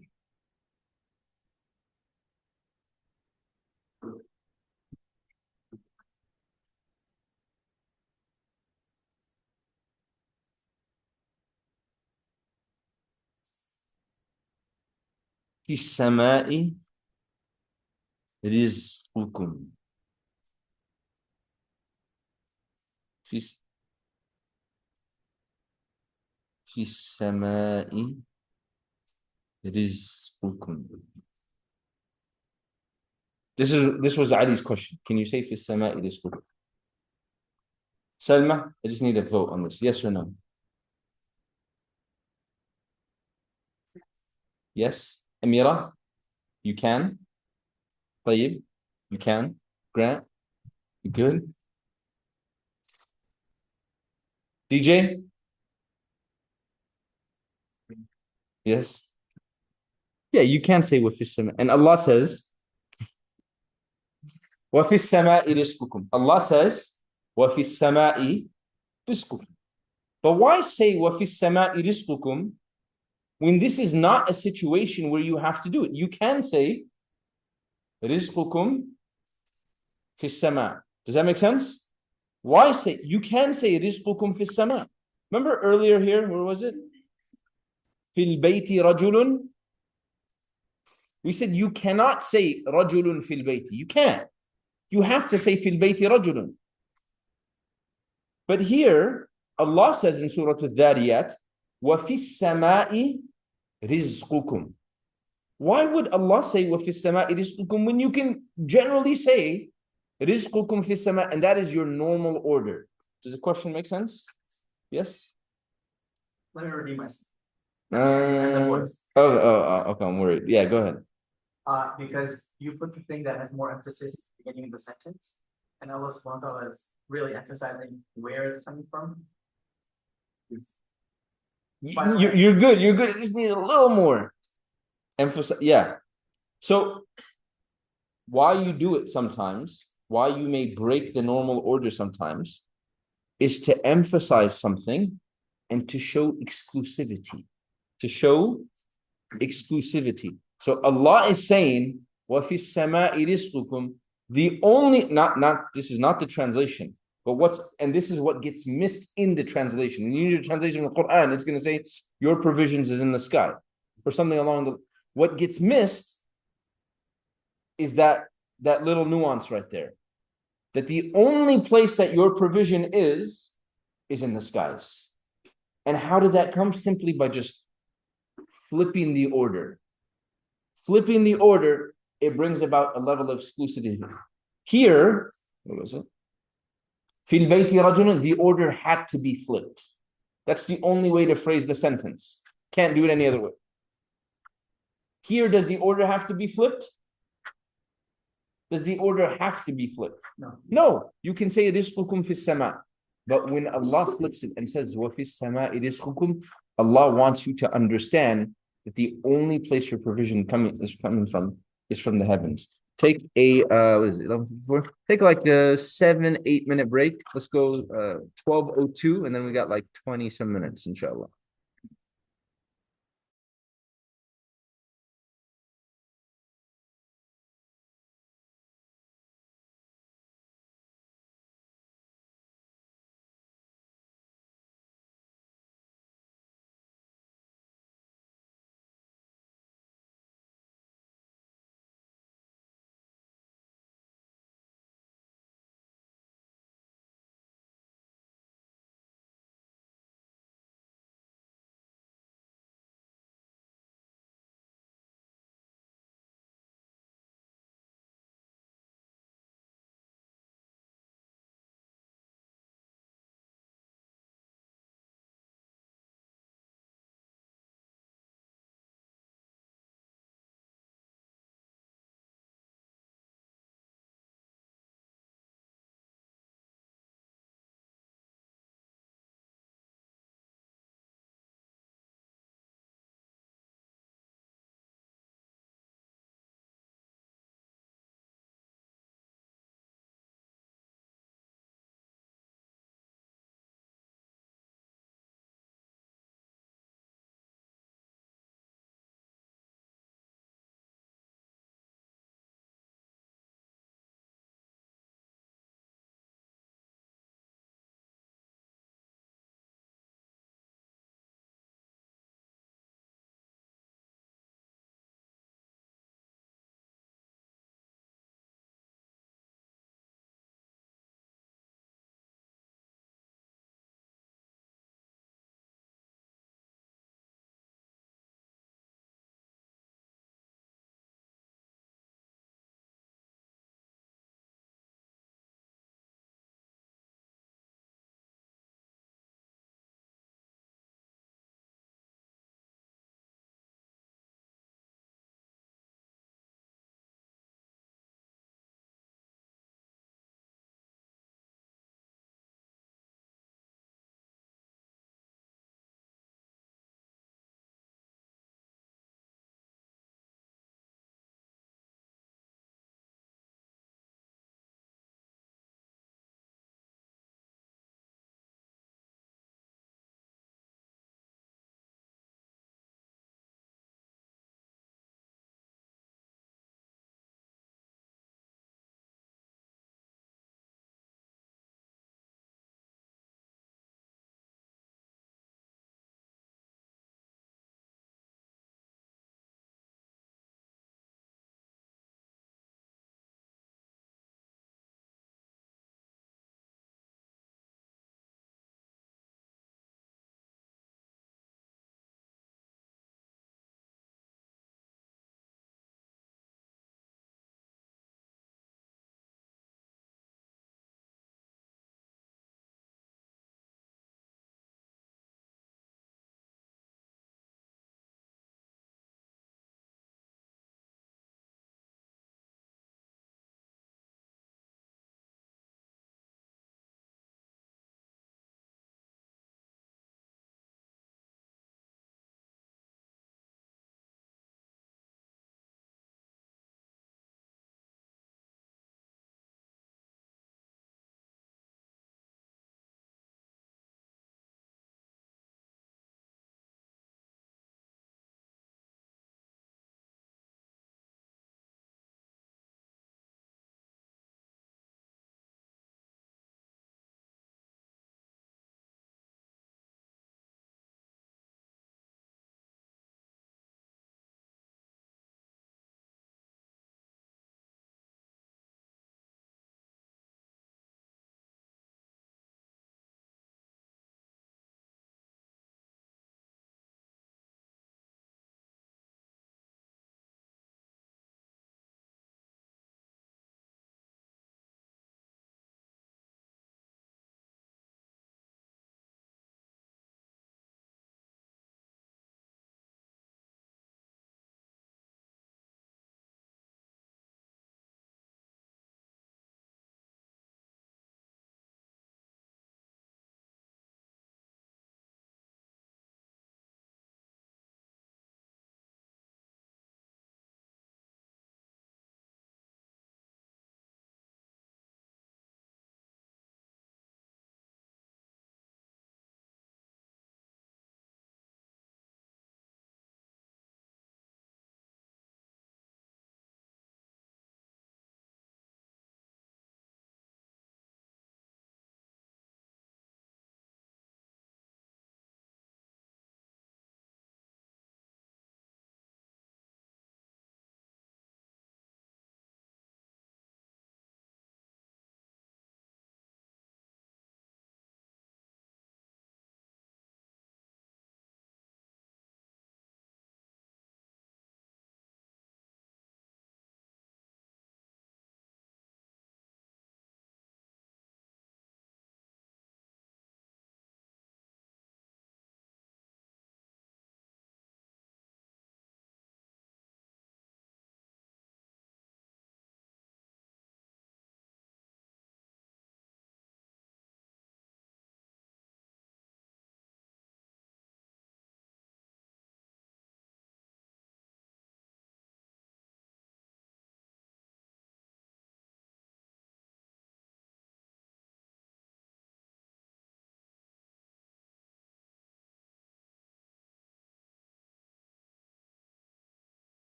في السماء رزقكم في في السماء رزقكم. This was Ali's question. Can you say في السماء رزقكم? Salma, I just need a vote on this. Yes or no? Yes. Amira, you can. Tayyib, you can. Grant, you good. DJ? Yes. Yeah, you can say وفي السماء. And Allah says, وفي السماء رزقكم. Allah says, وفي السماء رزقكم. But why say وفي السماء رزقكم when this is not a situation where you have to do it? You can say رزقكم في السماء. Does that make sense? Why say, you can say رزقكم في السماء. Remember earlier here, where was it? في البيت رجل. We said you cannot say رجل في البيت. You can't. You have to say في البيت رجل. But here, Allah says in Surah Al-Dhariyat, وَفِي السَّمَاءِ رِزْقُكُمْ. Why would Allah say وَفِي السَّمَاءِ رِزْقُكُمْ when you can generally say رِزْقُكُمْ فِي السَّمَاء, and that is your normal order? Does the question make sense? Yes? Let me redeem myself. Okay, I'm worried. Yeah, go ahead. Because you put the thing that has more emphasis at the beginning of the sentence, and Allah subhanahu wa ta'ala is really emphasizing where it's coming from. You're good. You're good. I just need a little more emphasis. Yeah. So why you do it sometimes, why you may break the normal order sometimes, is to emphasize something and to show exclusivity. To show exclusivity. So Allah is saying, وَفِي السَّمَاءِ رِزْقُكُمْ. The only, not this is not the translation, but and this is what gets missed in the translation. When you need a translation of the Quran, it's going to say, your provisions is in the sky, or something along the, what gets missed is that little nuance right there. That the only place that your provision is in the skies. And how did that come? Simply by just flipping the order. Flipping the order, it brings about a level of exclusivity. Here, what was it? Fil bayti rajulun, the order had to be flipped. That's the only way to phrase the sentence. Can't do it any other way. Here, does the order have to be flipped? Does the order have to be flipped? No. No. You can say rizqukum fis sama. But when Allah flips it and says wa fis sama rizqukum, Allah wants you to understand that the only place your provision is coming from is from the heavens. Take a what is it, 11:54? Take like a 7-8 minute break. Let's go 12:02, and then we got like 20 some minutes, inshallah.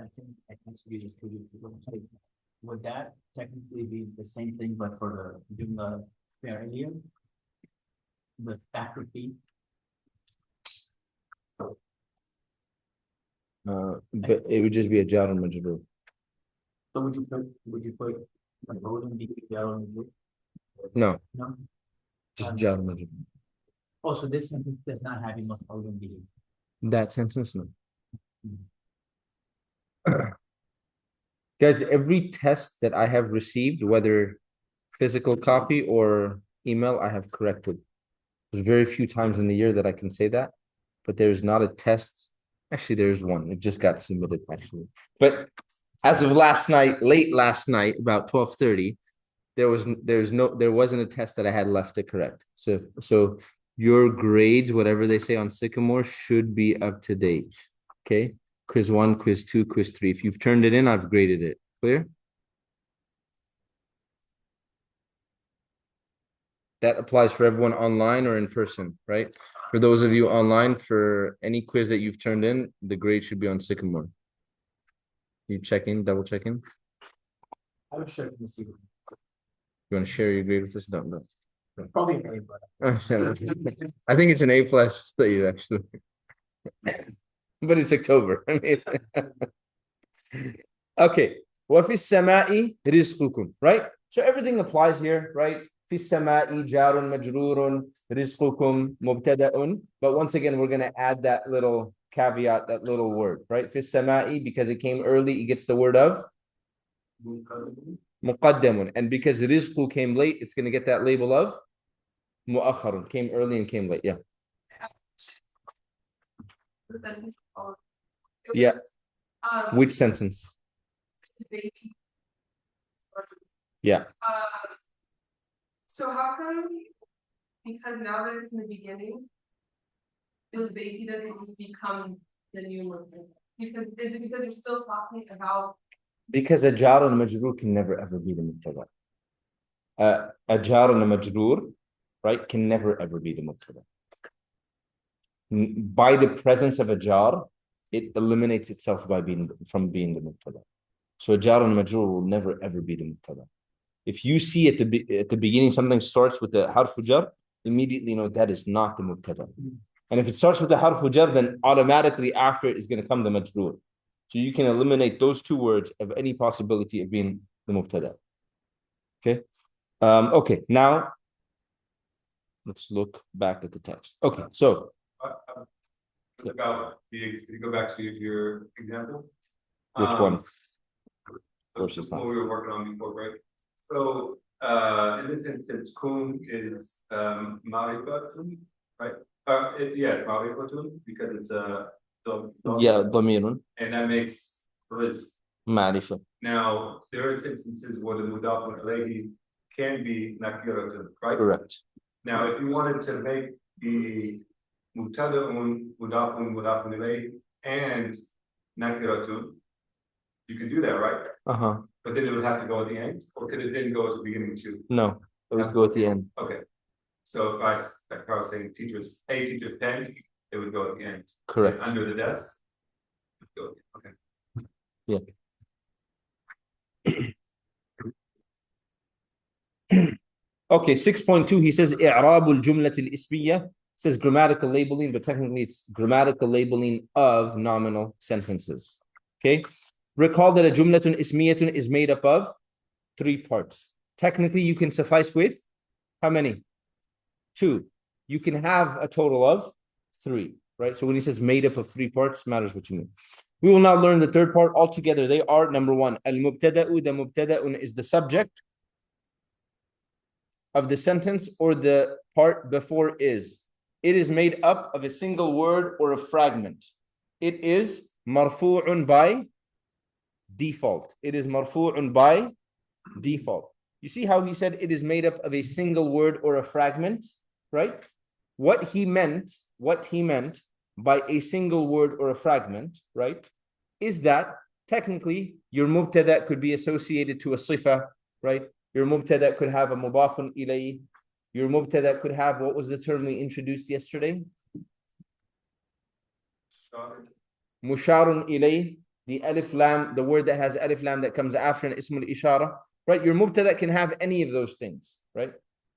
sentence, I think we just could use it. Would that technically be the same thing, but for the Jumla Fi'liya? The after P? But it would just be a jar and majrur. So would you put Maf'ulun bihi jar wa majrur? No, No? just jar and majrur. Oh, so this sentence does not have Maf'ulun bihi. That sentence, no. Guys, every test that I have received, whether physical copy or email, I have corrected. There's very few times in the year that I can say that, but there's not a test. Actually, there's one. It just got submitted, actually. But as of last night, late last night, about 12:30, there wasn't a test that I had left to correct. So your grades, whatever they say on Sycamore, should be up to date. Okay? Quiz 1, quiz 2, quiz 3. If you've turned it in, I've graded it. Clear? That applies for everyone online or in person, right? For those of you online, for any quiz that you've turned in, the grade should be on Sycamore. You checking, double checking? I would check and see. You want to share your grade with us? No. It's probably an A, but I think it's an A+ study, actually. But it's October. I mean, okay. وَفِي السَّمَاءِ رِزْقُكُمْ, right? So everything applies here, right? فِي السَّمَاءِ جَارٌ مَجْرُورٌ رِزْقُكُمْ مُبْتَدَأٌ. But once again, we're going to add that little caveat, that little word, right? فِي السَّمَاءِ, because it came early, it gets the word of مُقَدَّمٌ. And because rizqu came late, it's going to get that label of مُؤَخَّرٌ. Came early and came late, yeah. Yeah. Which sentence? Yeah. So how come, because now that it's in the beginning, the Beiti doesn't just become the new Muslim? Because is it because you're still talking about? Because a jar and majroor can never ever be the mubtada. A jar and a majroor, right, can never ever be the mubtada. By the presence of a jar, it eliminates itself from being the mubtada. So a jar and majroor will never ever be the mubtada. If you see at the beginning something starts with the harfu jar, immediately know that is not the mubtada. And if it starts with the harfu jar, then automatically after it is going to come the majroor. So you can eliminate those two words of any possibility of being the mubtada. Okay. Okay. Now let's look back at the text. Okay. So. About if you go back to your example. Which one? Versus what we were working on before, right? So in this instance, kun is ma'rifatun, right? Yes, ma'rifatun, because it's a damirun. And that makes rizq. Ma'rifa. Now there is instances where the mudaf alayhi can be nakiratun, right? Correct. Now if you wanted to make the mubtada'un, mudafun ilayhi, and nakiratun, you can do that, right? But then it would have to go at the end, or could it then go at the beginning too? No, it would go at the end. Okay. So if I was saying teacher's pen, it would go at the end. Correct. It's under the desk. Okay. Yeah. Okay, 6.2, he says i'rabul jumlat al-ismiyya, says grammatical labeling, but technically it's grammatical labeling of nominal sentences. Okay. Recall that a jumlatun ismiyatun is made up of 3 parts. Technically, you can suffice with how many? 2. You can have a total of 3, right? So when he says made up of 3 parts, matters what you mean. We will now learn the third part altogether. They are, number 1, al-mubtada'u, the mubtada'un is the subject of the sentence or the part before is. It is made up of a single word or a fragment. It is marfu'un by default. It is marfu'un by default. You see how he said it is made up of a single word or a fragment, right? What he meant by a single word or a fragment, right, is that technically your mubtada could be associated to a sifa, right? Your mubtada could have a mudafun ilayhi. Your mubtada could have, what was the term we introduced yesterday? Musharun ilayhi. the alif lam, the word that has alif lam that comes after an ismul ishara, right? Your mubtada can have any of those things, right?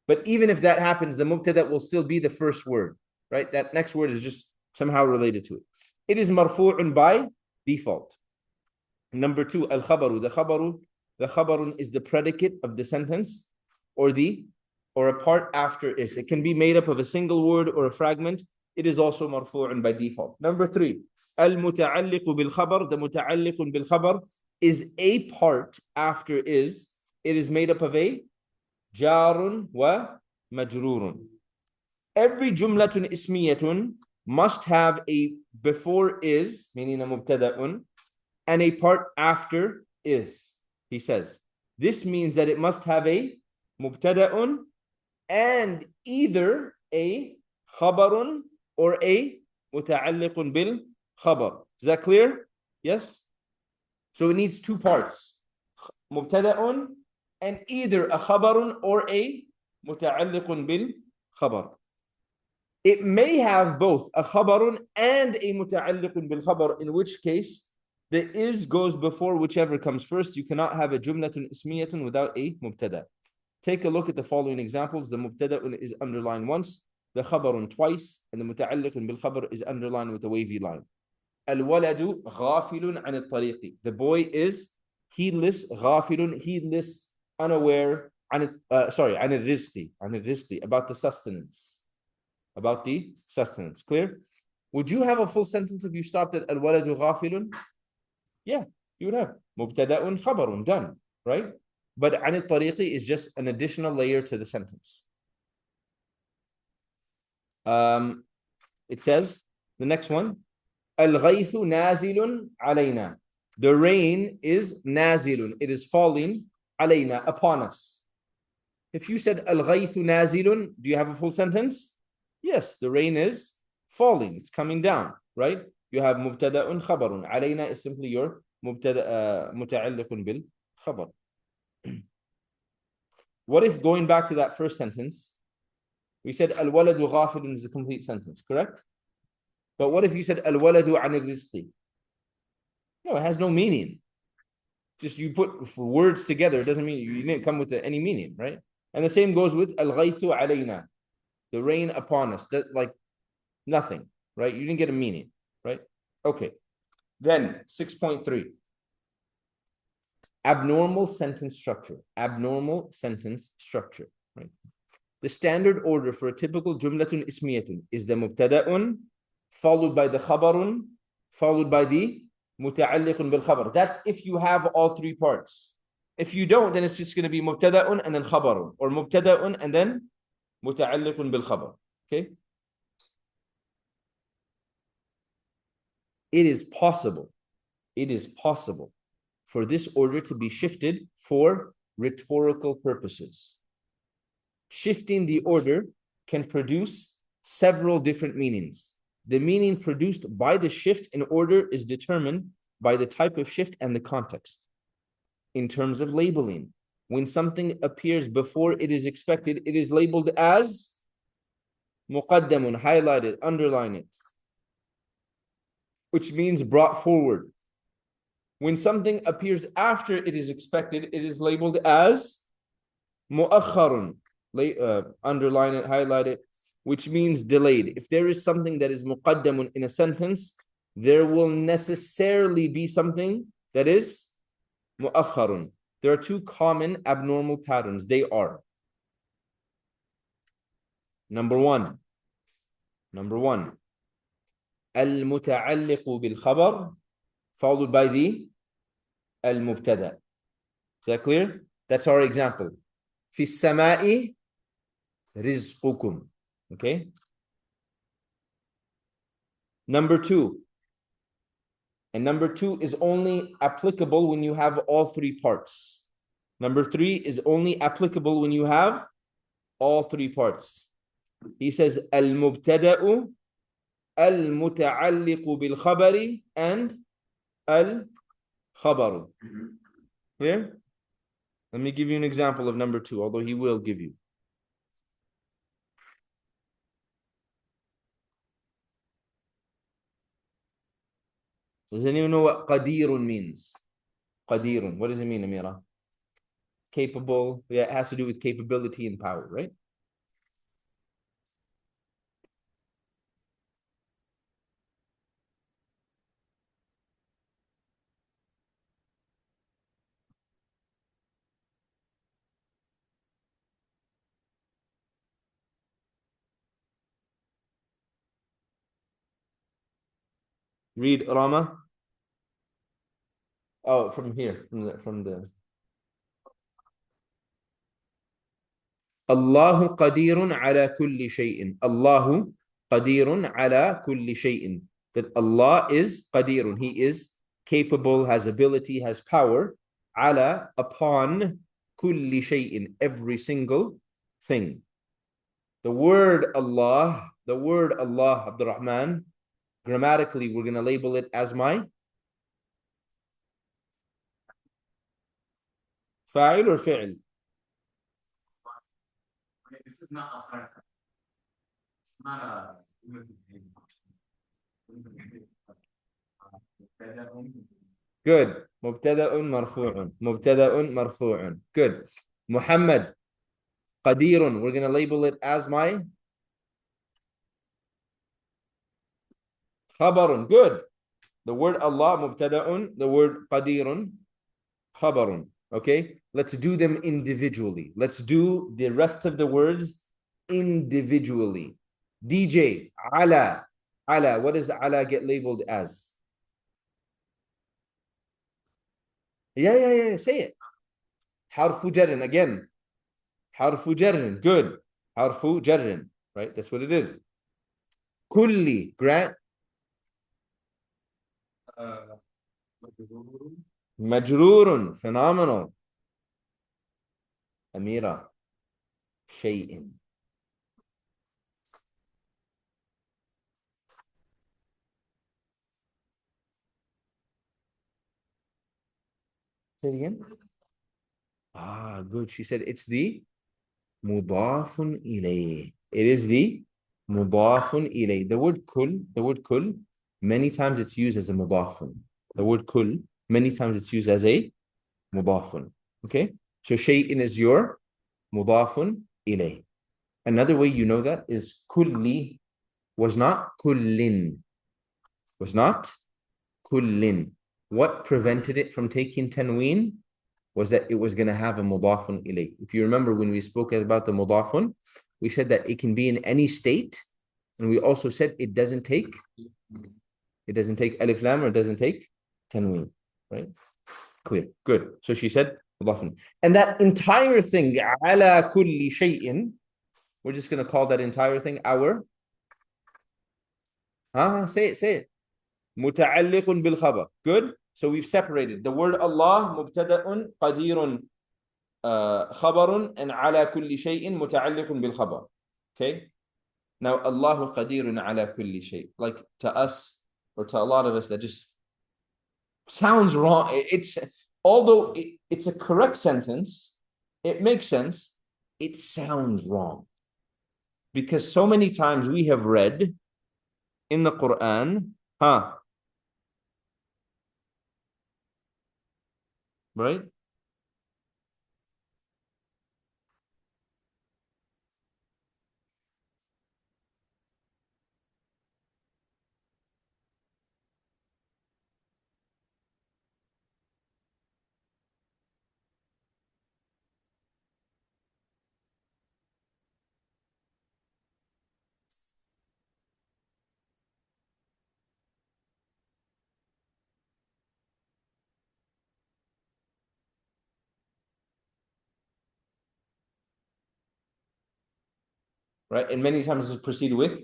But even if that happens, the mubtada will still be the first word, right? That next word is just somehow related to it. It is marfu'un by default. Number two, al-khabaru. The khabarun is the predicate of the sentence or a part after is. It can be made up of a single word or a fragment. It is also marfu'un by default. Number three, al-muta'alliqu bil-khabar. The muta'alliqun bil-khabar is a part after is. It is made up of a jarun wa majrurun. Every jumlatun ismiyatun must have a before is, meaning a mubtada'un, and a part after is. He says, this means that it must have a mubtada'un and either a khabarun or a muta'alliqun bil khabar. Is that clear? Yes? So it needs two parts. Mubtada'un and either a khabarun or a muta'alliqun bil khabar. It may have both a khabarun and a muta'alliqun bil khabar, in which case the is goes before whichever comes first. You cannot have a jumlatun ismiyatun without a mubtada. Take a look at the following examples. The mubtada'un is underlined once, the khabarun twice, and the muta'alliqun bil khabar is underlined with a wavy line. Al-waladu ghafilun an al-tariqi. The boy is heedless, ghafilun, heedless, unaware, an al-rizqi, about the sustenance. About the sustenance. Clear? Would you have a full sentence if you stopped at al-waladu ghafilun? Yeah, you would have. Mubtada'un khabarun, done, right? But an al-tariqi is just an additional layer to the sentence. It says, the next one, al-ghaythu nazilun alayna. The rain is nazilun. It is falling alayna, upon us. If you said al-ghaythu nazilun, do you have a full sentence? Yes, the rain is falling. It's coming down, right? You have mubtada'un khabarun. Alayna is simply your muta'alliqun bil khabar. What if going back to that first sentence, we said al-waladu ghafilun is a complete sentence, correct? But what if you said al-waladu an al-rizqi? No, it has no meaning. Just you put words together, it doesn't mean you didn't come with any meaning, right? And the same goes with al-ghaythu alayna. The rain upon us, that like nothing, right? You didn't get a meaning, right? Okay. Then 6.3. Abnormal sentence structure. Abnormal sentence structure, right? The standard order for a typical jumlatun ismiyatun is the mubtada'un, followed by the khabarun, followed by the muta'alliqun bil khabar. That's if you have all three parts. If you don't, then it's just going to be mubtada'un and then khabarun, or mubtada'un and then muta'alliqun bil khabar. Okay? It is possible for this order to be shifted for rhetorical purposes. Shifting the order can produce several different meanings. The meaning produced by the shift in order is determined by the type of shift and the context. In terms of labeling, when something appears before it is expected, it is labeled as muqaddamun, highlighted, underline it, which means brought forward. When something appears after it is expected, it is labeled as mu'akhkharun, underline it, highlight it, which means delayed. If there is something that is muqaddamun in a sentence, there will necessarily be something that is mu'akhkharun. There are two common abnormal patterns. They are, number one, al-muta'alliqu bil-khabar, followed by the al-mubtada. Is that clear? That's our example. Fi samai rizqukum. Okay. Number two is only applicable when you have all three parts. Number three is only applicable when you have all three parts. He says al-mubtada'u, al-muta'alliqu bil-khabari, and al-khabaru. Clear? Let me give you an example of number two, although he will give you. Does anyone know what qadirun means? Qadirun. What does it mean, Amira? Capable. Yeah, it has to do with capability and power, right? Read Rama. Oh, from here, from the. Allahu qadirun ala kulli shay'in. Allahu qadirun ala kulli shay'in. That Allah is qadirun. He is capable, has ability, has power. Ala, upon kulli shay'in, every single thing. The word Allah, Abdul Rahman, grammatically, we're going to label it as my fa'il or fi'il? This is not a sorry. It's not a good. مبتدأ مرفوع. مبتدأ مرفوع. Good. Muhammad, qadirun. We're going to label it as my khabarun. Good. The word Allah, mubtada'un. The word qadirun, khabarun. Okay? Let's do them individually. Let's do the rest of the words individually. DJ, ala. Ala. What does ala get labeled as? Yeah. Say it. Harfu jarrin. Again. Harfu jarrin. Good. Harfu jarrin. Right? That's what it is. Kulli. Grant. Majrurun. Phenomenal. Amira. Shay'in. Say it again. Good. She said it's the mudafun ilayh. It is the mudafun ilayh. The word kul, many times it's used as a mudafun. The word kul, many times it's used as a mudafun. Okay? So shay'in is your mudafun ilayh. Another way you know that is kulli was not kullin. Was not kullin. What prevented it from taking tanween was that it was going to have a mudafun ilayh. If you remember when we spoke about the mudafun, we said that it can be in any state, and we also said it doesn't take alif lam or it doesn't take tanween, right? Clear. Good. So she said mudafun. And that entire thing, ala kulli shay'in, we're just going to call that entire thing our say it. Muta'alliqun bil khabar. Good. So we've separated the word Allah, mubtada'un, qadirun, khabarun, and ala kulli shay'in, muta'alliqun bil khabar. Okay? Now, Allahu qadirun ala kulli shay'. Like to us, or to a lot of us, that just sounds wrong. Although it's a correct sentence, it makes sense, it sounds wrong. Because so many times we have read in the Quran, right? Right? And many times it's preceded with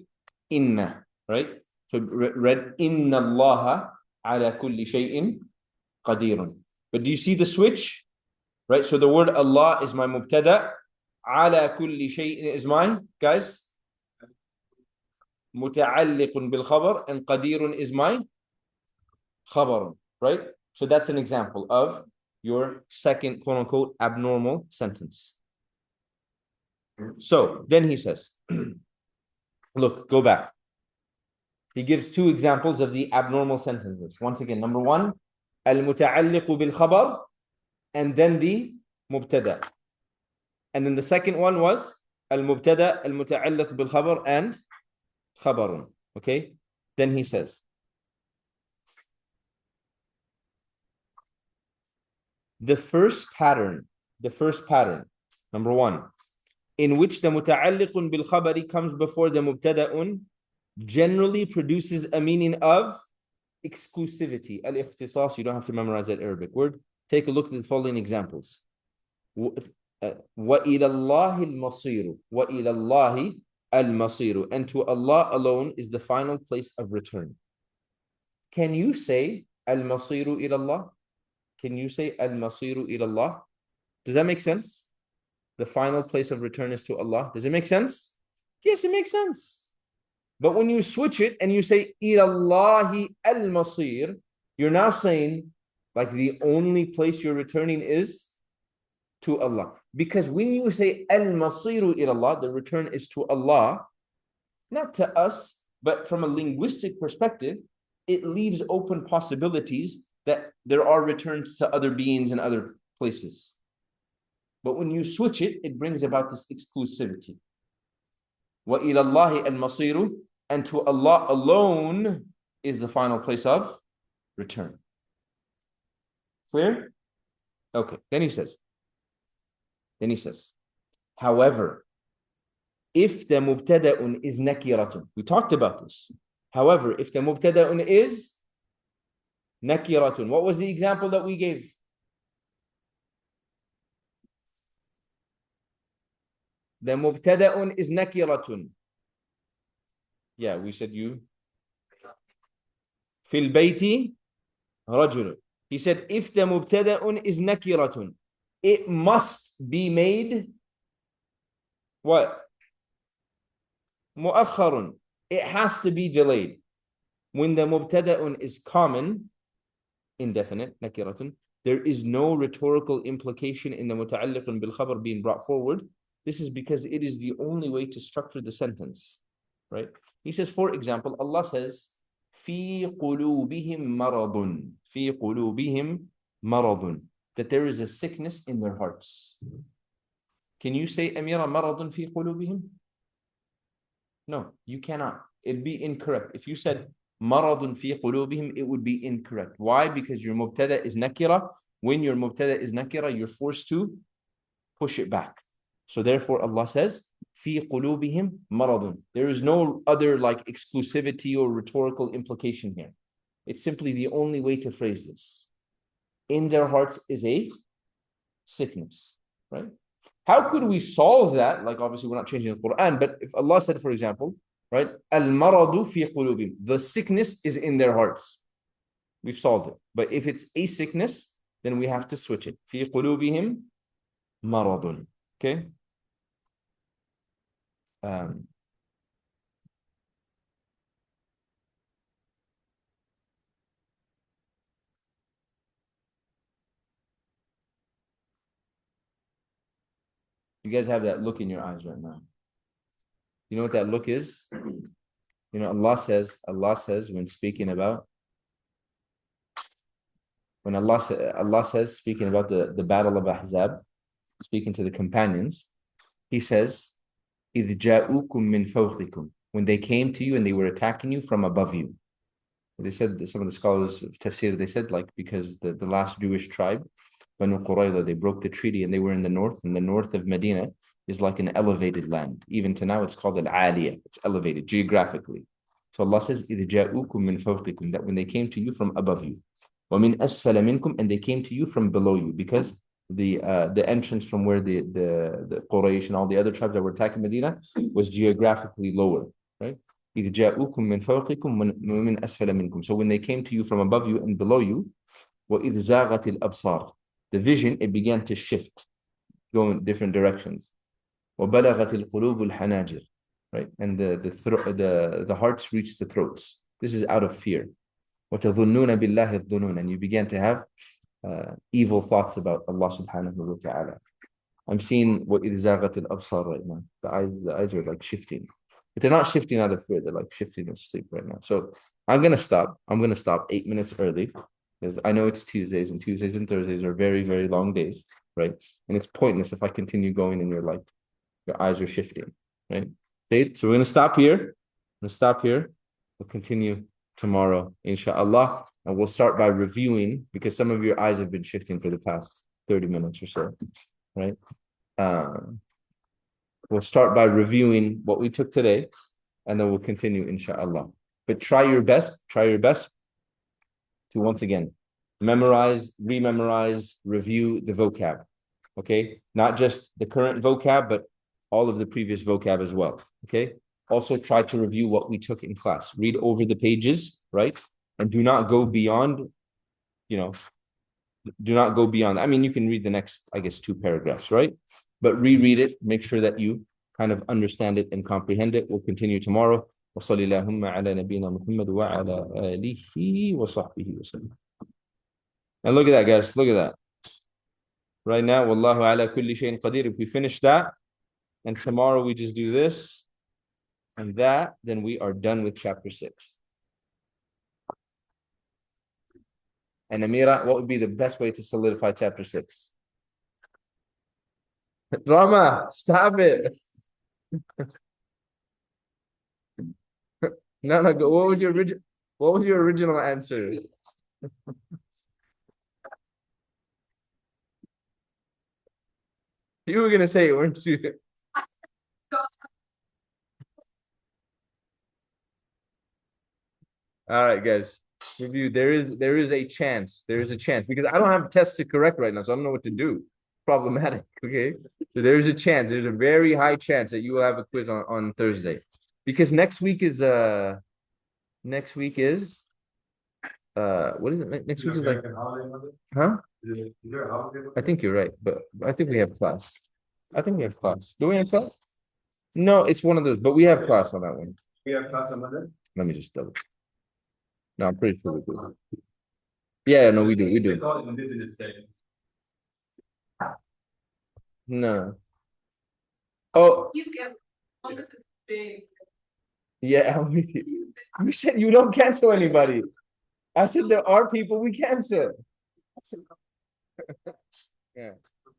inna, right? So read inna allaha ala kulli shay'in qadirun. But do you see the switch? Right? So the word Allah is my mubtada, ala kulli shay'in is my, guys, muta'alliqun bil khabar, and qadirun is my khabarun, right? So that's an example of your second quote unquote abnormal sentence. So then he says, look, go back. He gives two examples of the abnormal sentences. Once again, number one, المتعلق بالخبر, and then the مبتدأ. And then the second one was المبتدأ المتعلق بالخبر and خبر. Okay? Then he says, the first pattern, number one, in which the متعلق بالخبر comes before the مبتدأ, generally produces a meaning of exclusivity. Al-ikhtisas, you don't have to memorize that Arabic word. Take a look at the following examples. وَإِلَى اللَّهِ الْمَصِيرُ وَإِلَى اللَّهِ الْمَصِيرُ, and to Allah alone is the final place of return. Can you say al-masiru ila Allah? Can you say al-masiru ila Allah? Does that make sense? The final place of return is to Allah. Does it make sense? Yes, it makes sense. But when you switch it and you say ilallahi al-masir, you're now saying like the only place you're returning is to Allah. Because when you say al-masiru ilallah, the return is to Allah, not to us, but from a linguistic perspective, it leaves open possibilities that there are returns to other beings and other places. But when you switch it, it brings about this exclusivity. وَإِلَى اللَّهِ الْمَصِيرُ, and to Allah alone is the final place of return. Clear? Okay, then he says, however, if the mubtada'un is nakiratun, we talked about this. However, if the mubtada'un is nakiratun, what was the example that we gave? The mubtada'un is nakiratun. Yeah, we said you. Fil bayti rajulun. He said, if the mubtada'un is nakiratun, it must be made what? Mu'akharun. It has to be delayed. When the mubtada'un is common, indefinite, nakiratun, there is no rhetorical implication in the muta'alliqun bil khabar being brought forward. This is because it is the only way to structure the sentence, right? He says, for example, Allah says, في قلوبهم مرض, في قلوبهم مرض, that there is a sickness in their hearts. Can you say, Amira, مرض في قلوبهم? No, you cannot. It'd be incorrect. If you said مرض في قلوبهم, it would be incorrect. Why? Because your mubtada is nakira. When your mubtada is nakira, you're forced to push it back. So therefore, Allah says, في قلوبهم مرض. There is no other like exclusivity or rhetorical implication here. It's simply the only way to phrase this. In their hearts is a sickness, right? How could we solve that? Like obviously we're not changing the Quran, but if Allah said, for example, right, al-maradu fi qulubihim, the sickness is in their hearts. We've solved it. But if it's a sickness, then we have to switch it. Fi qulubihim maradun. Okay? You guys have that look in your eyes right now. You know what that look is? You know, Allah says when speaking about, when Allah says, speaking about the battle of Ahzab, speaking to the companions, He says, إِذْ جَاءُوكُم مِّن فَوْقِكُم, when they came to you and they were attacking you from above you. They said, some of the scholars of tafsir, they said like because the last Jewish tribe, Banu Qurayza, they broke the treaty and they were in the north, and the north of Medina is like an elevated land. Even to now, it's called Al-Aliyah. It's elevated geographically. So Allah says, إِذْ جَاءُوكُم مِّن فَوْقِكُم, that when they came to you from above you. وَمِنْ أَسْفَلَ مِنْكُمْ, and they came to you from below you, because the entrance from where the Quraysh and all the other tribes that were attacking Medina was geographically lower, right? إِذْ جَاءُوكُم مِّن فَوْقِكُم وَمِنْ أَسْفَلَ مِنْكُم. So when they came to you from above you and below you, وَإِذْ زَاغَتِ الْأَبْصَارِ, the vision, it began to shift, go in different directions. وَبَلَغَتِ الْقُلُوبُ الْحَنَاجِرِ, right? And the hearts reached the throats. This is out of fear. وَتَظُنُّونَ بِاللَّهِ الظُّنُونَ, and you began to have evil thoughts about Allah subhanahu wa ta'ala. I'm seeing what إِذْ زَاغَتِ الْأَبْصَارِ right now. The eyes are like shifting. But they're not shifting out of fear. They're like shifting to sleep right now. So I'm going to stop. I'm going to stop 8 minutes early because I know it's Tuesdays, and Tuesdays and Thursdays are very, very long days, right? And it's pointless if I continue going and your eyes are shifting, right? Okay, so we're going to stop here. I'm going to stop here. We'll continue tomorrow, inshallah. And we'll start by reviewing, because some of your eyes have been shifting for the past 30 minutes or so, right? We'll start by reviewing what we took today, and then we'll continue, inshallah. But try your best to, once again, memorize, rememorize, review the vocab, okay? Not just the current vocab, but all of the previous vocab as well, okay? Also try to review what we took in class. Read over the pages, right? And do not go beyond, do not go beyond. I mean, you can read the next, I guess, 2 paragraphs, right? But reread it, make sure that you kind of understand it and comprehend it. We'll continue tomorrow. وصلى اللهم على نبينا محمد وعلى آله وصحبه وسلم. And look at that, guys. Look at that. Right now, wallahu ala kulli shayin qadir. If we finish that, and tomorrow we just do this and that, then we are done with chapter 6. And Amira, what would be the best way to solidify chapter 6? Rama, stop it. No, go. What was your original answer? You were gonna say it, weren't you? All right, guys. Review. There is a chance. There is a chance, because I don't have tests to correct right now, so I don't know what to do. Problematic. Okay. So there is a chance. There's a very high chance that you will have a quiz on Thursday, because next week is what is it? Next week is like, huh? I think you're right, but I think we have class. Do we have class? No, it's one of those, but we have class on that one. We have class on Monday? Let me just double. No, I'm pretty sure we do. Yeah, no, we do. They call it Indigenous Day. No. Oh, You get almost as big. yeah, I'm with you. You said you don't cancel anybody. I said there are people we cancel. Yeah.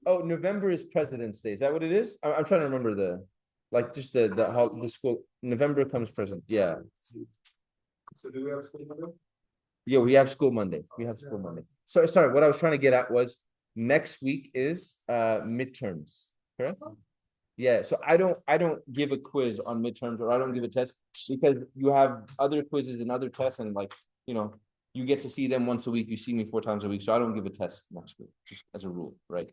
Oh, November is President's Day. Is that what it is? I'm trying to remember the school. November comes present. Yeah. So do we have school Monday? Yeah, we have school Monday. So sorry, what I was trying to get at was next week is midterms, correct? Yeah, so I don't give a quiz on midterms, or I don't give a test, because you have other quizzes and other tests, and you get to see them once a week. You see me 4 times a week, so I don't give a test next week, just as a rule, right?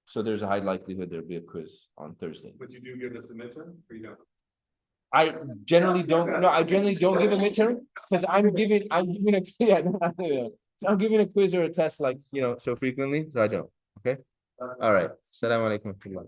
So there's a high likelihood there'll be a quiz on Thursday. But you do give us a midterm, or you don't? I generally don't give a midterm, because I'm giving I'm giving a quiz or a test so frequently, so I don't. Okay. All right. Assalamu alaikum.